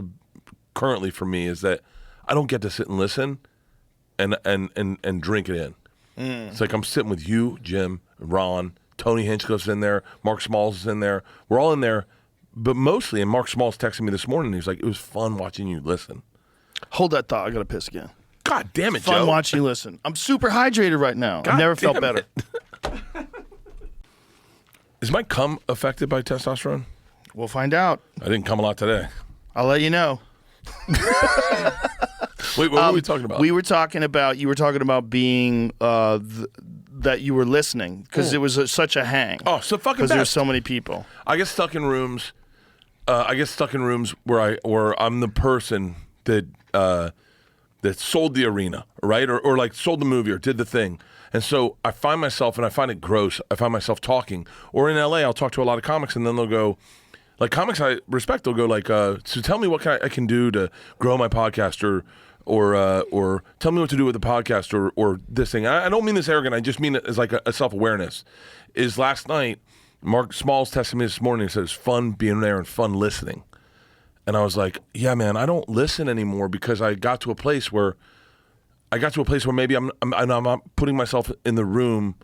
currently for me is that I don't get to sit and listen and drink it in. It's like I'm sitting with you, Jim, Ron, Tony Hinchcliffe's in there, Mark Smalls is in there. We're all in there, but mostly, and Mark Smalls texted me this morning, he's like, it was fun watching you listen. Hold that thought. I gotta piss again. God damn it, Fun Joe. watching you listen. I'm super hydrated right now. God I've never felt damn better. it. Is my cum affected by testosterone? We'll find out. I didn't cum a lot today. I'll let you know. Wait, what were we talking about? You were talking about being that you were listening because it was such a hang. Oh, so fucking because there were best. so many people. I get stuck in rooms. Where I'm the person that sold the arena, right, or like sold the movie or did the thing, and so I find myself and I find it gross. I find myself talking, or in LA, I'll talk to a lot of comics, and then they'll go, like comics I respect, they'll go like, so tell me what I can do to grow my podcast, or tell me what to do with the podcast, or this thing. I don't mean this arrogant. I just mean it as like a self-awareness. Is last night, Mark Smalls texted me this morning and said it's fun being there and fun listening. And I was like, yeah, man, I don't listen anymore because I got to a place where maybe I'm not putting myself in the room.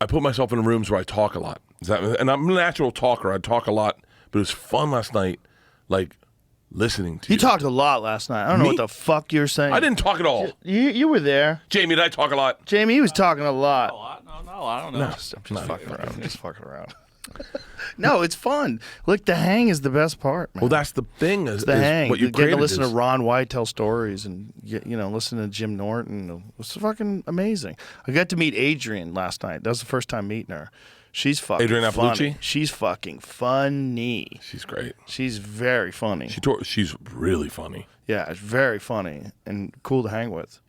I put myself in rooms where I talk a lot. And I'm a natural talker. I talk a lot, but it was fun last night, like listening to you. You talked a lot last night. I don't know Me? what the fuck you're saying. I didn't talk at all. You were there. Jamie, did I talk a lot? Jamie, he was talking a lot. No, I don't know. I'm just fucking around. I'm just fucking around. No, it's fun. Look, the hang is the best part, man. Well, that's the thing. Is the hang. What you Getting to created listen is- to Ron White tell stories and listen to Jim Norton. It was fucking amazing. I got to meet Adrian last night. That was the first time meeting her. She's fucking Adrian funny. Appalucci? She's fucking funny. She's great. She's very funny. She's really funny. Yeah, it's very funny and cool to hang with.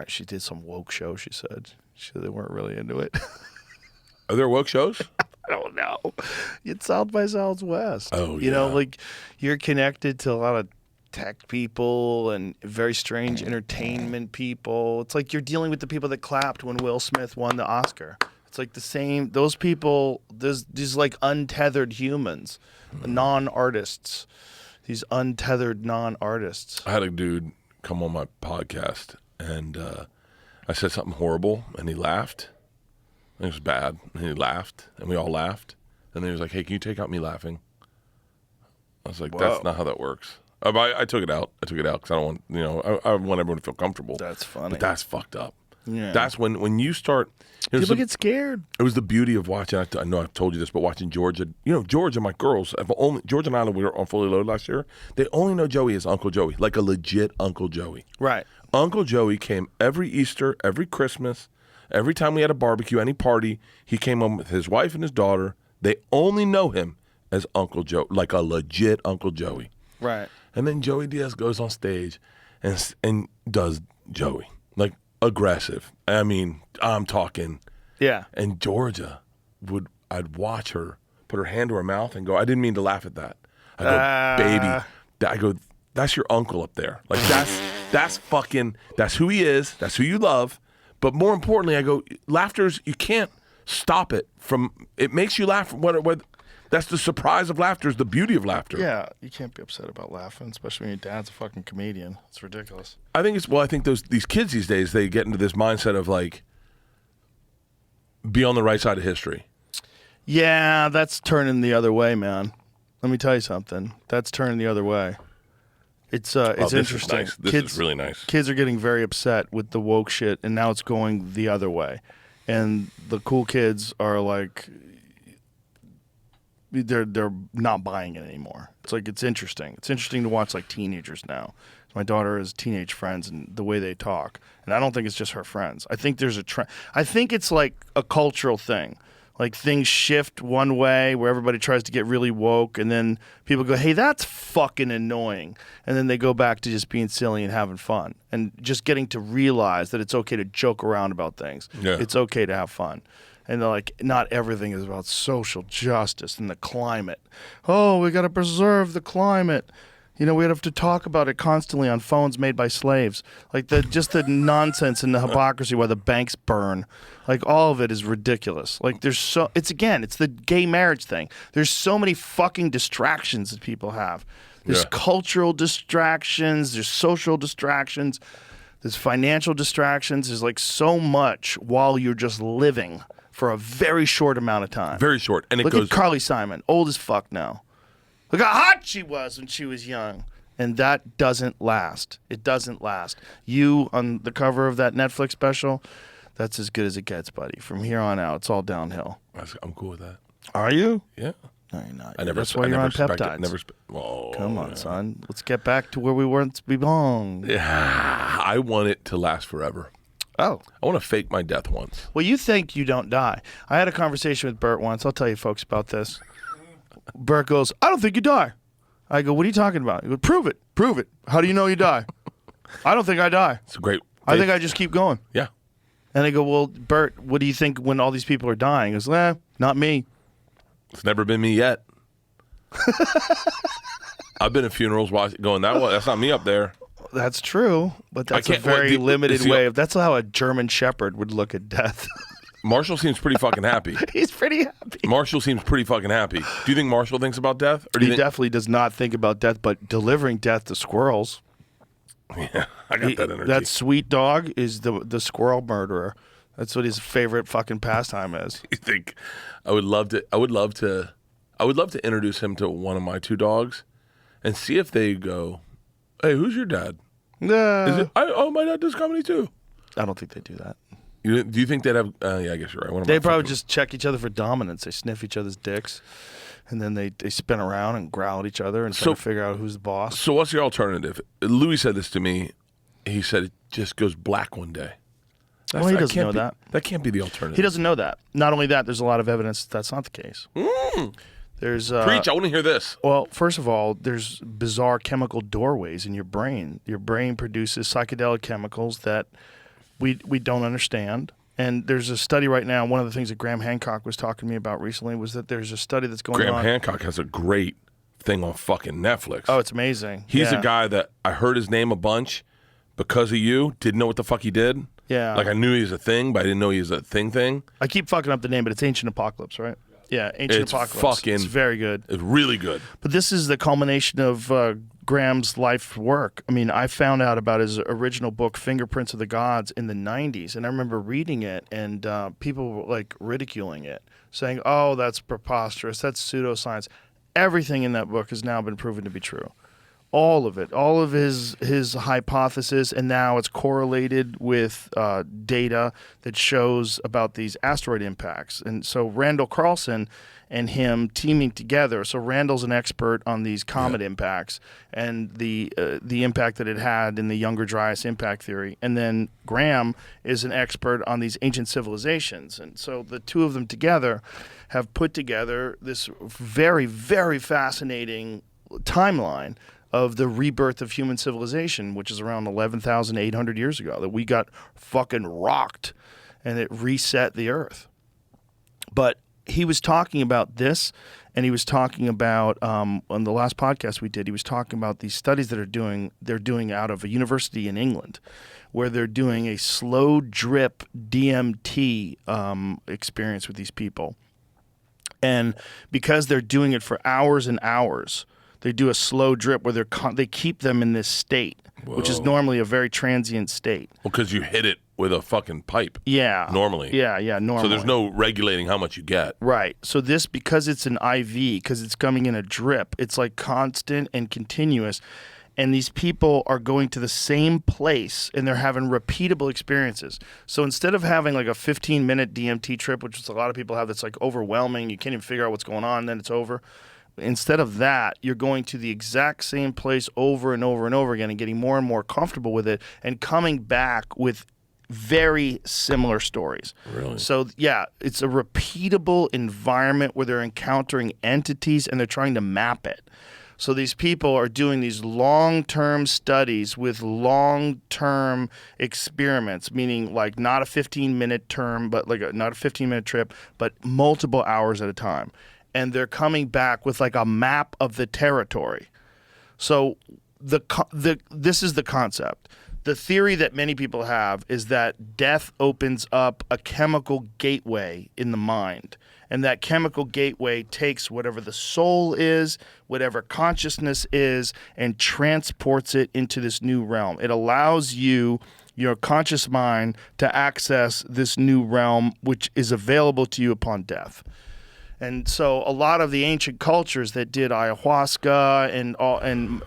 She did some woke show, she said. She said they weren't really into it. Are there woke shows? don't know. It's South by Southwest. Oh, You know, yeah. like you're connected to a lot of tech people and very strange entertainment people. It's like you're dealing with the people that clapped when Will Smith won the Oscar. It's like the same. Those people, there's these like untethered humans, non-artists. These untethered non-artists. I had a dude come on my podcast, and I said something horrible, and he laughed. It was bad, and he laughed, and we all laughed. And then he was like, "Hey, can you take out me laughing?" I was like, "That's not how that works." I took it out. I took it out because I don't want, I want everyone to feel comfortable. That's funny. But that's fucked up. Yeah. That's when you start. People get scared. It was the beauty of watching. I know I've told you this, but watching Georgia. Georgia, my girls have only Georgia and I. We were on Fully Loaded last year. They only know Joey as Uncle Joey, like a legit Uncle Joey. Right. Uncle Joey came every Easter, every Christmas, every time we had a barbecue, any party. He came home with his wife and his daughter. They only know him as Uncle Joe, like a legit Uncle Joey. Right. And then Joey Diaz goes on stage and does Joey, like aggressive. I mean, I'm talking. Yeah. And Georgia I'd watch her put her hand to her mouth and go, I didn't mean to laugh at that. I go, baby. I go, that's your uncle up there. Like that's who he is. That's who you love. But more importantly, I go, laughter's, you can't stop it it makes you laugh. What that's the surprise of laughter, is the beauty of laughter. Yeah, you can't be upset about laughing, especially when your dad's a fucking comedian. It's ridiculous. I think these kids these days, they get into this mindset of like, be on the right side of history. Yeah, that's turning the other way, man. Let me tell you something. That's turning the other way. It's This interesting. is nice. This is really nice. Kids are getting very upset with the woke shit, and now it's going the other way. And the cool kids are like, they're not buying it anymore. It's like, it's interesting. It's interesting to watch like teenagers now. My daughter has teenage friends and the way they talk. And I don't think it's just her friends. I think there's a trend. I think it's like a cultural thing. Like things shift one way where everybody tries to get really woke, and then people go, hey, that's fucking annoying. And then they go back to just being silly and having fun and just getting to realize that it's okay to joke around about things. Yeah. It's okay to have fun. And they're like, not everything is about social justice and the climate. Oh, we got to preserve the climate. We have to talk about it constantly on phones made by slaves. Like just the nonsense and the hypocrisy why the banks burn. Like all of it is ridiculous. Like it's the gay marriage thing. There's so many fucking distractions that people have. There's cultural distractions, there's social distractions, there's financial distractions. There's like so much while you're just living for a very short amount of time. Very short. And Look at Carly Simon, old as fuck now. Look how hot she was when she was young. And that doesn't last. It doesn't last. You, on the cover of that Netflix special, that's as good as it gets, buddy. From here on out, it's all downhill. I'm cool with that. Are you? Yeah. No, you're not. That's why you're on Peptides. Come on, son. Let's get back to where we weren't to belong. Yeah. I want it to last forever. Oh. I want to fake my death once. Well, you think you don't die. I had a conversation with Bert once. I'll tell you folks about this. Bert goes, I don't think you die. I go, what are you talking about? He goes, prove it. Prove it. How do you know you die? I don't think I die. It's a great. I think I just keep going. Yeah. And I go, well, Bert, what do you think when all these people are dying? He goes, not me. It's never been me yet. I've been at funerals going, that's not me up there. That's true, but that's a very limited way of. That's how a German Shepherd would look at death. Marshall seems pretty fucking happy. He's pretty happy. Marshall seems pretty fucking happy. Do you think Marshall thinks about death? Or He definitely does not think about death, but delivering death to squirrels. Yeah, I got that energy. That sweet dog is the squirrel murderer. That's what his favorite fucking pastime is. You think I would love to introduce him to one of my two dogs and see if they go, hey, who's your dad? My dad does comedy too. I don't think they do that. Do you think they'd have? Yeah, I guess you're right. They probably just check each other for dominance. They sniff each other's dicks, and then they spin around and growl at each other and try to figure out who's the boss. So what's your alternative? Louis said this to me. He said it just goes black one day. Well, he doesn't know that. That can't be the alternative. He doesn't know that. Not only that, there's a lot of evidence that's not the case. There's Preach, I want to hear this. Well, first of all, there's bizarre chemical doorways in your brain. Your brain produces psychedelic chemicals that we don't understand, And there's a study right now. One of the things that Graham Hancock was talking to me about recently was that there's a study that's going on. Graham Hancock has a great thing on fucking Netflix. Oh, it's amazing. He's Yeah. a guy that I heard his name a bunch because of you. Didn't know what the fuck he did. Yeah. Like I knew he was a thing, but I didn't know he was a thing. I keep fucking up the name, but it's Ancient Apocalypse, right? Yeah, Ancient It's Apocalypse. fucking- It's very good. It's really good. But this is the culmination of Graham's life work. I mean, I found out about his original book, Fingerprints of the Gods, in the 90s. And I remember reading it and people were like ridiculing it, saying, oh, that's preposterous. That's pseudoscience. Everything in that book has now been proven to be true. All of it, all of his hypothesis, and now it's correlated with data that shows about these asteroid impacts. And so Randall Carlson and him teaming together. So Randall's an expert on these comet impacts and the impact that it had in the Younger Dryas impact theory. And then Graham is an expert on these ancient civilizations. And so the two of them together have put together this very, very fascinating timeline of the rebirth of human civilization, which is around 11,800 years ago, that we got fucking rocked and it reset the earth. But he was talking about this, and he was talking about, on the last podcast we did, he was talking about these studies that they're doing out of a university in England, where they're doing a slow drip DMT experience with these people. And because they're doing it for hours and hours, they do a slow drip where they keep them in this state, which is normally a very transient state. Well, because you hit it with a fucking pipe. Yeah. Normally. Yeah, normally. So there's no regulating how much you get. Right. So this, because it's an IV, because it's coming in a drip, it's like constant and continuous. And these people are going to the same place and they're having repeatable experiences. So instead of having like a 15-minute DMT trip, which is a lot of people have, that's like overwhelming, you can't even figure out what's going on, then it's over. Instead of that, you're going to the exact same place over and over and over again and getting more and more comfortable with it and coming back with very similar stories. Really? So, yeah, it's a repeatable environment where they're encountering entities and they're trying to map it. So these people are doing these long-term studies with long-term experiments, meaning like not a 15-minute term, but like not a 15-minute trip, but multiple hours at a time. And they're coming back with like a map of the territory. So this is the concept. The theory that many people have is that death opens up a chemical gateway in the mind. And that chemical gateway takes whatever the soul is, whatever consciousness is, and transports it into this new realm. It allows you, your conscious mind, to access this new realm, which is available to you upon death. And so a lot of the ancient cultures that did ayahuasca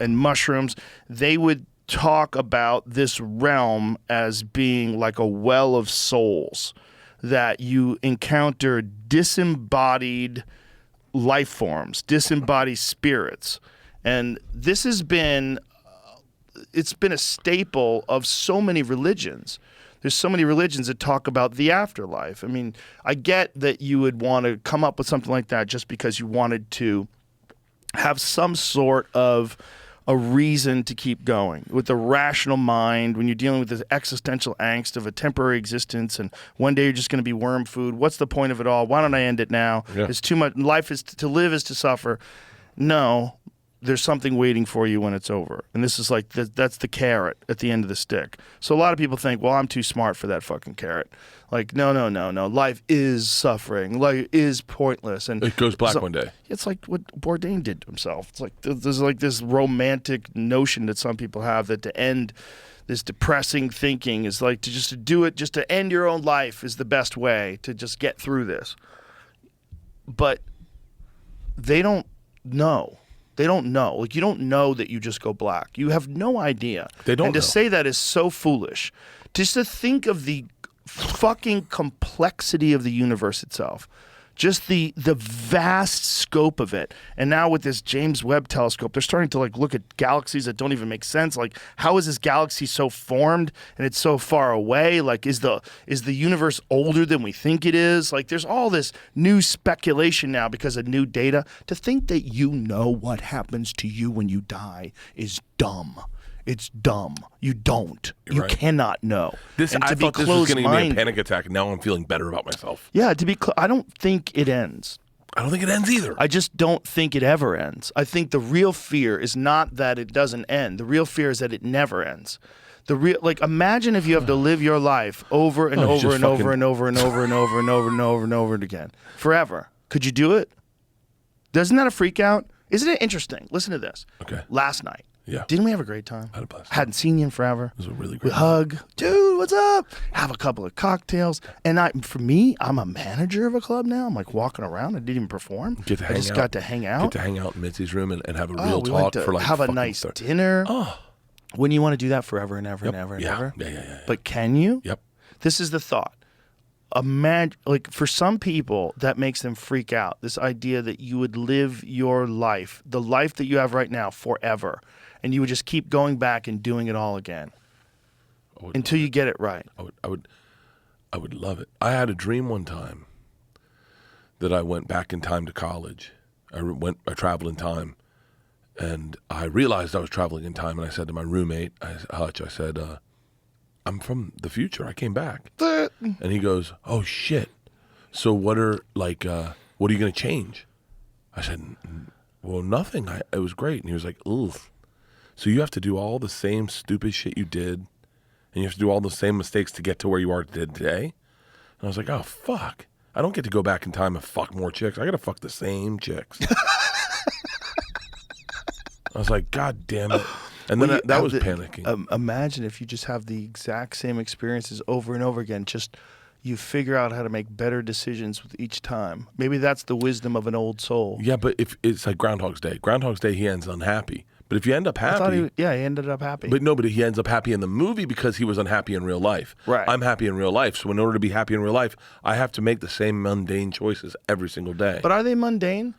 and mushrooms, they would talk about this realm as being like a well of souls, that you encounter disembodied life forms, disembodied spirits. And this has been, it's been a staple of so many religions. There's so many religions that talk about the afterlife. I mean, I get that you would want to come up with something like that just because you wanted to have some sort of a reason to keep going with the rational mind when you're dealing with this existential angst of a temporary existence and one day you're just going to be worm food. What's the point of it all? Why don't I end it now? Yeah. It's too much. Life is to live is to suffer. No, there's something waiting for you when it's over. And this is like, that's the carrot at the end of the stick. So a lot of people think, well, I'm too smart for that fucking carrot. Like, no. Life is suffering. Life is pointless. And It goes black one day. it's like what Bourdain did to himself. It's like there's like this romantic notion that some people have that to end this depressing thinking is like to do it, just to end your own life is the best way to just get through this. But they don't know. They don't know. Like, you don't know that you just go black. You have no idea. They don't And to know. say that is so foolish. Just to think of the fucking complexity of the universe itself. Just the vast scope of it. And now with this James Webb telescope, they're starting to like look at galaxies that don't even make sense. Like, how is this galaxy so formed and it's so far away? Like, is the universe older than we think it is? Like, there's all this new speculation now because of new data. To think that you know what happens to you when you die is dumb. It's dumb. You don't. You're You right. cannot know. This And I to be thought this was going to give me a closed-minded- panic attack. And now I'm feeling better about myself. Yeah, I don't think it ends. I don't think it ends either. I just don't think it ever ends. I think the real fear is not that it doesn't end. The real fear is that it never ends. Imagine if you have to live your life over and over just and over fucking- and over and over and over and over and over and over again forever. Could you do it? Doesn't that a freak out? Isn't it interesting? Listen to this. Okay. Last night. Yeah. Didn't we have a great time? I had a blast. Hadn't seen you in forever. It was a really We great hug, dude. What's up? Have a couple of cocktails, and for me, I'm a manager of a club now. I'm like walking around. I didn't even perform. Get to hang I just out. got to hang out. Get to hang out in Mitzi's room and have a Oh, real we talk went to for like have a fucking nice 30. dinner. Oh. Wouldn't you want to do that forever and ever and ever and Yeah. ever? Yeah. But can you? Yep. This is the thought. For some people, that makes them freak out. This idea that you would live your life, the life that you have right now, forever, and you would just keep going back and doing it all again until you get it right. I would love it. I had a dream one time that I went back in time to college. I traveled in time, and I realized I was traveling in time. And I said to my roommate, Hutch, I said, "I'm from the future. I came back." And he goes, "Oh shit! So what are you going to change?" I said, "Well, nothing. It was great." And he was like, "Ugh. So you have to do all the same stupid shit you did, and you have to do all the same mistakes to get to where you are today?" And I was like, "Oh fuck! I don't get to go back in time and fuck more chicks. I got to fuck the same chicks." I was like, "God damn it!" And then that was panicking. Imagine if you just have the exact same experiences over and over again. Just you figure out how to make better decisions with each time. Maybe that's the wisdom of an old soul. Yeah, but if it's like Groundhog's Day. Groundhog's Day, he ends unhappy. But if you end up I thought happy, he ended up happy. but he ends up happy in the movie because he was unhappy in real life. Right. I'm happy in real life, so in order to be happy in real life, I have to make the same mundane choices every single day. But are they mundane?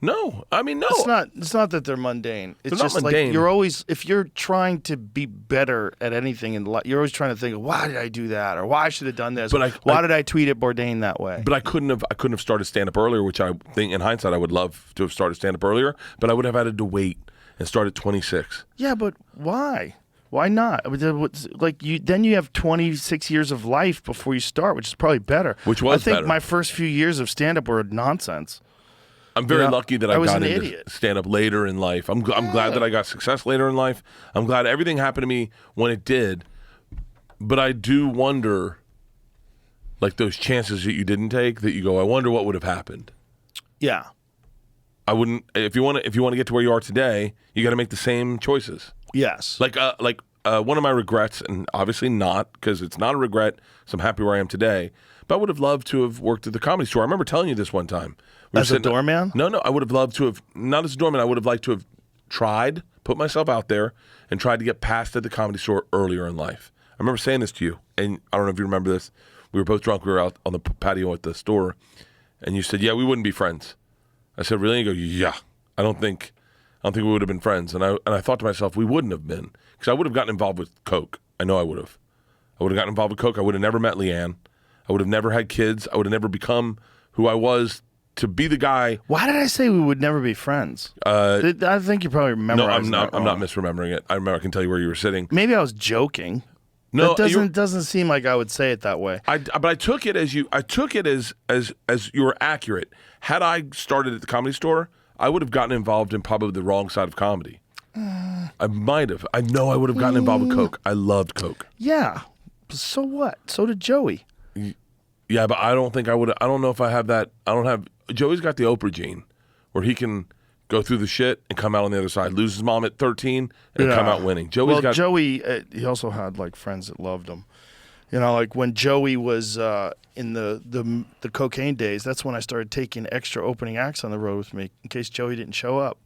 No, I mean no. It's not that they're mundane. It's They're not just mundane. like you're always, if you're trying to be better at anything in life, you're always trying to think, why did I do that, or why I should have done this, But why did I tweet at Bourdain that way? But I couldn't have started stand up earlier, which I think in hindsight I would love to have started stand up earlier. But I would have had to wait and start at 26. Yeah, but why? Why not? Then you have 26 years of life before you start, which is probably better. Which was I think better. my first few years of stand up were nonsense. I'm very lucky that I was got an into idiot. stand up later in life. I'm glad that I got success later in life. I'm glad everything happened to me when it did. But I do wonder, like those chances that you didn't take, that you go, I wonder what would have happened. Yeah. I wouldn't. If you want to get to where you are today, you got to make the same choices. Yes. Like one of my regrets, and obviously not because it's not a regret. So I'm happy where I am today. But I would have loved to have worked at the Comedy Store. I remember telling you this one time. As a doorman? No. I would have loved to have, not as a doorman. I would have liked to have put myself out there, and tried to get past at the Comedy Store earlier in life. I remember saying this to you, and I don't know if you remember this. We were both drunk. We were out on the patio at the store, and you said, "Yeah, we wouldn't be friends." I said, "Really?" And you go, "Yeah, I don't think we would have been friends." And I thought to myself, we wouldn't have been, because I would have gotten involved with coke. I know I would have. I would have gotten involved with coke. I would have never met Leanne. I would have never had kids. I would have never become who I was to be the guy. Why did I say we would never be friends? I think you probably remember. No, I'm not misremembering it. I remember. I can tell you where you were sitting. Maybe I was joking. No, it doesn't seem like I would say it that way. But I took it as you. I took it as you were accurate. Had I started at the Comedy Store, I would have gotten involved in probably the wrong side of comedy. I might have. I know I would have gotten involved with coke. I loved coke. Yeah. So what? So did Joey. Yeah, but I don't think I would. I don't know if I have that. I don't have. Joey's got the Oprah gene, where he can go through the shit and come out on the other side. Lose his mom at 13 and come out winning. Joey, he also had like friends that loved him. You know, like when Joey was in the cocaine days, that's when I started taking extra opening acts on the road with me in case Joey didn't show up.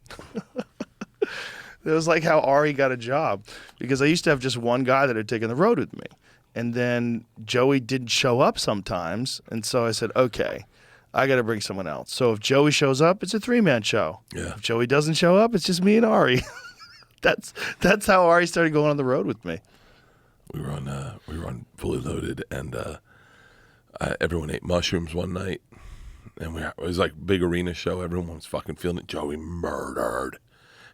It was like how Ari got a job, because I used to have just one guy that had taken the road with me. And then Joey didn't show up sometimes, and so I said, okay, I got to bring someone else. So if Joey shows up, it's a 3-man show. Yeah. If Joey doesn't show up, it's just me and Ari. That's how Ari started going on the road with me. We were on Fully Loaded, and everyone ate mushrooms one night, and it was like big arena show. Everyone was fucking feeling it. Joey murdered.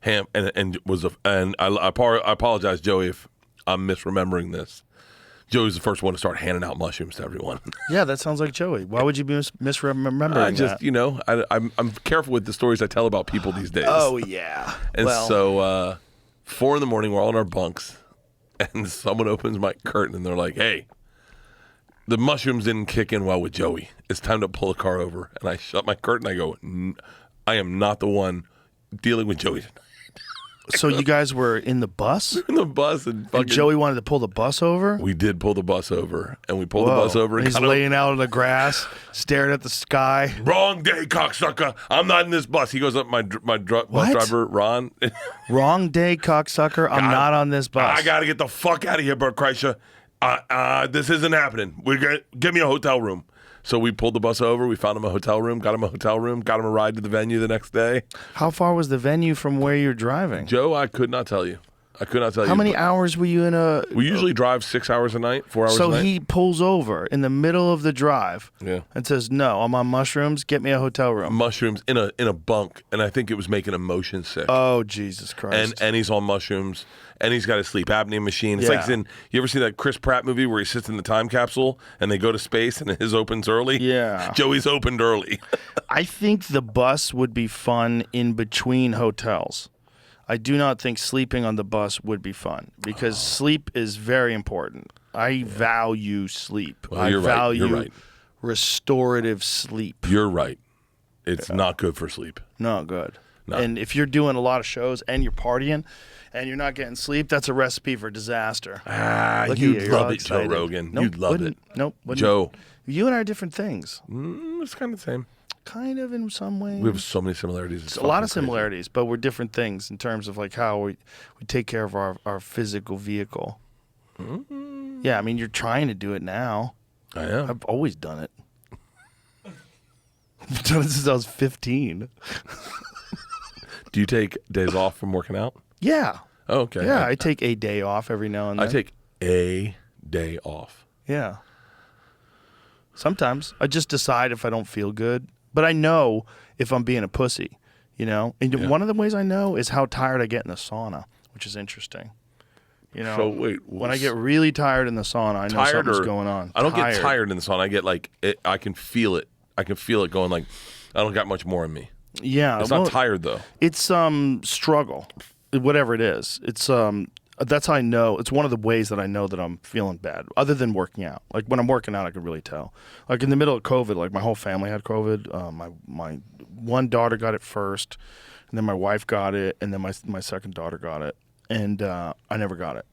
and was and I apologize, Joey, if I'm misremembering this. Joey's the first one to start handing out mushrooms to everyone. Yeah, that sounds like Joey. Why would you be misremembering I just, that? you know, I'm careful with the stories I tell about people these days. Oh, yeah. And well, so 4 a.m, we're all in our bunks, and someone opens my curtain, and they're like, hey, the mushrooms didn't kick in well with Joey. It's time to pull the car over. And I shut my curtain. I go, I am not the one dealing with Joey tonight. so you guys were in the bus? In the bus. And Joey wanted to pull the bus over? We did pull the bus over. And we pulled the bus over. And he's laying out on the grass, staring at the sky. Wrong day, cocksucker. I'm not in this bus. He goes up, my bus driver, Ron. Wrong day, cocksucker. I'm not on this bus. I got to get the fuck out of here, Bert Kreischer. This isn't happening. Give me a hotel room. So we pulled the bus over. We found him a hotel room, got him a ride to the venue the next day. How far was the venue from where you're driving? Joe, I could not tell you. How many hours were you in a... We usually drive 6 hours a night, 4 hours a night. So he pulls over in the middle of the drive and says, no, I'm on mushrooms. Get me a hotel room. Mushrooms in a bunk, and I think it was making him motion sick. Oh, Jesus Christ. And he's on mushrooms, and he's got a sleep apnea machine. It's like you ever see that Chris Pratt movie where he sits in the time capsule and they go to space and his opens early? Yeah. Joey's opened early. I think the bus would be fun in between hotels. I do not think sleeping on the bus would be fun because sleep is very important. I value sleep. Well, I value You're right. restorative sleep. You're right. It's not good for sleep. Not good. No. And if you're doing a lot of shows and you're partying and you're not getting sleep, that's a recipe for disaster. You'd Look at you, you're love all it, excited. Joe Rogan. Nope, You'd love it. Nope. Wouldn't. Joe. You and I are different things. It's kind of the same. Kind of in some ways. We have so many similarities. It's a lot of fucking crazy. similarities, but we're different things in terms of like how we take care of our physical vehicle. Mm-hmm. Yeah, I mean, you're trying to do it now. I am. I've always done it. I've done it since I was 15. Do you take days off from working out? Yeah. Oh, okay. Yeah, I take a day off every now and then. I take a day off. Yeah. Sometimes I just decide if I don't feel good, but I know if I'm being a pussy, you know. And one of the ways I know is how tired I get in the sauna, which is interesting. You know, So wait, when I get really tired in the sauna, I know something's going on. I don't get tired in the sauna. I get like I can feel it. I can feel it going like I don't got much more in me. Yeah, It's not tired though. It's struggle, whatever it is. It's that's how I know. It's one of the ways that I know that I'm feeling bad, other than working out. Like when I'm working out, I can really tell. Like in the middle of COVID, like my whole family had COVID. My one daughter got it first, and then my wife got it, and then my second daughter got it, and I never got it.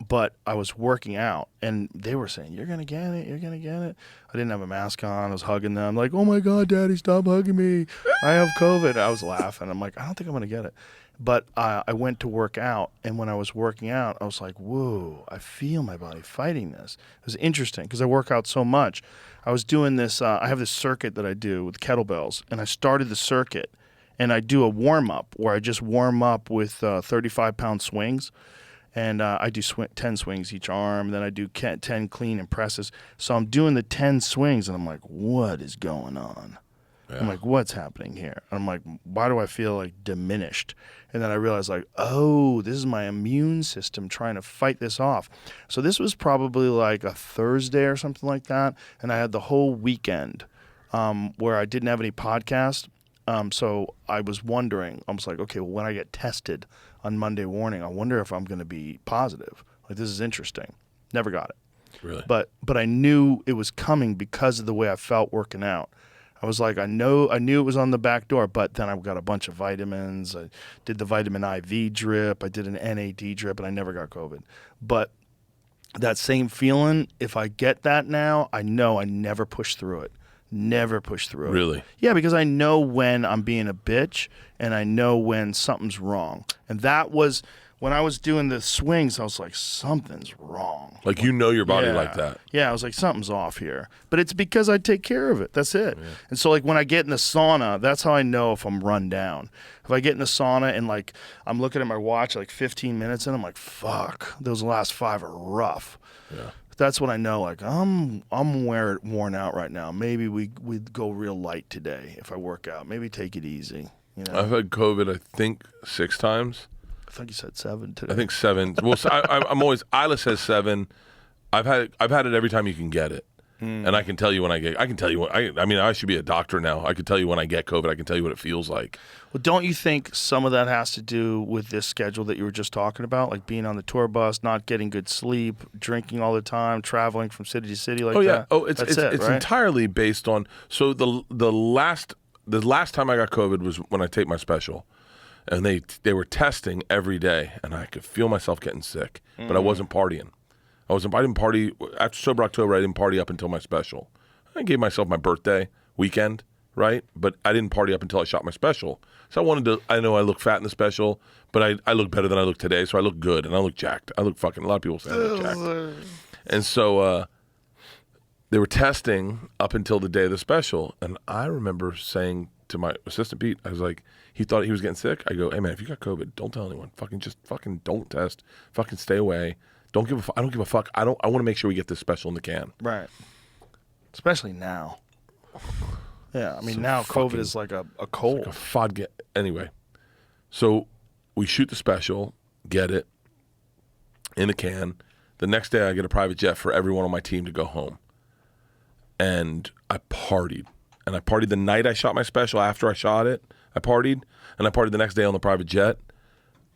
But I was working out, and they were saying, "You're gonna get it. You're gonna get it." I didn't have a mask on. I was hugging them, like, "Oh my God, Daddy, stop hugging me! I have COVID." I was laughing. I'm like, "I don't think I'm gonna get it." But I went to work out, and when I was working out, I was like, whoa, I feel my body fighting this. It was interesting because I work out so much. I was doing this, I have this circuit that I do with kettlebells, and I started the circuit, and I do a warm-up where I just warm up with 35-pound swings, and I do 10 swings each arm, then I do 10 clean and presses. So I'm doing the 10 swings, and I'm like, what is going on? Yeah. I'm like, what's happening here? And I'm like, why do I feel like diminished? And then I realized, like, oh, this is my immune system trying to fight this off. So this was probably like a Thursday or something like that. And I had the whole weekend where I didn't have any podcast. So I was wondering, I was like, okay, well, when I get tested on Monday morning, I wonder if I'm going to be positive. Like, this is interesting. Never got it. Really? But I knew it was coming because of the way I felt working out. I was like, I knew it was on the back door, but then I got a bunch of vitamins. I did the vitamin IV drip. I did an NAD drip, and I never got COVID. But that same feeling, if I get that now, I know I never push through it. Never push through it. Really? Yeah, because I know when I'm being a bitch, and I know when something's wrong. And that was... When I was doing the swings, I was like, something's wrong. Like, you know your body like that. Yeah, I was like, something's off here. But it's because I take care of it. That's it. Yeah. And so, like, when I get in the sauna, that's how I know if I'm run down. If I get in the sauna and, like, I'm looking at my watch, like, 15 minutes in, I'm like, fuck, those last 5 are rough. Yeah. That's when I know, like, I'm worn out right now. Maybe we go real light today if I work out. Maybe take it easy. You know? I've had COVID, I think, 6 times. I think you said 7 today. I think 7. Well, so I'm always. Isla says 7. I've had it every time you can get it, and I can tell you when I get. I can tell you when. I mean, I should be a doctor now. I can tell you when I get COVID. I can tell you what it feels like. Well, don't you think some of that has to do with this schedule that you were just talking about, like being on the tour bus, not getting good sleep, drinking all the time, traveling from city to city like that? Oh, it's right? entirely based on. So the last time I got COVID was when I taped my special, and they were testing every day, and I could feel myself getting sick, but I wasn't partying. I didn't party after Sober October. I didn't party up until my special. I gave myself my birthday weekend, right? But I didn't party up until I shot my special. So I wanted to. I know I look fat in the special, but I look better than I look today. So I look good and I look jacked. I look fucking. A lot of people say I look jacked. And so they were testing up until the day of the special, and I remember saying to my assistant Pete, I was like, he thought he was getting sick. I go, hey man, if you got COVID, don't tell anyone. Fucking don't test. Fucking stay away. I don't give a fuck. I want to make sure we get this special in the can. Right. Especially now. Yeah, I mean, So now fucking- COVID is like a cold. Like a fodga. Anyway, so we shoot the special, get it in the can. The next day, I get a private jet for everyone on my team to go home. And I partied. And I partied the night I shot my special. After I shot it, I partied. And I partied the next day on the private jet.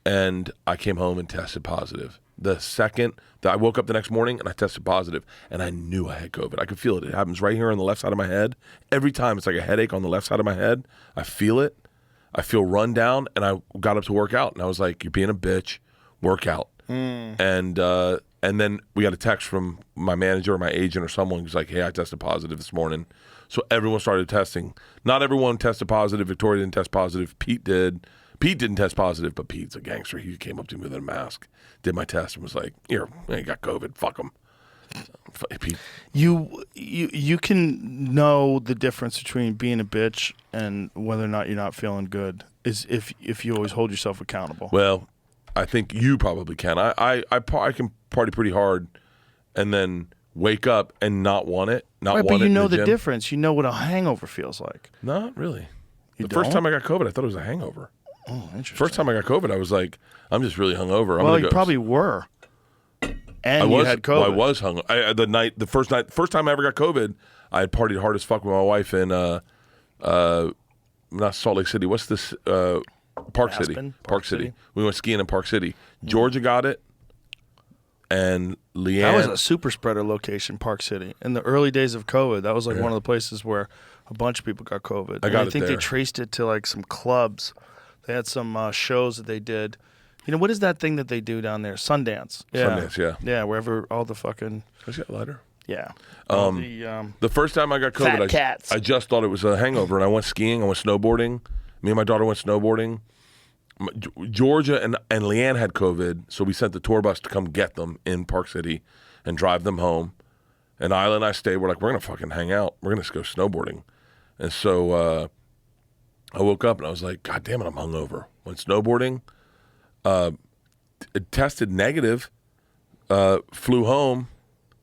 And I came home and tested positive. The second that I woke up the next morning and I tested positive, and I knew I had COVID. I could feel it. It happens right here on the left side of my head. Every time it's like a headache on the left side of my head. I feel it. I feel run down, and I got up to work out, and I was like, "You're being a bitch. Work out." And then we got a text from my manager or my agent or someone who's like, "Hey, I tested positive this morning." So everyone started testing. Not everyone tested positive. Victoria didn't test positive. Pete did. Pete didn't test positive, but Pete's a gangster. He came up to me with a mask, did my test, and was like, "Here, you got COVID. Fuck him." Pete. You can know the difference between being a bitch and whether or not you're not feeling good is if you always hold yourself accountable. Well, I think you probably can. I can party pretty hard, and then wake up and not want it. Not right, want but it you know in the gym. difference. You know what a hangover feels like. Not really. You The first don't? time I got COVID, I thought it was a hangover. Oh, interesting. First time I got COVID, I was like, I'm just really hungover. I'm well, gonna you go. probably were. And I you was. had COVID. Well, I was hung. The first time I ever got COVID, I had partied hard as fuck with my wife in not Salt Lake City. What's this? Park City. Aspen? Park City. We went skiing in Park City. Georgia got it, and Leanne. That was a super spreader location, Park City. In the early days of COVID, that was like one of the places where a bunch of people got COVID. I got and it think there. they traced it to like some clubs. They had some shows that they did. You know, what is that thing that they do down there? Sundance. Yeah. Sundance, yeah. Yeah, wherever all the fucking, Let's get a lighter. yeah. All the, The first time I got COVID, Fat cats. I just thought it was a hangover, and I went skiing. I went snowboarding. Me and my daughter went snowboarding. Georgia and Leanne had COVID, so we sent the tour bus to come get them in Park City and drive them home. And Isla and I stayed. We're like, we're going to fucking hang out. We're going to go snowboarding. And so I woke up, and I was like, God damn it, I'm hungover. Went snowboarding. It tested negative. Flew home.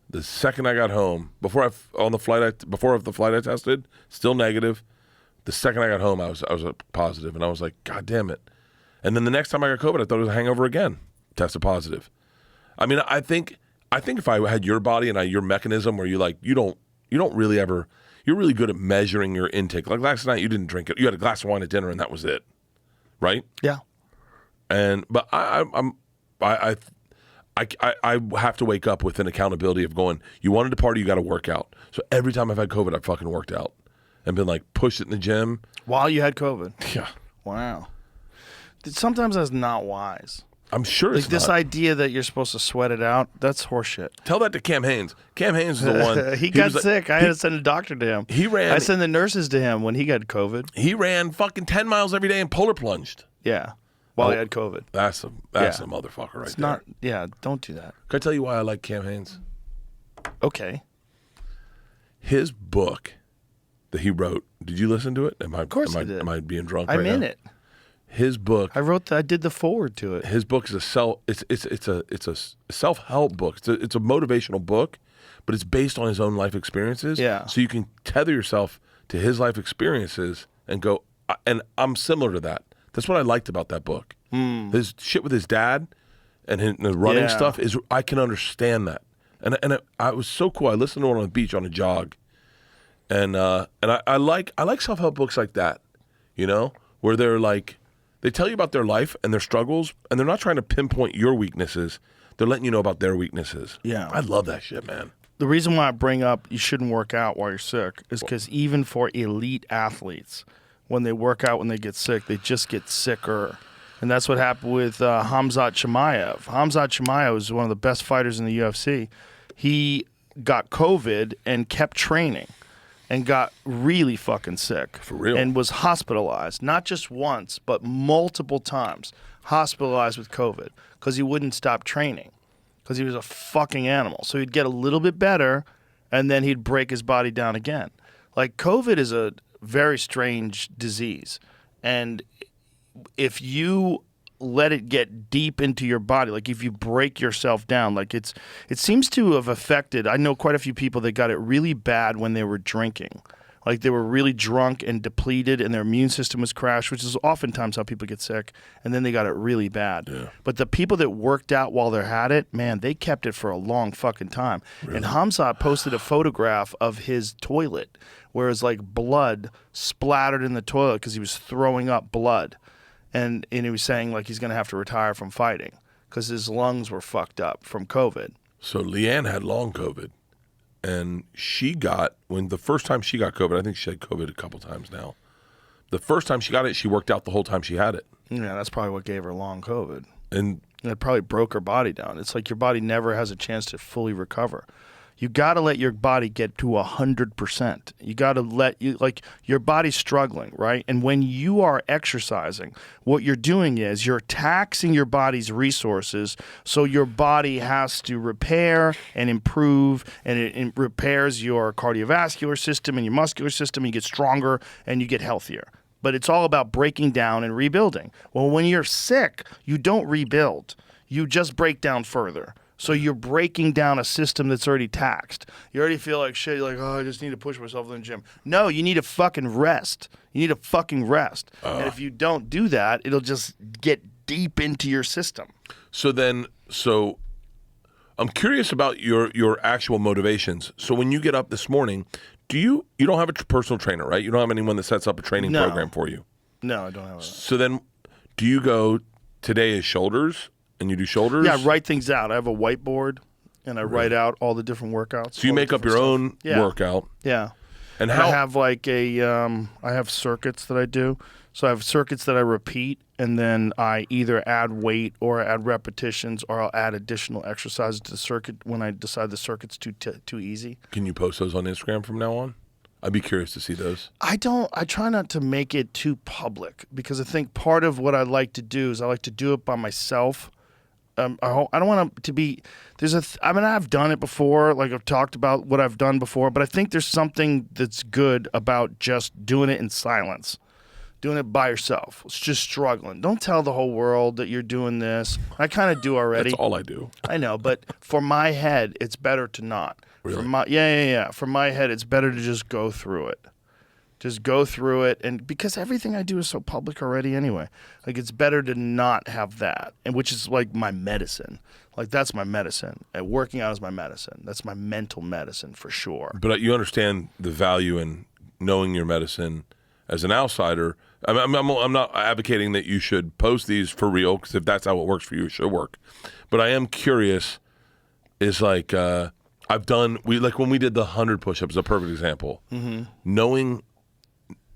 The second I got home, before the flight I tested, still negative. The second I got home, I was positive, and I was like, God damn it. And then the next time I got COVID, I thought it was a hangover again. Tested positive. I mean, I think if I had your body and your mechanism where you don't really ever, you're really good at measuring your intake. Like last night, you didn't drink it. You had a glass of wine at dinner, and that was it, right? yeah. But I have to wake up with an accountability of going, you wanted to party, you got to work out. So every time I've had COVID, I've fucking worked out and been like, pushed it in the gym. While you had COVID. Yeah. Wow. Sometimes that's not wise. I'm sure Like it's this not. idea that you're supposed to sweat it out, that's horseshit. Tell that to Cam Haynes. Cam Haynes is the one. he got was like- sick. I had to send a doctor to him. He ran. I sent the nurses to him when he got COVID. He ran fucking 10 miles every day and polar plunged. Yeah. While he had COVID. That's a motherfucker right It's there. not, yeah, don't do that. Can I tell you why I like Cam Haynes? Okay. His book that he wrote. Did you listen to it? Of course I did. Am I being drunk? I'm right in now? it. His book. I did the forward to it. His book is it's a self-help book. It's a motivational book, but it's based on his own life experiences. Yeah. So you can tether yourself to his life experiences and go, and I'm similar to that. That's what I liked about that book. His shit with his dad and the running stuff is, I can understand that. And it was so cool. I listened to it on the beach on a jog. And I like self-help books like that, you know, where they're like, they tell you about their life and their struggles, and they're not trying to pinpoint your weaknesses. They're letting you know about their weaknesses. Yeah. I love that shit, man. The reason why I bring up you shouldn't work out while you're sick is because even for elite athletes, when they work out, when they get sick, they just get sicker. And that's what happened with Khamzat Chimaev. Khamzat Chimaev was one of the best fighters in the UFC. He got COVID and kept training and got really fucking sick. For real? And was hospitalized, not just once, but multiple times, hospitalized with COVID because he wouldn't stop training because he was a fucking animal. So he'd get a little bit better, and then he'd break his body down again. Like, COVID is a very strange disease. And if you let it get deep into your body, like if you break yourself down, like it seems to have affected, I know quite a few people that got it really bad when they were drinking. Like they were really drunk and depleted and their immune system was crashed, which is oftentimes how people get sick, and then they got it really bad. Yeah. But the people that worked out while they had it, man, they kept it for a long fucking time. Really? And Khamzat posted a photograph of his toilet where it was like blood splattered in the toilet because he was throwing up blood. And he was saying like he's going to have to retire from fighting because his lungs were fucked up from COVID. So Leanne had long COVID. And she got, when the first time she got COVID, I think she had COVID a couple times now. The first time she got it, she worked out the whole time she had it. Yeah, that's probably what gave her long COVID. And it probably broke her body down. It's like your body never has a chance to fully recover. You got to let your body get to 100%. You got to like your body's struggling, right? And when you are exercising, what you're doing is you're taxing your body's resources, so your body has to repair and improve, and it repairs your cardiovascular system and your muscular system, and you get stronger and you get healthier. But it's all about breaking down and rebuilding. Well, when you're sick, you don't rebuild. You just break down further. So you're breaking down a system that's already taxed. You already feel like shit. You're like, oh, I just need to push myself in the gym. No, you need to fucking rest. You need to fucking rest. And if you don't do that, it'll just get deep into your system. So I'm curious about your actual motivations. So when you get up this morning, you don't have a personal trainer, right? You don't have anyone that sets up a training program for you. No, I don't have that. So then do you go, today is shoulders? And you do shoulders? Yeah, I write things out. I have a whiteboard, and I write out all the different workouts. So you make up your own workout. Yeah. And how? I have like I have circuits that I do. So I have circuits that I repeat, and then I either add weight or add repetitions, or I'll add additional exercises to the circuit when I decide the circuit's too easy. Can you post those on Instagram from now on? I'd be curious to see those. I try not to make it too public, because I think part of what I like to do is I like to do it by myself. I don't want to be, I've done it before, like I've talked about what I've done before, but I think there's something that's good about just doing it in silence, doing it by yourself. It's just struggling. Don't tell the whole world that you're doing this. I kind of do already. That's all I do. I know, but for my head, it's better to not. Really? For my head, it's better to just go through it. Just go through it, and because everything I do is so public already anyway, like it's better to not have that, and which is like my medicine. Like that's my medicine. And working out is my medicine. That's my mental medicine for sure. But you understand the value in knowing your medicine as an outsider. I'm not advocating that you should post these for real, because if that's how it works for you, it should work. But I am curious. Is like I've done. When we did the 100 push-ups, a perfect example. Mm-hmm.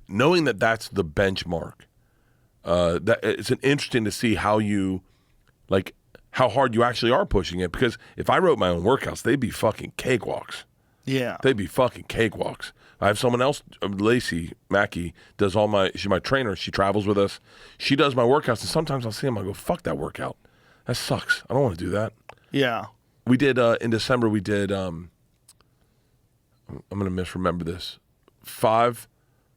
Knowing that that's the benchmark, that it's interesting to see how hard you actually are pushing it. Because if I wrote my own workouts, they'd be fucking cakewalks. Yeah, they'd be fucking cakewalks. I have someone else, Lacey Mackey, does she's my trainer. She travels with us. She does my workouts, and sometimes I'll see them. I go, fuck that workout. That sucks. I don't want to do that. Yeah. We did in December. We did. I'm gonna misremember this. 5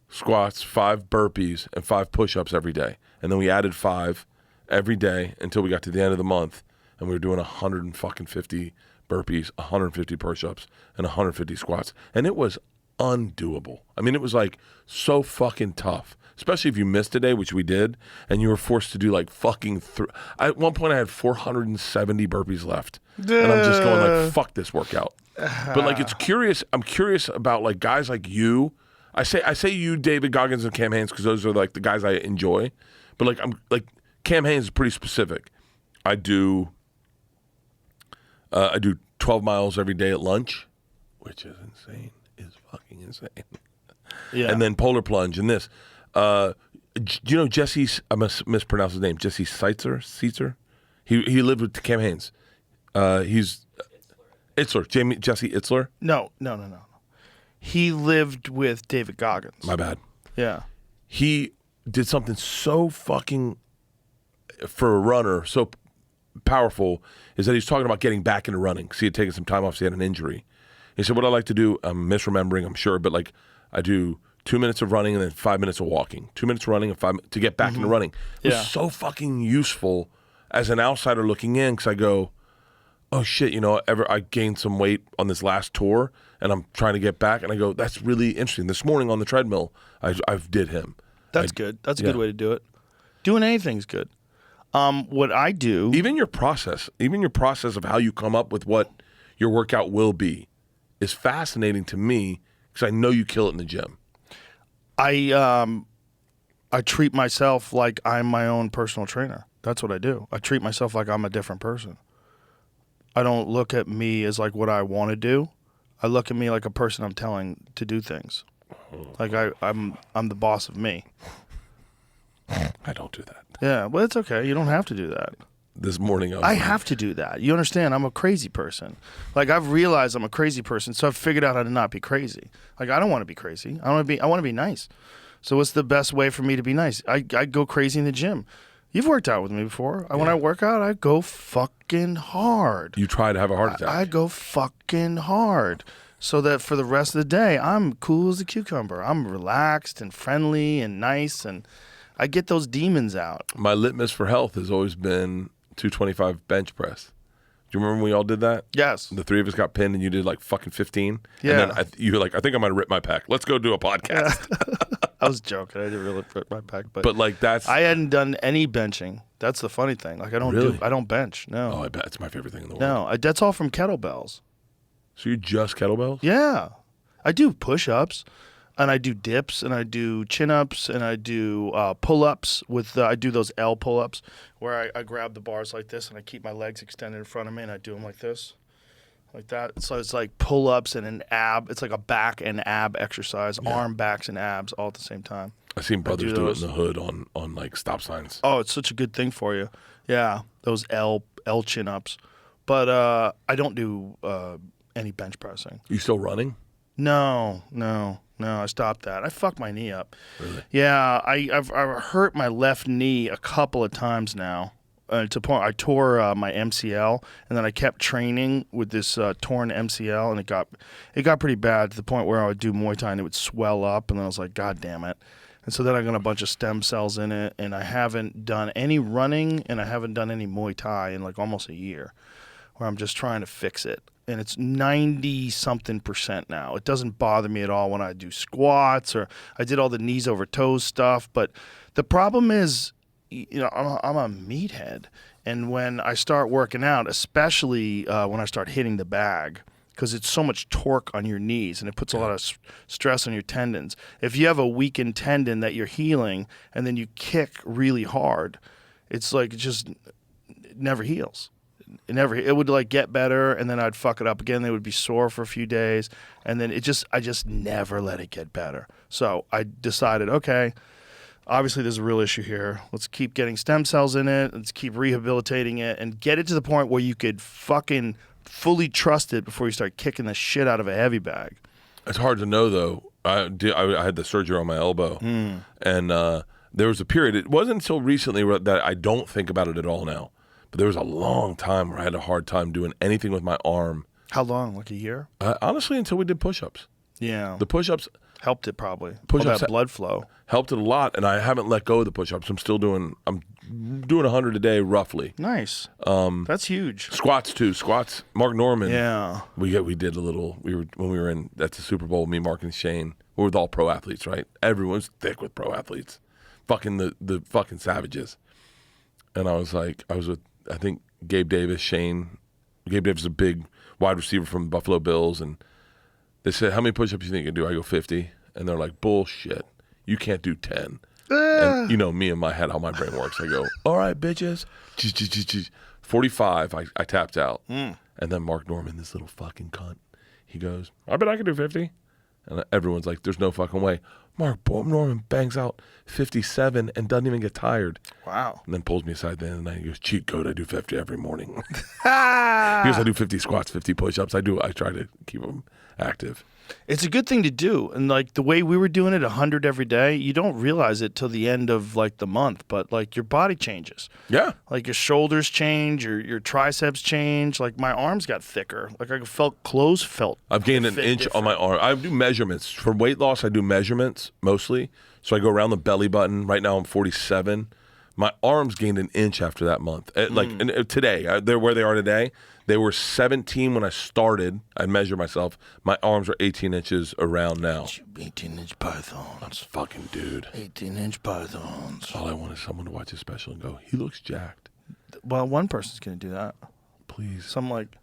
squats, 5 burpees, and 5 push-ups every day. And then we added 5 every day until we got to the end of the month, and we were doing 150 burpees, 150 push-ups, and 150 squats. And it was undoable. I mean, it was like so fucking tough, especially if you missed a day, which we did, and you were forced to do like fucking. At one point, I had 470 burpees left, and I'm just going like, fuck this workout. But like, it's curious. I'm curious about like guys like you. I say you, David Goggins, and Cam Hanes, because those are like the guys I enjoy. But like, I'm like Cam Hanes is pretty specific. I do 12 miles every day at lunch, which is insane. Is fucking insane. Yeah. And then polar plunge and this. Do you know Jesse? I must mispronounce his name. Jesse Seitzer. He lived with Cam Hanes. He's Itzler. Jesse Itzler. No. He lived with David Goggins. My bad. Yeah. He did something so fucking for a runner, so powerful, is that he's talking about getting back into running. Because he had taken some time off, so he had an injury. He said, what I like to do, I'm misremembering, I'm sure, but like I do 2 minutes of running and then 5 minutes of walking. 2 minutes of running and 5 minutes to get back into running. It was so fucking useful as an outsider looking in, because I go, oh shit, I gained some weight on this last tour and I'm trying to get back, and I go, that's really interesting. This morning on the treadmill, I did him. That's good. That's a good way to do it. Doing anything's good. What I do, even your process of how you come up with what your workout will be, is fascinating to me, because I know you kill it in the gym. I treat myself like I'm my own personal trainer. That's what I do. I treat myself like I'm a different person. I don't look at me as like what I want to do. I look at me like a person I'm telling to do things. Like I'm the boss of me. I don't do that. Yeah, well, it's okay. You don't have to do that. This morning I have to do that. You understand? I'm a crazy person. Like, I've realized I'm a crazy person, so I've figured out how to not be crazy. Like, I don't want to be crazy. I want to be nice. So what's the best way for me to be nice? I go crazy in the gym. You've worked out with me before. When I work out, I go fucking hard. You try to have a heart attack. I go fucking hard. So that for the rest of the day, I'm cool as a cucumber. I'm relaxed and friendly and nice, and I get those demons out. My litmus for health has always been 225 bench press. Do you remember when we all did that? Yes. The three of us got pinned and you did like fucking 15. Yeah. And then you were like, I think I'm going to rip my pec. Let's go do a podcast. I was joking. I didn't really rip my pec. But like I hadn't done any benching. That's the funny thing. Like I don't bench. No. Oh, I bet it's my favorite thing in the world. No, that's all from kettlebells. So you just kettlebells? Yeah. I do push-ups. And I do dips, and I do chin-ups, and I do pull-ups. I do those L pull-ups where I grab the bars like this, and I keep my legs extended in front of me, and I do them like this, like that. So it's like pull-ups and an ab. It's like a back and ab exercise, arm, backs, and abs all at the same time. I've seen brothers do it in the hood on like stop signs. Oh, it's such a good thing for you. Yeah, those L chin-ups. But I don't do any bench pressing. You still running? No, I stopped that. I fucked my knee up. Really? Yeah, I've hurt my left knee a couple of times now. To the point I tore my MCL, and then I kept training with this torn MCL, and it got pretty bad to the point where I would do Muay Thai and it would swell up, and then I was like, God damn it. And so then I got a bunch of stem cells in it, and I haven't done any running, and I haven't done any Muay Thai in like almost a year, where I'm just trying to fix it. And it's 90-something% now. It doesn't bother me at all when I do squats, or I did all the knees over toes stuff. But the problem is, I'm a meathead. And when I start working out, especially when I start hitting the bag, because it's so much torque on your knees and it puts a lot of stress on your tendons. If you have a weakened tendon that you're healing and then you kick really hard, it's like it never heals. It would like get better, and then I'd fuck it up again. They would be sore for a few days, and then I just never let it get better. So I decided, okay, obviously there's a real issue here. Let's keep getting stem cells in it. Let's keep rehabilitating it and get it to the point where you could fucking fully trust it before you start kicking the shit out of a heavy bag. It's hard to know though. I had the surgery on my elbow, and there was a period. It wasn't until recently that I don't think about it at all now. But there was a long time where I had a hard time doing anything with my arm. How long? Like a year? Honestly, until we did push-ups. Yeah. The push-ups helped it probably. Push-ups that blood flow helped it a lot, and I haven't let go of the push-ups. I'm doing 100 a day roughly. Nice. That's huge. Squats too. Squats. Mark Norman. Yeah. We did a little. When we were in at the Super Bowl. Me, Mark, and Shane. We were with all pro athletes, right? Everyone's thick with pro athletes. Fucking the fucking savages. And I was with I think Gabe Davis, Shane. Gabe Davis is a big wide receiver from the Buffalo Bills, and they said, "How many push-ups you think you can do?" I go 50, and they're like, "Bullshit. You can't do 10." And you know me in my head how my brain works. I go, "All right, bitches." 45. I tapped out, and then Mark Norman, this little fucking cunt, he goes, "I bet I can do 50." And everyone's like, "There's no fucking way." Mark Norman bangs out 57 and doesn't even get tired. Wow. And then pulls me aside at the end of the night. He goes, "Cheat code, I do 50 every morning." He goes, "I do 50 squats, 50 push-ups. I try to keep them active." It's a good thing to do. And like the way we were doing it, 100 every day, you don't realize it till the end of like the month, but like your body changes. Yeah. Like your shoulders change, your triceps change. Like my arms got thicker. Like I felt clothes felt. I've gained an inch on my arm. I do measurements. For weight loss, I do measurements mostly. So I go around the belly button. Right now I'm 47. My arms gained an inch after that month. Today, they're where they are today. They were 17 when I started. I measured myself. My arms are 18 inches around now. 18-inch pythons. Fucking dude. 18-inch pythons. All I want is someone to watch his special and go, "He looks jacked." Well, one person's going to do that. Please. Some like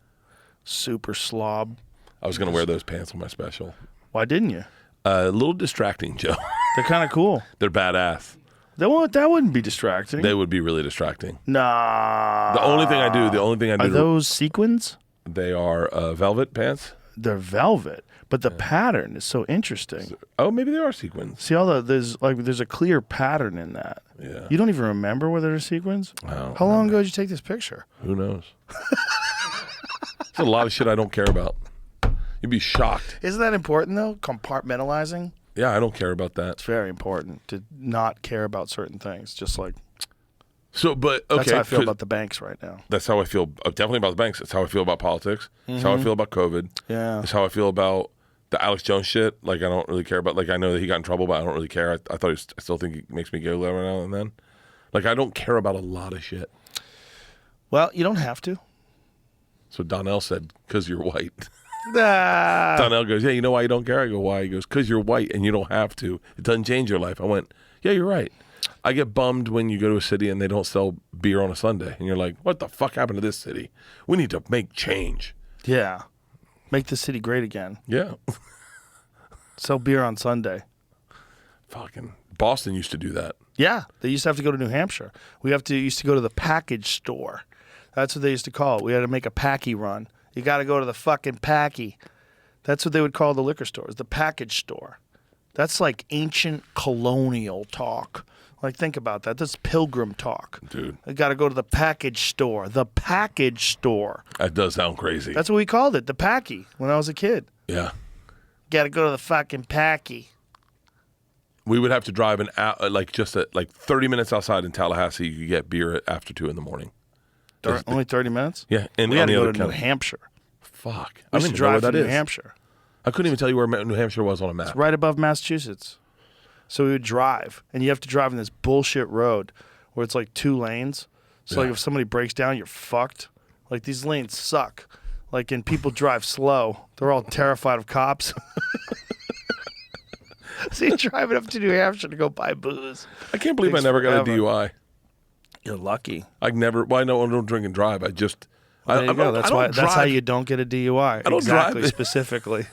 super slob. I was going to wear those pants on my special. Why didn't you? A little distracting, Joe. They're kind of cool. They're badass. That wouldn't be distracting. They would be really distracting. Nah. The only thing I do. Are those sequins? They are velvet pants. They're velvet, but the pattern is so interesting. Oh, maybe they are sequins. See there's a clear pattern in that. Yeah. You don't even remember whether they're sequins? No. How long ago did you take this picture? Who knows? There's a lot of shit I don't care about. You'd be shocked. Isn't that important though? Compartmentalizing? Yeah, I don't care about that. It's very important to not care about certain things. Just like So, but okay, that's how I feel about the banks right now. That's how I feel. Definitely about the banks. That's how I feel about politics. That's how I feel about COVID. Yeah. That's how I feel about the Alex Jones shit. Like I don't really care about. Like I know that he got in trouble, but I don't really care. I still think he makes me giggle every now and then. Like I don't care about a lot of shit. Well, you don't have to. So Donnell said, "Because you're white." Nah. Donnell goes, "Yeah, you know why you don't care?" I go, "Why?" He goes, "Because you're white and you don't have to. It doesn't change your life." I went, "Yeah, you're right." I get bummed when you go to a city and they don't sell beer on a Sunday. And you're like, what the fuck happened to this city? We need to make change. Yeah. Make the city great again. Yeah. Sell beer on Sunday. Fucking Boston used to do that. Yeah. They used to have to go to New Hampshire. Used to go to the package store. That's what they used to call it. We had to make a packy run. You got to go to the fucking packy. That's what they would call the liquor stores, the package store. That's like ancient colonial talk. Like, think about that. That's pilgrim talk. Dude. I got to go to the package store. The package store. That does sound crazy. That's what we called it, the packy, when I was a kid. Yeah. Got to go to the fucking packy. We would have to drive an hour, like 30 minutes outside in Tallahassee. You could get beer after 2 in the morning. Only 30 minutes? Yeah. And we had to the go other to New county. Hampshire. Fuck. We I used don't to even know where drive that to New is. Hampshire. I couldn't even tell you where New Hampshire was on a map. It's right above Massachusetts. So we would drive, and you have to drive in this bullshit road where it's like 2 lanes. So like if somebody breaks down, you're fucked. Like these lanes suck. Like, and people drive slow. They're all terrified of cops. So you're driving up to New Hampshire to go buy booze. I can't believe Takes I never got forever. a DUI. You're lucky. I don't drink and drive. I just. There you go. That's I why. don't That's how drive. you don't get a DUI. I don't exactly, drive. specifically.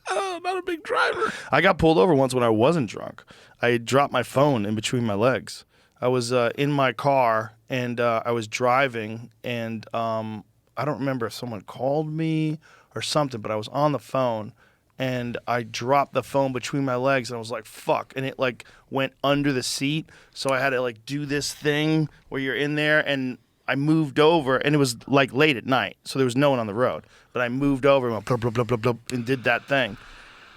I'm not a big driver. I got pulled over once when I wasn't drunk. I dropped my phone in between my legs. I was in my car and I was driving, and I don't remember if someone called me or something, but I was on the phone and I dropped the phone between my legs and I was like, fuck. And it like went under the seat. So I had to like do this thing where you're in there, and I moved over, and it was like late at night. So there was no one on the road, but I moved over and went blah, blah, blah, blah, blah, and did that thing.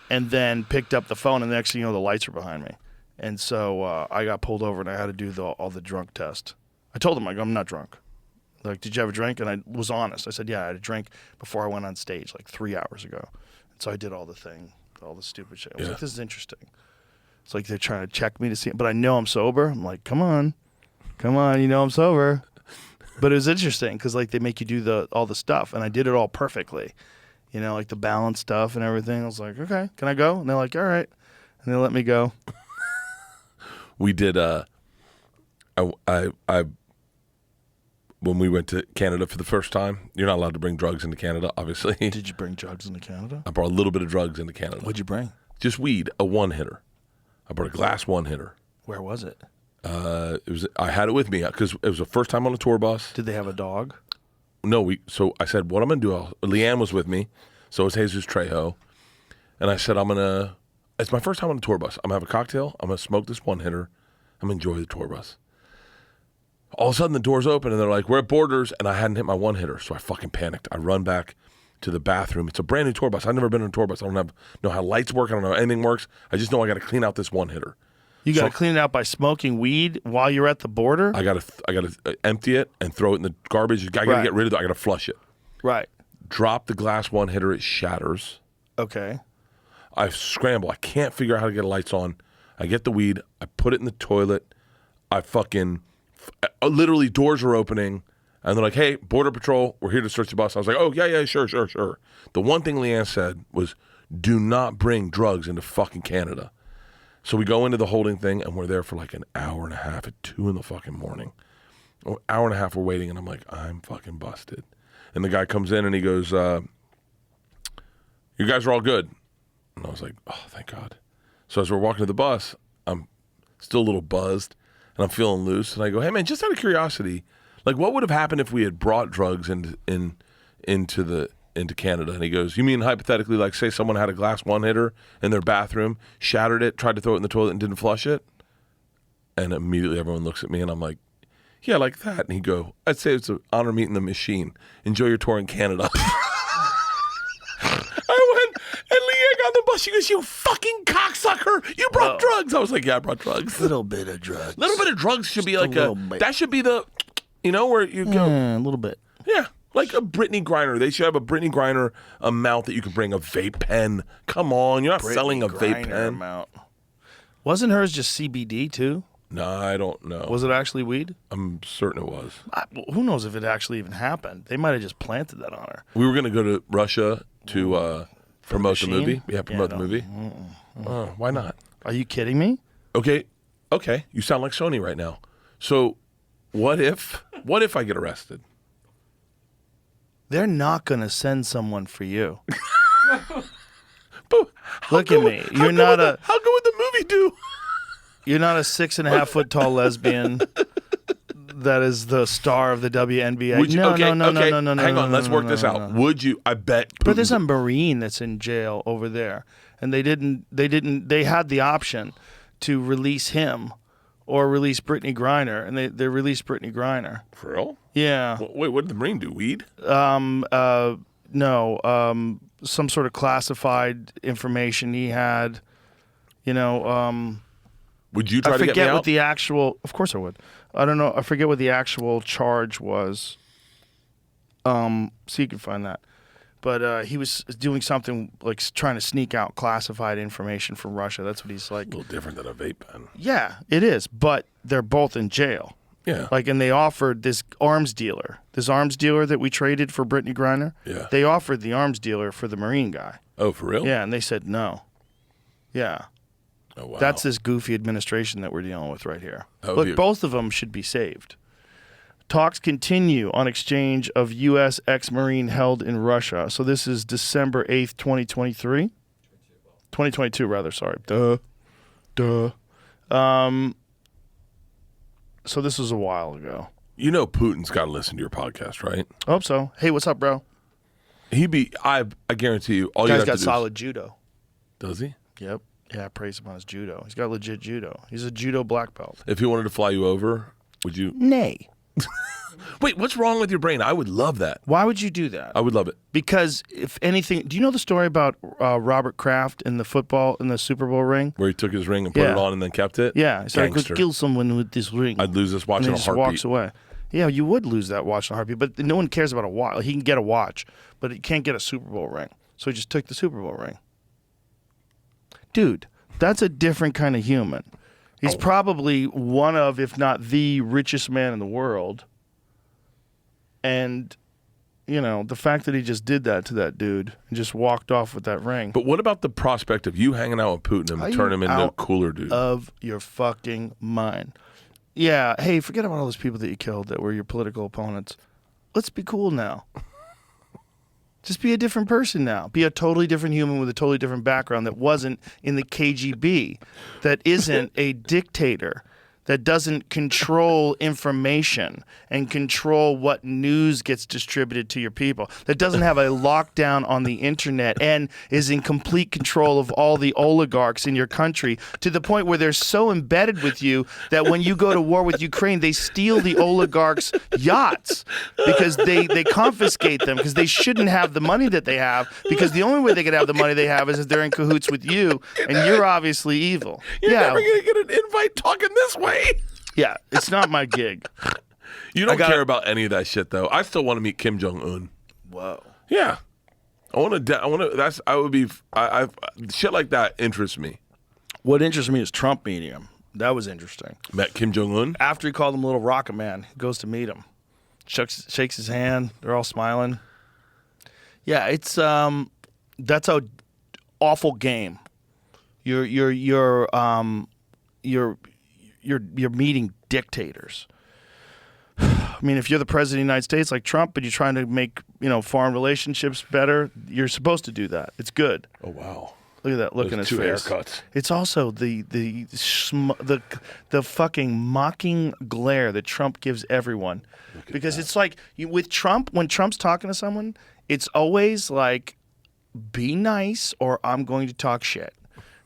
And then picked up the phone, and the next thing you know, the lights were behind me. And so I got pulled over, and I had to do all the drunk test. I told them, I'm not drunk. Like, did you have a drink? And I was honest. I said, yeah, I had a drink before I went on stage like 3 hours ago. And so I did all the thing, all the stupid shit. I was like, this is interesting. It's like they're trying to check me to see, but I know I'm sober. I'm like, come on, you know I'm sober. But it was interesting because like they make you do all the stuff, and I did it all perfectly. You know, like the balance stuff and everything. I was like, okay, can I go? And they're like, all right, and they let me go. We did. When we went to Canada for the first time, you're not allowed to bring drugs into Canada, obviously. Did you bring drugs into Canada? I brought a little bit of drugs into Canada. What'd you bring? Just weed, a one-hitter. I brought a glass one-hitter. Where was it? I had it with me because it was the first time on a tour bus. Did they have a dog? No, so I said, what I'm going to do, Leanne was with me, so was Jesus Trejo. And I said, it's my first time on a tour bus. I'm going to have a cocktail. I'm going to smoke this one-hitter. I'm going to enjoy the tour bus. All of a sudden, the doors open, and they're like, we're at Borders, and I hadn't hit my one-hitter, so I fucking panicked. I run back to the bathroom. It's a brand new tour bus. I've never been on a tour bus. I don't know how lights work. I don't know how anything works. I just know I got to clean out this one-hitter. You got to clean it out by smoking weed while you're at the border? I got to empty it and throw it in the garbage. I got to get rid of it. I got to flush it. Right. Drop the glass one-hitter. It shatters. Okay. I scramble. I can't figure out how to get the lights on. I get the weed. I put it in the toilet. I fucking... literally doors are opening and they're like, hey, Border Patrol, we're here to search the bus. I was like, oh, yeah, sure. The one thing Leanne said was, do not bring drugs into fucking Canada. So we go into the holding thing and we're there for like an hour and a half at 2 in the fucking morning. An hour and a half we're waiting and I'm like, I'm fucking busted. And the guy comes in and he goes, you guys are all good. And I was like, oh, thank God. So as we're walking to the bus, I'm still a little buzzed. And I'm feeling loose, and I go, hey, man, just out of curiosity, like, what would have happened if we had brought drugs into Canada? And he goes, you mean hypothetically, like, say someone had a glass one-hitter in their bathroom, shattered it, tried to throw it in the toilet, and didn't flush it? And immediately everyone looks at me, and I'm like, yeah, like that. And he go, I'd say it's an honor meeting the machine. Enjoy your tour in Canada. I went, and Leanne got on the bus. She goes, you fucking cocksucker. You brought drugs. I was like, yeah, I brought drugs. Little bit of drugs. Little bit of drugs should be Just like a little bit. That should be the, where you go. A little bit. Yeah, like a Brittany Griner. They should have a Brittany Griner amount that you can bring, a vape pen. Come on, you're not selling a vape pen. Amount. Wasn't hers just CBD too? No, I don't know. Was it actually weed? I'm certain it was. Who knows if it actually even happened? They might have just planted that on her. We were going to go to Russia to promote the movie. Yeah, promote the movie. Oh, why not? Are you kidding me? Okay. You sound like Sony right now. So, what if I get arrested? They're not going to send someone for you. But Look at me. You're not a. How good would the movie do? You're not a 6.5 foot tall lesbian that is the star of the WNBA. Would you, No. Hang on, let's work this out. Would you? I bet. But there's a Marine that's in jail over there, and they had the option to release him or release Brittany Griner, and they released Brittany Griner. For real? Yeah. Wait, what did the Marine do? Weed? No. Some sort of classified information he had. Would you try to get me out? I forget what the actual. Of course I would. I don't know. I forget what the actual charge was. So you can find that. But he was doing something like trying to sneak out classified information from Russia. That's what he's like. A little different than a vape pen. Yeah, it is. But they're both in jail. Yeah. And they offered this arms dealer that we traded for Brittany Griner. Yeah. They offered the arms dealer for the Marine guy. Oh, for real? Yeah, and they said no. Yeah. Oh, wow. That's this goofy administration that we're dealing with right here. Oh, both of them should be saved. Talks continue on exchange of U.S. ex-Marine held in Russia. So this is December 8th, 2023? 2022, rather, sorry. Duh. So this was a while ago. You know Putin's got to listen to your podcast, right? I hope so. Hey, what's up, bro? I guarantee you, all you Guy's have got to do solid judo. Does he? Yep. Yeah, I praise him on his judo. He's got legit judo. He's a judo black belt. If he wanted to fly you over, would you? Nay. Wait, what's wrong with your brain? I would love that. Why would you do that? I would love it. Because if anything, do you know the story about Robert Kraft in the Super Bowl ring? Where he took his ring and put it on and then kept it? Yeah. He's like, Gangster. could kill someone with this ring. I'd lose this watch and in a he just heartbeat. walks away. Yeah, you would lose that watch in a heartbeat, but no one cares about a watch. He can get a watch, but he can't get a Super Bowl ring. So he just took the Super Bowl ring. Dude, That's a different kind of human. He's probably one of, if not the richest man in the world. And, you know, the fact that he just did that to that dude and just walked off with that ring. But what about the prospect of you hanging out with Putin and turn him into a cooler dude? Of your fucking mind. Yeah, hey, forget about all those people that you killed that were your political opponents. Let's be cool now. Just be a different person now. Be a totally different human with a totally different background that wasn't in the KGB, that isn't a dictator, that doesn't control information and control what news gets distributed to your people, that doesn't have a lockdown on the internet and is in complete control of all the oligarchs in your country to the point where they're so embedded with you that when you go to war with Ukraine, they steal the oligarchs' yachts because they confiscate them because they shouldn't have the money that they have, because the only way they could have the money they have is if they're in cahoots with you, and you're obviously evil. You're never going to get an invite talking this way. Yeah, it's not my gig. You don't care about any of that shit, though. I still want to meet Kim Jong-un. Whoa. Yeah, I want to. Shit like that interests me. What interests me is Trump meeting him. That was interesting. Met Kim Jong-un after he called him Little Rocket Man. He goes to meet him, shakes his hand. They're all smiling. Yeah, it's that's a awful game. You're meeting dictators. I mean, if you're the president of the United States like Trump and you're trying to make, you know, foreign relationships better, you're supposed to do that. It's good. Oh wow. Look at that look in his two face. Haircuts. It's also the fucking mocking glare that Trump gives everyone. Because it's like with Trump, when Trump's talking to someone, it's always like, be nice or I'm going to talk shit.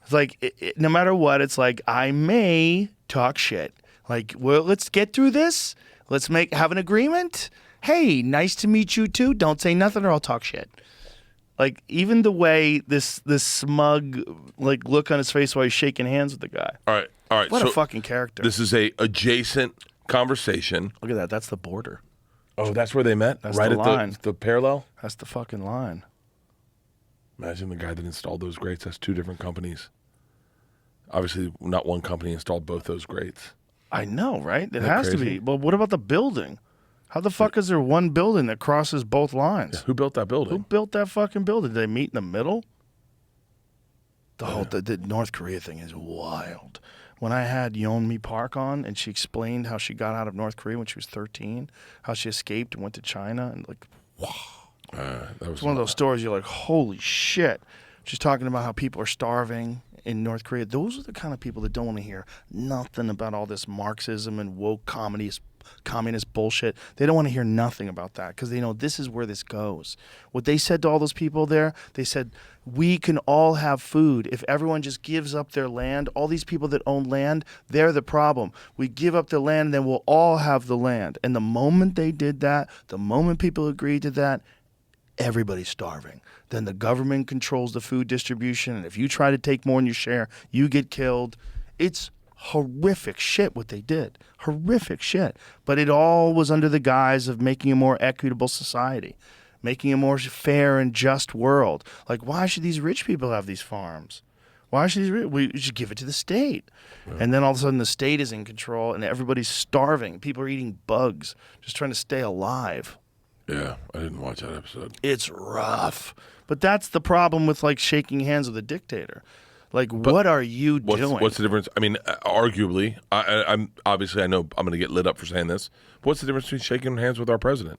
It's like, no matter what, it's like, I may talk shit. Like, well, let's get through this. Let's have an agreement. Hey, nice to meet you too. Don't say nothing or I'll talk shit. Like, even the way this smug like look on his face while he's shaking hands with the guy. All right. What a fucking character. This is a adjacent conversation. Look at that. That's the border. Oh, that's where they met? That's right the at line. the parallel? That's the fucking line. Imagine the guy that installed those grates. That's two different companies. Obviously, not one company installed both those grates. I know, right? It Isn't has that to crazy? be. But what about the building? How the fuck is there one building that crosses both lines? Yeah, who built that building? Who built that fucking building? Did they meet in the middle? The North Korea thing is wild. When I had Yeonmi Park on and she explained how she got out of North Korea when she was 13, how she escaped and went to China, and like, wow. That was It's one of those stories you're like, holy shit. She's talking about how people are starving in North Korea. Those are the kind of people that don't want to hear nothing about all this Marxism and woke communist bullshit. They don't want to hear nothing about that because they know this is where this goes. What they said to all those people there, they said, we can all have food if everyone just gives up their land. All these people that own land, they're the problem. We give up the land and then we'll all have the land. And the moment they did that, the moment people agreed to that, everybody's starving. Then the government controls the food distribution, and if you try to take more than your share, you get killed. It's horrific shit what they did. Horrific shit. But it all was under the guise of making a more equitable society, making a more fair and just world. Like, why should these rich people have these farms? Why should we should give it to the state? Yeah. And then all of a sudden the state is in control and everybody's starving. People are eating bugs, just trying to stay alive. Yeah, I didn't watch that episode. It's rough. But that's the problem with like shaking hands with a dictator. Like, what are you doing? What's the difference? I mean, arguably, I'm obviously I know I'm going to get lit up for saying this. What's the difference between shaking hands with our president?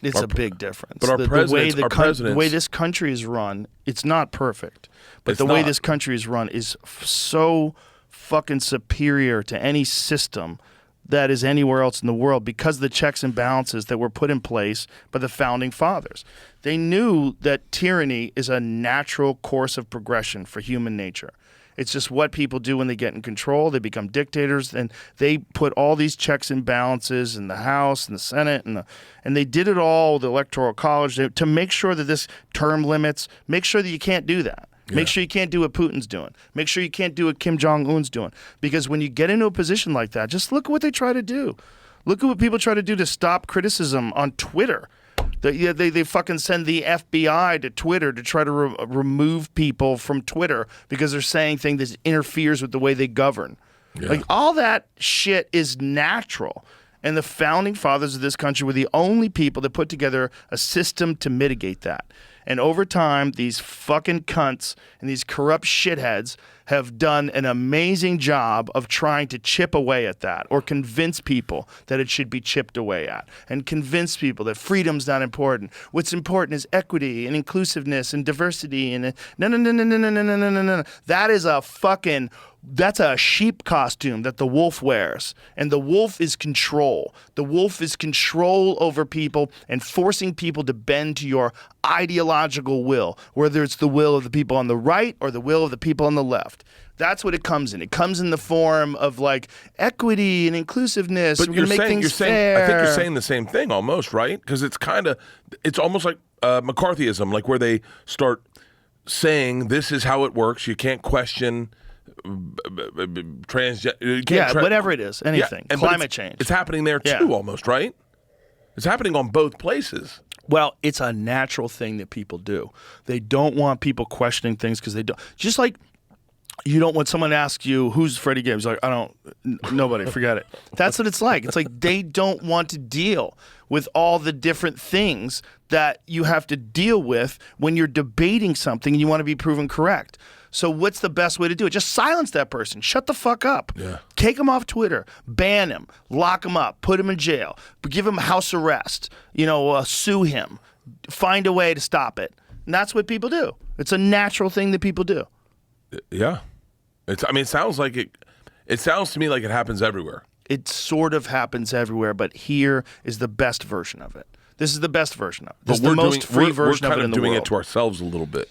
It's a big difference. But the way this country is run, it's not perfect. But the way this country is run is so fucking superior to any system that is anywhere else in the world because of the checks and balances that were put in place by the founding fathers. They knew that tyranny is a natural course of progression for human nature. It's just what people do when they get in control. They become dictators, and they put all these checks and balances in the House and the Senate, and they did it all with the Electoral College to make sure that this term limits, make sure that you can't do that. Yeah. Make sure you can't do what Putin's doing. Make sure you can't do what Kim Jong-un's doing. Because when you get into a position like that, just look at what they try to do. Look at what people try to do to stop criticism on Twitter. They fucking send the FBI to Twitter to try to remove people from Twitter because they're saying things that interferes with the way they govern. Yeah. Like, all that shit is natural. And the founding fathers of this country were the only people that put together a system to mitigate that. And over time, these fucking cunts and these corrupt shitheads have done an amazing job of trying to chip away at that, or convince people that it should be chipped away at, and convince people that freedom's not important. What's important is equity and inclusiveness and diversity. And no. That is a fucking... That's a sheep costume that the wolf wears. And the wolf is control. The wolf is control over people and forcing people to bend to your ideological will, whether it's the will of the people on the right or the will of the people on the left. That's what it comes in. It comes in the form of like equity and inclusiveness. But we're going to make things fair. I think you're saying the same thing almost, right? Because it's almost like McCarthyism, like where they start saying this is how it works. You can't question... whatever it is, anything. Yeah, climate change. It's happening there too, almost, right? It's happening on both places. Well, it's a natural thing that people do. They don't want people questioning things because they don't. Just like you don't want someone to ask you, who's Freddie Gibbs? Like, nobody, forget it. That's what it's like. It's like they don't want to deal with all the different things that you have to deal with when you're debating something and you want to be proven correct. So what's the best way to do it? Just silence that person. Shut the fuck up. Yeah. Take him off Twitter. Ban him. Lock him up. Put him in jail. Give him house arrest. Sue him. Find a way to stop it. And that's what people do. It's a natural thing that people do. Yeah. It sounds like it. It sounds to me like it happens everywhere. It sort of happens everywhere, but here is the best version of it. This is the best version of it. This is the most free version of it in the world. We're doing it to ourselves a little bit.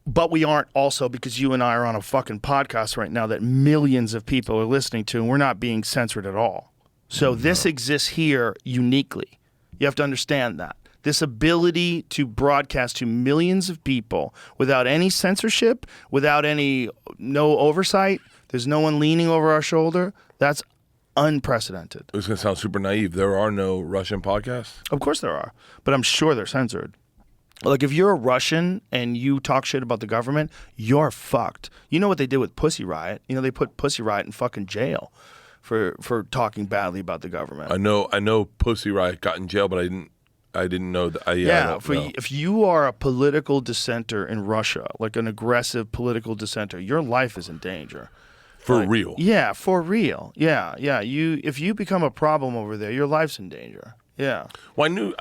But we aren't also, because you and I are on a fucking podcast right now that millions of people are listening to, and we're not being censored at all. So this exists here uniquely. You have to understand that. This ability to broadcast to millions of people without any censorship, without no oversight, there's no one leaning over our shoulder, that's unprecedented. It's going to sound super naive. There are no Russian podcasts? Of course there are, but I'm sure they're censored. Like, if you're a Russian and you talk shit about the government, you're fucked. You know what they did with Pussy Riot? They put Pussy Riot in fucking jail for talking badly about the government. I know Pussy Riot got in jail, but I didn't know that. If you are a political dissenter in Russia, like an aggressive political dissenter, your life is in danger. For real? Yeah, for real. Yeah. If you become a problem over there, your life's in danger. Yeah. Well,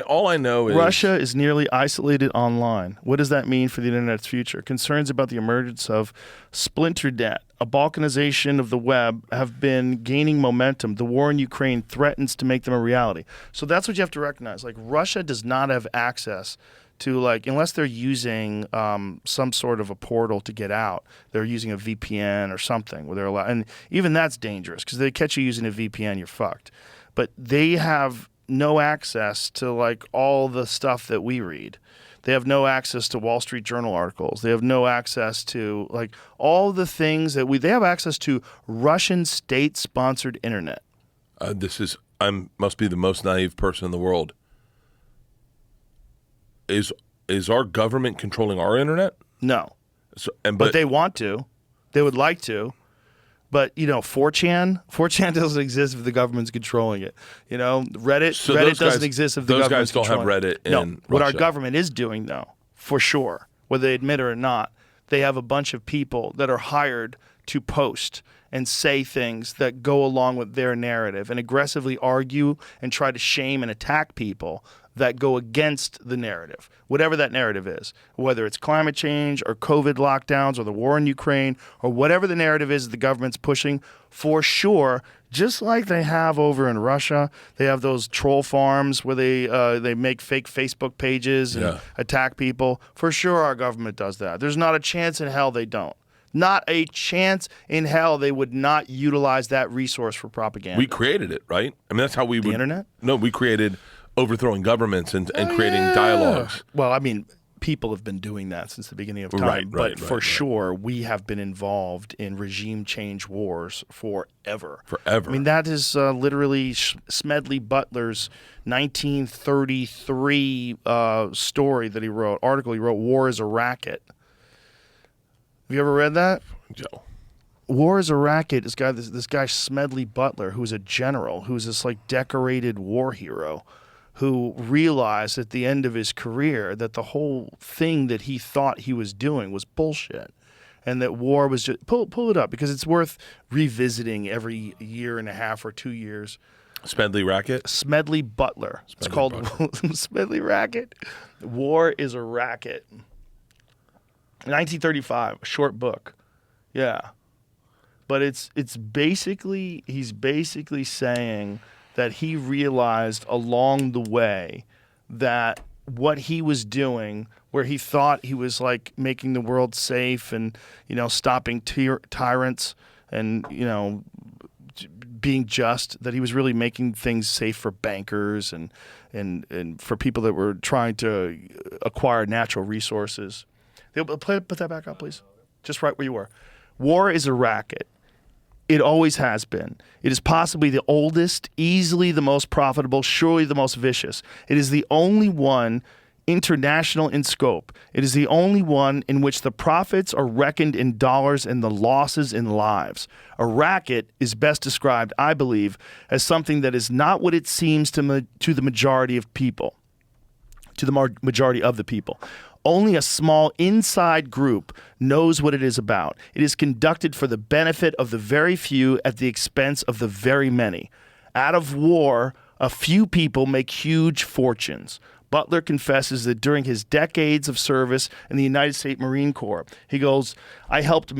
all I know is... Russia is nearly isolated online. What does that mean for the internet's future? Concerns about the emergence of splinternet, a balkanization of the web, have been gaining momentum. The war in Ukraine threatens to make them a reality. So that's what you have to recognize. Like, Russia does not have access to, like, unless they're using some sort of a portal to get out, they're using a VPN or something where they're allowed. And even that's dangerous because they catch you using a VPN, you're fucked. But they have no access to like all the stuff that we read. They have no access to Wall Street Journal articles. They have no access to like all the things that they have access to Russian state-sponsored internet. I must be the most naive person in the world. Is our government controlling our internet? No. But they want to. They would like to. But, 4chan doesn't exist if the government's controlling it. Reddit doesn't exist if the government's controlling it. Those guys don't have Reddit in Russia. What our government is doing, though, for sure, whether they admit it or not, they have a bunch of people that are hired to post and say things that go along with their narrative and aggressively argue and try to shame and attack people that go against the narrative, whatever that narrative is, whether it's climate change or COVID lockdowns or the war in Ukraine or whatever the narrative is that the government's pushing, for sure, just like they have over in Russia. They have those troll farms where they make fake Facebook pages and attack people. For sure our government does that. There's not a chance in hell they don't. Not a chance in hell they would not utilize that resource for propaganda. We created it, right? That's how we The internet? No, we created overthrowing governments and creating dialogues. Well, people have been doing that since the beginning of time. Right, but for sure, we have been involved in regime change wars forever. Forever. I mean, that is literally Smedley Butler's 1933 article he wrote, War is a Racket. Have you ever read that? Joe. War is a Racket. This guy Smedley Butler, who's a general, who's this like decorated war hero, who realized at the end of his career that the whole thing that he thought he was doing was bullshit, and that war was just pull it up because it's worth revisiting every year and a half or 2 years. Smedley Racket? Smedley Butler. It's called Smedley Racket. War is a Racket. 1935, a short book. Yeah. But it's basically, he's basically saying that he realized along the way that what he was doing, where he thought he was like making the world safe and, you know, stopping tyrants and, you know, being just, that he was really making things safe for bankers and for people that were trying to acquire natural resources. Put that back up, please. Just right where you were. War is a racket. It always has been. It is possibly the oldest, easily the most profitable, surely the most vicious. It is the only one international in scope. It is the only one in which the profits are reckoned in dollars and the losses in lives. A racket is best described, I believe, as something that is not what it seems to the majority of people, to the majority of the people. Only a small inside group knows what it is about. It is conducted for the benefit of the very few at the expense of the very many. Out of war, a few people make huge fortunes. Butler confesses that during his decades of service in the United States Marine Corps, he goes, I helped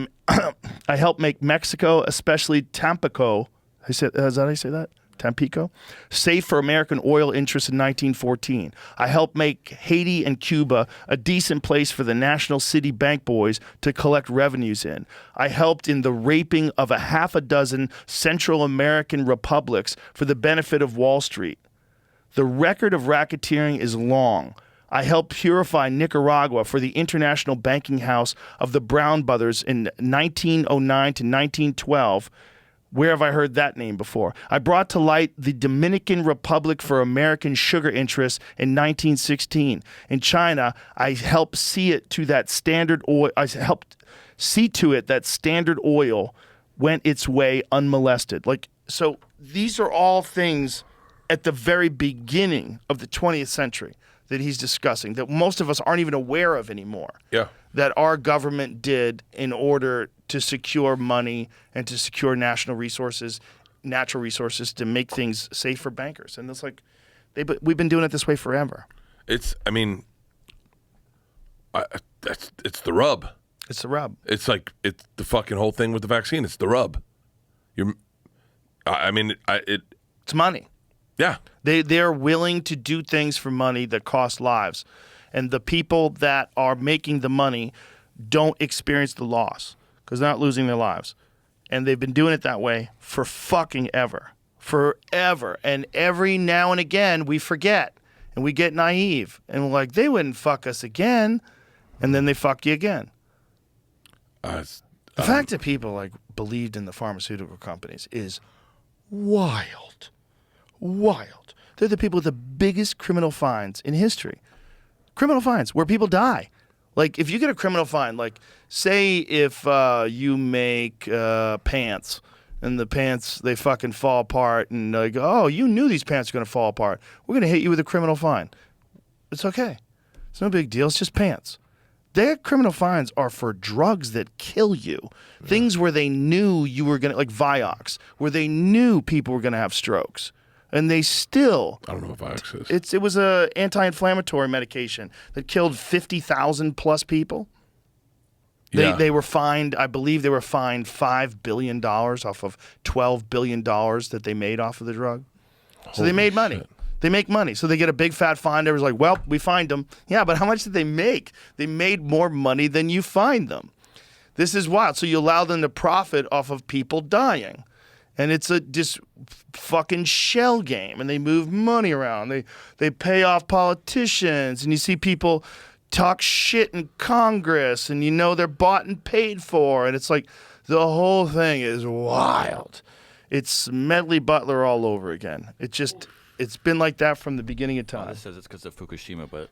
make Mexico, especially Tampico, is that how you say that? Tampico, safe for American oil interests in 1914. I helped make Haiti and Cuba a decent place for the National City Bank boys to collect revenues in. I helped in the raping of a half a dozen Central American republics for the benefit of Wall Street. The record of racketeering is long. I helped purify Nicaragua for the International Banking House of the Brown Brothers in 1909 to 1912. Where have I heard that name before? I brought to light the Dominican Republic for American sugar interests in 1916. In China, I helped see it to that Standard Oil. I helped see to it that Standard Oil went its way unmolested. So these are all things at the very beginning of the 20th century that he's discussing that most of us aren't even aware of anymore. Yeah. That our government did in order to secure money and to secure natural resources to make things safe for bankers. And it's like, we've been doing it this way forever. It's the rub. It's the rub. It's like, it's the fucking whole thing with the vaccine. It's the rub. It's money. Yeah. They're willing to do things for money that cost lives. And the people that are making the money don't experience the loss because they're not losing their lives. And they've been doing it that way for fucking ever. Forever. And every now and again, we forget. And we get naive. And we're like, they wouldn't fuck us again. And then they fuck you again. The fact that people believed in the pharmaceutical companies is wild. Wild. They're the people with the biggest criminal fines in history. Criminal fines where people die. If you get a criminal fine, say if you make pants and the pants, they fucking fall apart and oh, you knew these pants are going to fall apart. We're going to hit you with a criminal fine. It's okay. It's no big deal. It's just pants. Their criminal fines are for drugs that kill you. Yeah. Things where they knew you were going to, like Vioxx, where they knew people were going to have strokes. And they still... I don't know what Vioxx is. It was an anti-inflammatory medication that killed 50,000 plus people. They were fined, I believe they were fined $5 billion off of $12 billion that they made off of the drug. So they made money. Shit. They make money. So they get a big fat fine. Everyone's like, well, we fined them. Yeah, but how much did they make? They made more money than you fined them. This is wild. So you allow them to profit off of people dying. And it's just fucking shell game. And they move money around. They pay off politicians. And you see people talk shit in Congress, and you know they're bought and paid for, and it's like the whole thing is wild. It's Smedley Butler all over again. It's been like that from the beginning of time. This says it's because of Fukushima, but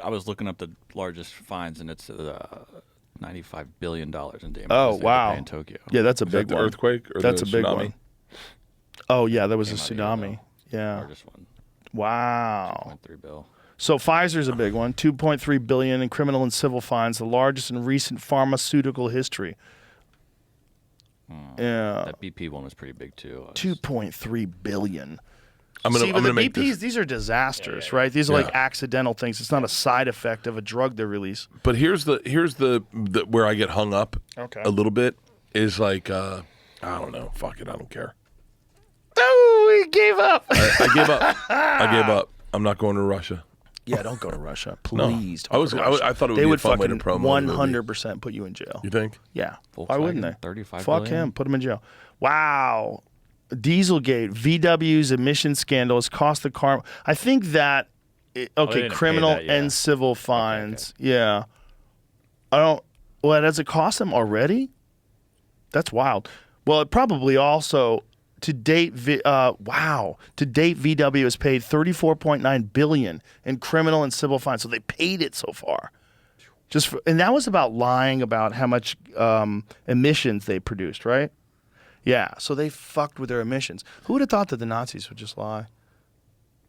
I was looking up the largest fines, and it's $95 billion in damages. Oh, they wow. pay in Tokyo. Yeah, that's a Is big that the one. earthquake or That's the a big tsunami? one. Oh, yeah, there was a Came out of here, tsunami. Yeah. Largest one. Wow. 2.3 bill. So Pfizer's a big one, $2.3 billion in criminal and civil fines, the largest in recent pharmaceutical history. Yeah, That BP one was pretty big too. $2.3 billion. I'm See, gonna but make the BPs, this. these are disasters, right? These are like Yeah. accidental things. It's not a side effect of a drug they release. But here's the where I get hung up Okay. a little bit is like I don't know. Fuck it. I don't care. Oh, we gave up. I gave up. I gave up. I'm not going to Russia. Yeah, don't go to Russia, No. please. Don't go to Russia. I thought it would they be would a fun way to fucking promo the movie. 100% put you in jail. You think? Yeah. Why wouldn't they? Volkswagen, 35 Fuck billion? him. Put him in jail. Wow. Dieselgate, VW's emission scandal has cost the car. I think that, didn't pay criminal that, yeah. and civil fines. Yeah. I don't, well, does it cost them already? That's wild. Well, it probably also, to date, to date, VW has paid $34.9 billion in criminal and civil fines. So they paid it so far. And that was about lying about how much emissions they produced, right? Yeah, so they fucked with their emissions. Who would have thought that the Nazis would just lie?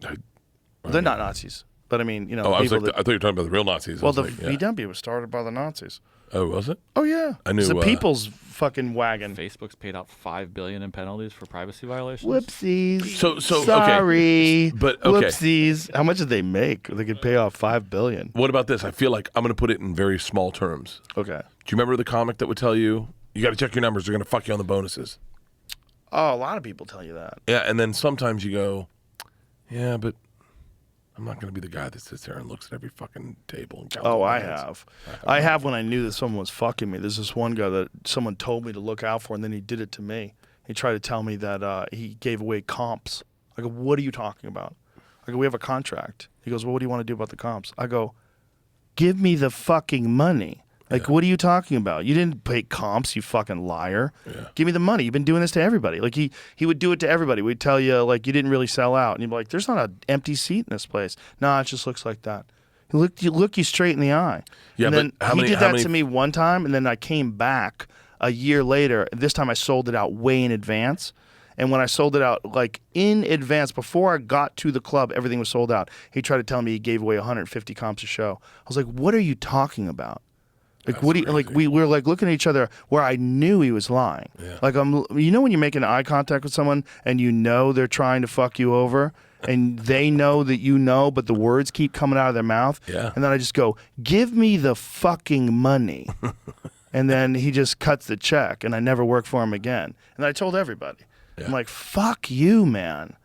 They're not Nazis, but I mean, Oh, I was people like, I that, thought you were talking about the real Nazis. well, I the was like, yeah. VW was started by the Nazis. Oh, was it? Oh yeah, I knew, it's the people's fucking wagon. Facebook's paid out $5 billion in penalties for privacy violations. Whoopsies. So sorry, okay. But okay. Whoopsies. How much did they make? They could pay off $5 billion. What about this? I feel like I'm going to put it in very small terms. Okay. Do you remember the comic that would tell you got to check your numbers? They're going to fuck you on the bonuses. Oh, a lot of people tell you that. Yeah, and then sometimes you go, yeah, but I'm not going to be the guy that sits there and looks at every fucking table. And counts Oh, all the I hands. have. I have when I knew that someone was fucking me. There's this one guy that someone told me to look out for, and then he did it to me. He tried to tell me that he gave away comps. I go, what are you talking about? I go, we have a contract. He goes, well, what do you want to do about the comps? I go, give me the fucking money. Like, what are you talking about? You didn't pay comps, you fucking liar. Yeah. Give me the money. You've been doing this to everybody. Like, he would do it to everybody. We'd tell you, like, you didn't really sell out. And you'd be like, there's not an empty seat in this place. No, it just looks like that. He look you straight in the eye. Yeah, and but then how he many- did how that many- to me one time, and then I came back a year later. This time I sold it out way in advance. And when I sold it out, like, in advance, before I got to the club, everything was sold out. He tried to tell me he gave away 150 comps a show. I was like, what are you talking about? Like, what do you, like, we were like looking at each other where I knew he was lying. Yeah. Like, you know when you're making eye contact with someone and you know they're trying to fuck you over and they know that you know, but the words keep coming out of their mouth. Yeah. And then I just go, give me the fucking money. And then he just cuts the check and I never work for him again. And I told everybody. Yeah. I'm like, fuck you, man.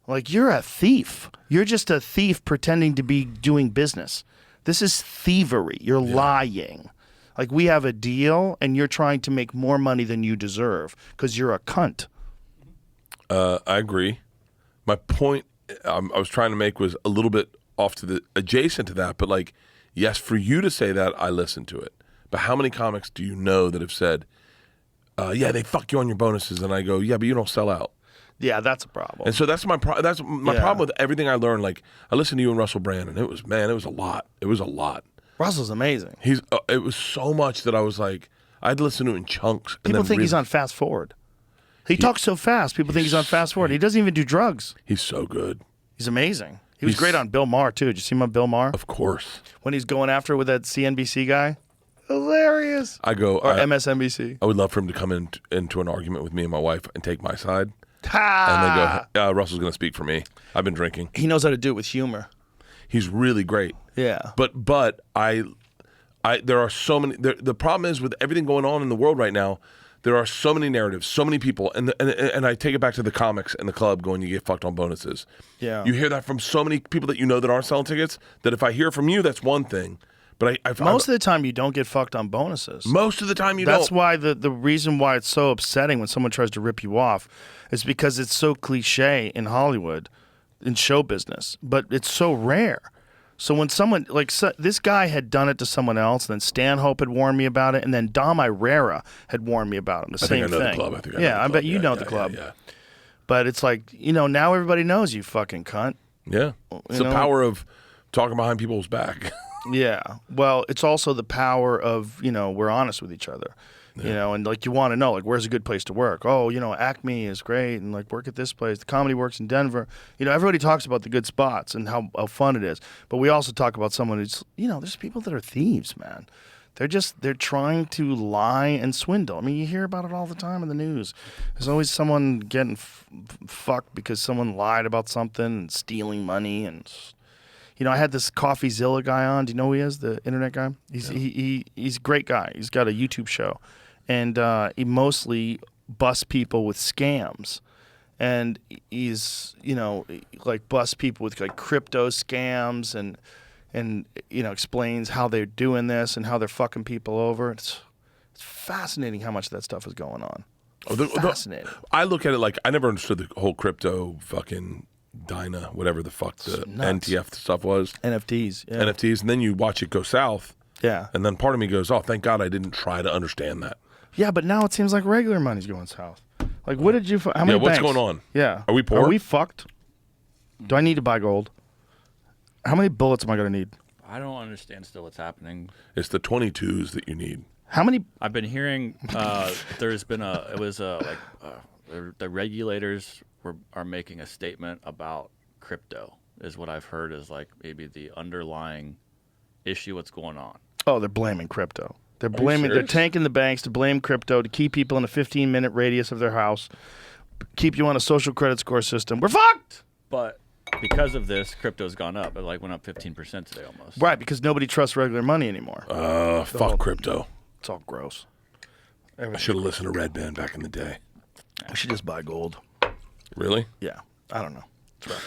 Like, you're a thief. You're just a thief pretending to be doing business. This is thievery. You're lying. Like, we have a deal, and you're trying to make more money than you deserve because you're a cunt. I agree. My point I was trying to make was a little bit off to the adjacent to that, but like, yes, for you to say that, I listen to it. But how many comics do you know that have said, yeah, they fuck you on your bonuses, and I go, yeah, but you don't sell out. Yeah, that's a problem. And so that's my problem with everything I learned. Like, I listened to you and Russell Brand, and it was a lot. It was a lot. Russell's amazing. It was so much that I was like, I'd listen to it in chunks. And People then think he's on fast forward. He talks so fast. People think he's on fast forward. He doesn't even do drugs. He's so good. He's amazing. He was He's- great on Bill Maher, too. Did you see him on Bill Maher? Of course. When he's going after it with that CNBC guy? Hilarious. I go, Or I MSNBC. would love for him to come into an argument with me and my wife and take my side. Ha! And they go, Russell's going to speak for me. I've been drinking. He knows how to do it with humor. He's really great. Yeah. But there are so many. The problem is with everything going on in the world right now, there are so many narratives, so many people, and I take it back to the comics and the club going, you get fucked on bonuses. Yeah. You hear that from so many people that you know that aren't selling tickets. That if I hear from you, that's one thing. But Most of the time, you don't get fucked on bonuses. most of the time you That's don't. why the reason why it's so upsetting when someone tries to rip you off is because it's so cliche in Hollywood, in show business, but it's so rare. So when someone this guy had done it to someone else, then Stanhope had warned me about it, and then Dom Irera had warned me about it. The same think I know thing. the club. I think I know yeah, the I club. bet you Yeah, know yeah, the club. Yeah, But it's like, now everybody knows you fucking cunt. yeah. It's the power of talking behind people's back. Yeah. Well, it's also the power of, we're honest with each other. And like you want to know, like, where's a good place to work? Oh, Acme is great, and like work at this place. The Comedy Works in Denver. Everybody talks about the good spots and how fun it is. But we also talk about someone who's, there's people that are thieves, man. They're trying to lie and swindle. I mean, you hear about it all the time in the news. There's always someone getting fucked because someone lied about something and stealing money. And I had this CoffeeZilla guy on. Do you know who he is? The internet guy. He's a great guy. He's got a YouTube show, and he mostly busts people with scams. And he's like busts people with like crypto scams and explains how they're doing this and how they're fucking people over. It's fascinating how much of that stuff is going on. Fascinating. I look at it like I never understood the whole crypto fucking Dyna, whatever the fuck the NTF stuff was. NFTs. Yeah. NFTs, and then you watch it go south. Yeah. And then part of me goes, oh, thank God I didn't try to understand that. Yeah, but now it seems like regular money's going south. Like, what did you... How many what's banks? going on? Yeah. Are we poor? Are we fucked? Do I need to buy gold? How many bullets am I going to need? I don't understand still what's happening. It's the 22s that you need. How many... I've been hearing there's been the regulators are making a statement about crypto is what I've heard is like maybe the underlying issue what's going on. Oh, they're blaming crypto. They're tanking the banks to blame crypto to keep people in a 15-minute radius of their house, keep you on a social credit score system. We're fucked! But because of this, crypto's gone up. It like went up 15% today almost. Right, because nobody trusts regular money anymore. Fuck crypto. It's all gross. I should have listened to Red Band back in the day. We should just buy gold. Really? Yeah. I don't know.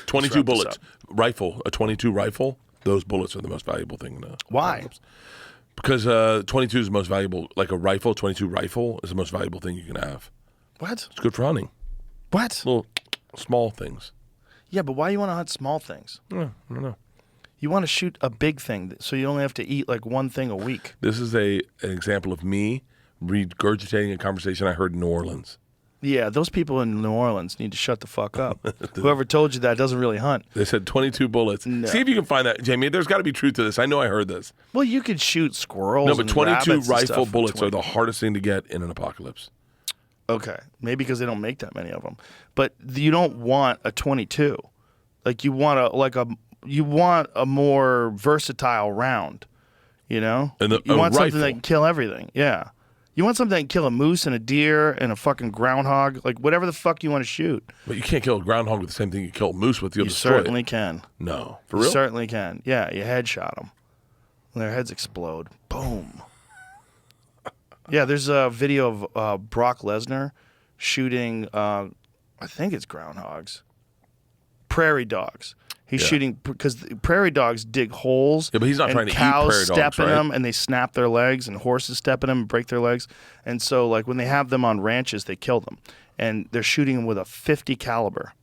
22 bullets. Rifle. A 22 rifle. Those bullets are the most valuable thing. Why? Because 22 is the most valuable. Like a rifle, 22 rifle is the most valuable thing you can have. What? It's good for hunting. What? Little small things. Yeah, but why you want to hunt small things? I don't know. You want to shoot a big thing so you only have to eat like one thing a week. This is an example of me regurgitating a conversation I heard in New Orleans. Yeah, those people in New Orleans need to shut the fuck up. Whoever told you that doesn't really hunt. They said 22 bullets. No. See if you can find that, Jamie. There's got to be truth to this. I know I heard this. Well, you could shoot squirrels. No, but and 22 rabbits and rifle stuff bullets with are the hardest thing to get in an apocalypse. Okay, maybe because they don't make that many of them. But you don't want a 22. Like you want a more versatile round. You know, And you want rifle. something that can kill everything. Yeah. You want something that can kill a moose and a deer and a fucking groundhog, like whatever the fuck you want to shoot. But you can't kill a groundhog with the same thing you kill a moose with. You'll You destroy certainly it. can. No. For You real? certainly can. Yeah, you headshot them. Their heads explode. Boom. Yeah, there's a video of Brock Lesnar shooting, I think it's groundhogs, prairie dogs. He's shooting because prairie dogs dig holes. Yeah, but he's not and trying to eat cows prairie dogs, step in right? them and they snap their legs, and horses step in them and break their legs. And so, like when they have them on ranches, they kill them, and they're shooting them with a 50 caliber,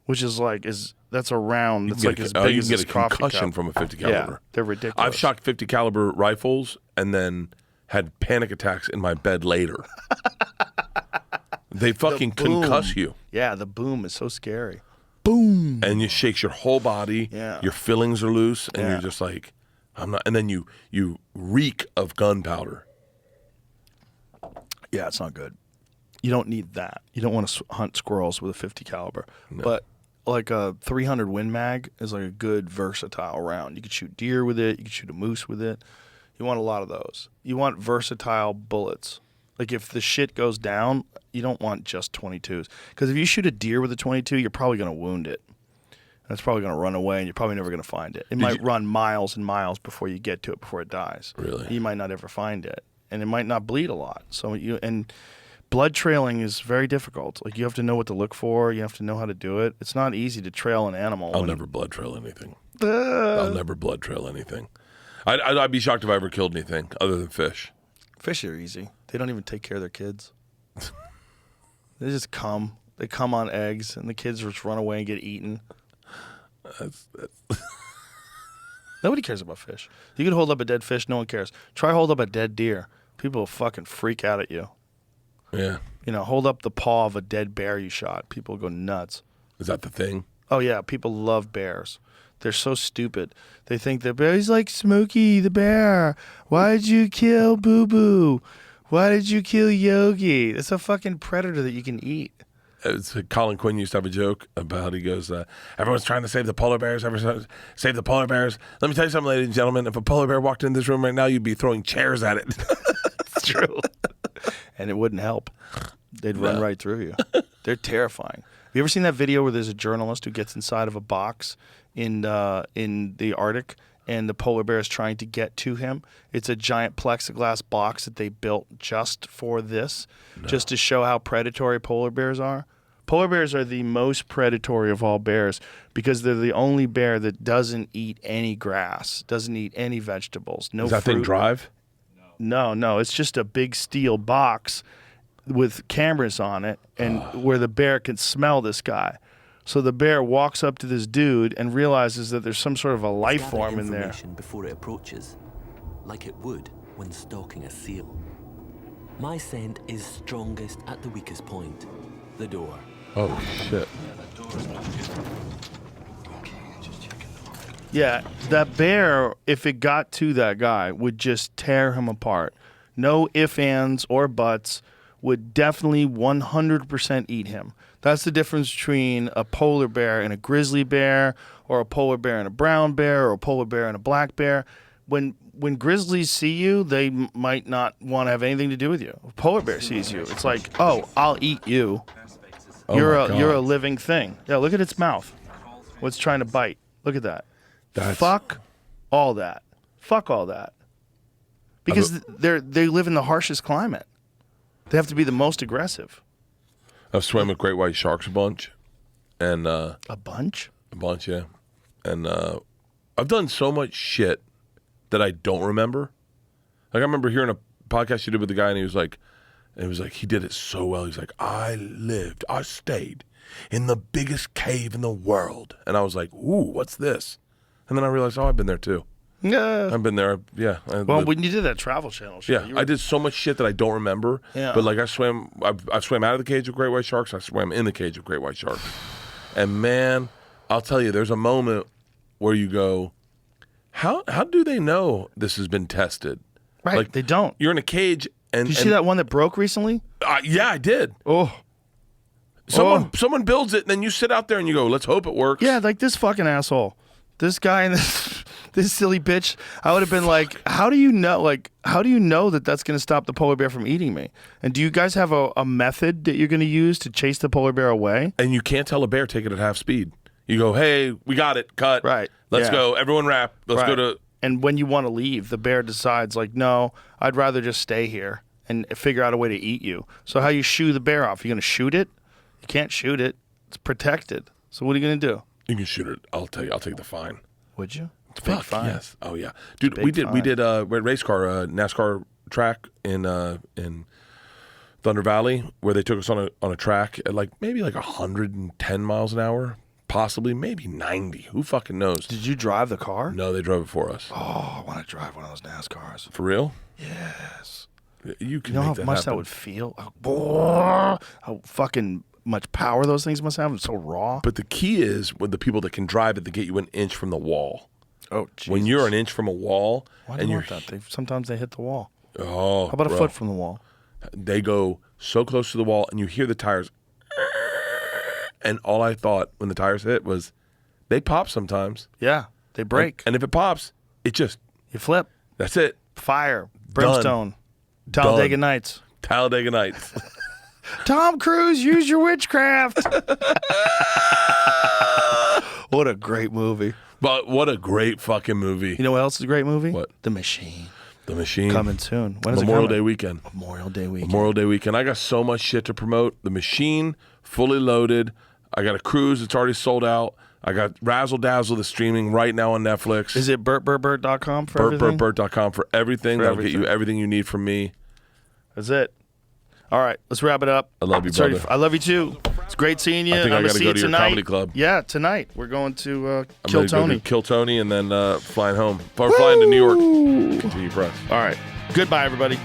which is like that's a round that's like as big you as can this get a coffee concussion cup. from a 50 Yeah, caliber. they're ridiculous. I've shot 50 caliber rifles and then had panic attacks in my bed later. They fucking boom. concuss you. Yeah, the boom is so scary. Boom. And it shakes your whole body. Yeah. Your fillings are loose, and Yeah. you're just like, I'm not. And then you reek of gunpowder. Yeah, it's not good. You don't need that. You don't want to hunt squirrels with a 50 caliber. No. But like a 300 Win Mag is like a good versatile round. You could shoot deer with it. You could shoot a moose with it. You want a lot of those. You want versatile bullets. Like if the shit goes down, you don't want just 22s. Because if you shoot a deer with a 22, you're probably going to wound it. And it's probably going to run away, and you're probably never going to find it. It might run miles and miles before you get to it, before it dies. Really? You might not ever find it. And it might not bleed a lot. And blood trailing is very difficult. Like you have to know what to look for. You have to know how to do it. It's not easy to trail an animal. I'll never blood trail anything. I'll never blood trail anything. I'd be shocked if I ever killed anything other than fish. Fish are easy. They don't even take care of their kids. They just come. They come on eggs, and the kids just run away and get eaten. Nobody cares about fish. You can hold up a dead fish, no one cares. Try hold up a dead deer. People will fucking freak out at you. Yeah. You know, hold up the paw of a dead bear you shot. People go nuts. Is that the thing? Oh, yeah. People love bears. They're so stupid. They think the bear's like Smokey the bear. Why did you kill Boo Boo? Why did you kill Yogi? It's a fucking predator that you can eat. Colin Quinn used to have a joke about, he goes, everyone's trying to save the polar bears, save the polar bears. Let me tell you something, ladies and gentlemen, if a polar bear walked in this room right now, you'd be throwing chairs at it. It's true. And it wouldn't help. They'd run right through you. They're terrifying. Have you ever seen that video where there's a journalist who gets inside of a box in the Arctic and the polar bear is trying to get to him? It's a giant plexiglass box that they built just for this, just to show how predatory polar bears are. Polar bears are the most predatory of all bears because they're the only bear that doesn't eat any grass, doesn't eat any vegetables. No Does that fruit. thing drive? No. It's just a big steel box with cameras on it and where the bear can smell this guy. So the bear walks up to this dude and realizes that there's some sort of a life form in there. Before it approaches, like it would when stalking a seal. My scent is strongest at the weakest point, the door. Oh, shit. Yeah, that bear, if it got to that guy, would just tear him apart. No ifs, ands, or buts, would definitely 100% eat him. That's the difference between a polar bear and a grizzly bear, or a polar bear and a brown bear, or a polar bear and a black bear. When grizzlies see you, they might not want to have anything to do with you. If a polar bear sees you, it's like, oh, I'll eat you. You're a living thing. Yeah, look at its mouth. What's trying to bite? Look at that. Fuck all that. Fuck all that. Because they live in the harshest climate. They have to be the most aggressive. I've swam with great white sharks a bunch. And a bunch? A bunch, yeah. And I've done so much shit that I don't remember. Like, I remember hearing a podcast you did with the guy, and he was like, he did it so well. He's like, I stayed in the biggest cave in the world. And I was like, ooh, what's this? And then I realized, I've been there too. Yeah. I've been there, yeah. Well, when you did that Travel Channel show. Yeah, I did so much shit that I don't remember. Yeah. But like I swam out of the cage with great white sharks. I swam in the cage with great white sharks. And man, I'll tell you, there's a moment where you go, how do they know this has been tested? Right, like, they don't. You're in a cage and... Did you see that one that broke recently? Yeah, I did. Oh. Someone builds it, and then you sit out there and you go, let's hope it works. Yeah, like this fucking asshole. This guy and this silly bitch. I would have been like, how do you know that that's going to stop the polar bear from eating me? And do you guys have a method that you're going to use to chase the polar bear away? And you can't tell a bear take it at half speed. You go, hey, we got it, cut. Right. Let's go. Everyone wrap. Let's go to... And when you want to leave, the bear decides, like, no, I'd rather just stay here and figure out a way to eat you. So how you shoo the bear off? You going to shoot it? You can't shoot it. It's protected. So what are you going to do? You can shoot it. I'll tell you. I'll take the fine. Would you? It's a big big fine. Yes. Oh yeah, dude. We did a race car NASCAR track in Thunder Valley where they took us on a track at maybe 110 miles an hour, possibly maybe 90. Who fucking knows? Did you drive the car? No, they drove it for us. Oh, I want to drive one of those NASCARs. For real? Yes. You can. You know make how much happen. that would feel? How fucking much power those things must have. It's so raw. But the key is with the people that can drive it, they get you an inch from the wall. Oh, Jesus. When you're an inch from a wall, why do you want that? Sometimes they hit the wall. Oh, how about a foot from the wall? They go so close to the wall, and you hear the tires. And all I thought when the tires hit was, they pop sometimes. Yeah, they break. And if it pops, it just you flip. That's it. Fire, brimstone, Talladega Nights. Talladega Nights. Tom Cruise, use your witchcraft. What a great movie. But what a great fucking movie. You know what else is a great movie? What? The Machine. The Machine. Coming soon. When is Memorial it coming? Day weekend. Memorial Day weekend. Memorial Day weekend. I got so much shit to promote. The Machine, fully loaded. I got a cruise that's already sold out. I got Razzle Dazzle that's streaming right now on Netflix. Is it BertBertBert.com for everything? BertBertBert.com for everything. That'll get you everything you need from me. That's it. All right, let's wrap it up. I love you, brother. I love you too. It's great seeing you. I think I I'm got to see go you to your tonight. comedy club. Yeah, tonight we're going to I'm Kill gonna go Tony. to Kill Tony and then flying home. Or flying to New York. Continue press. All right. Goodbye, everybody.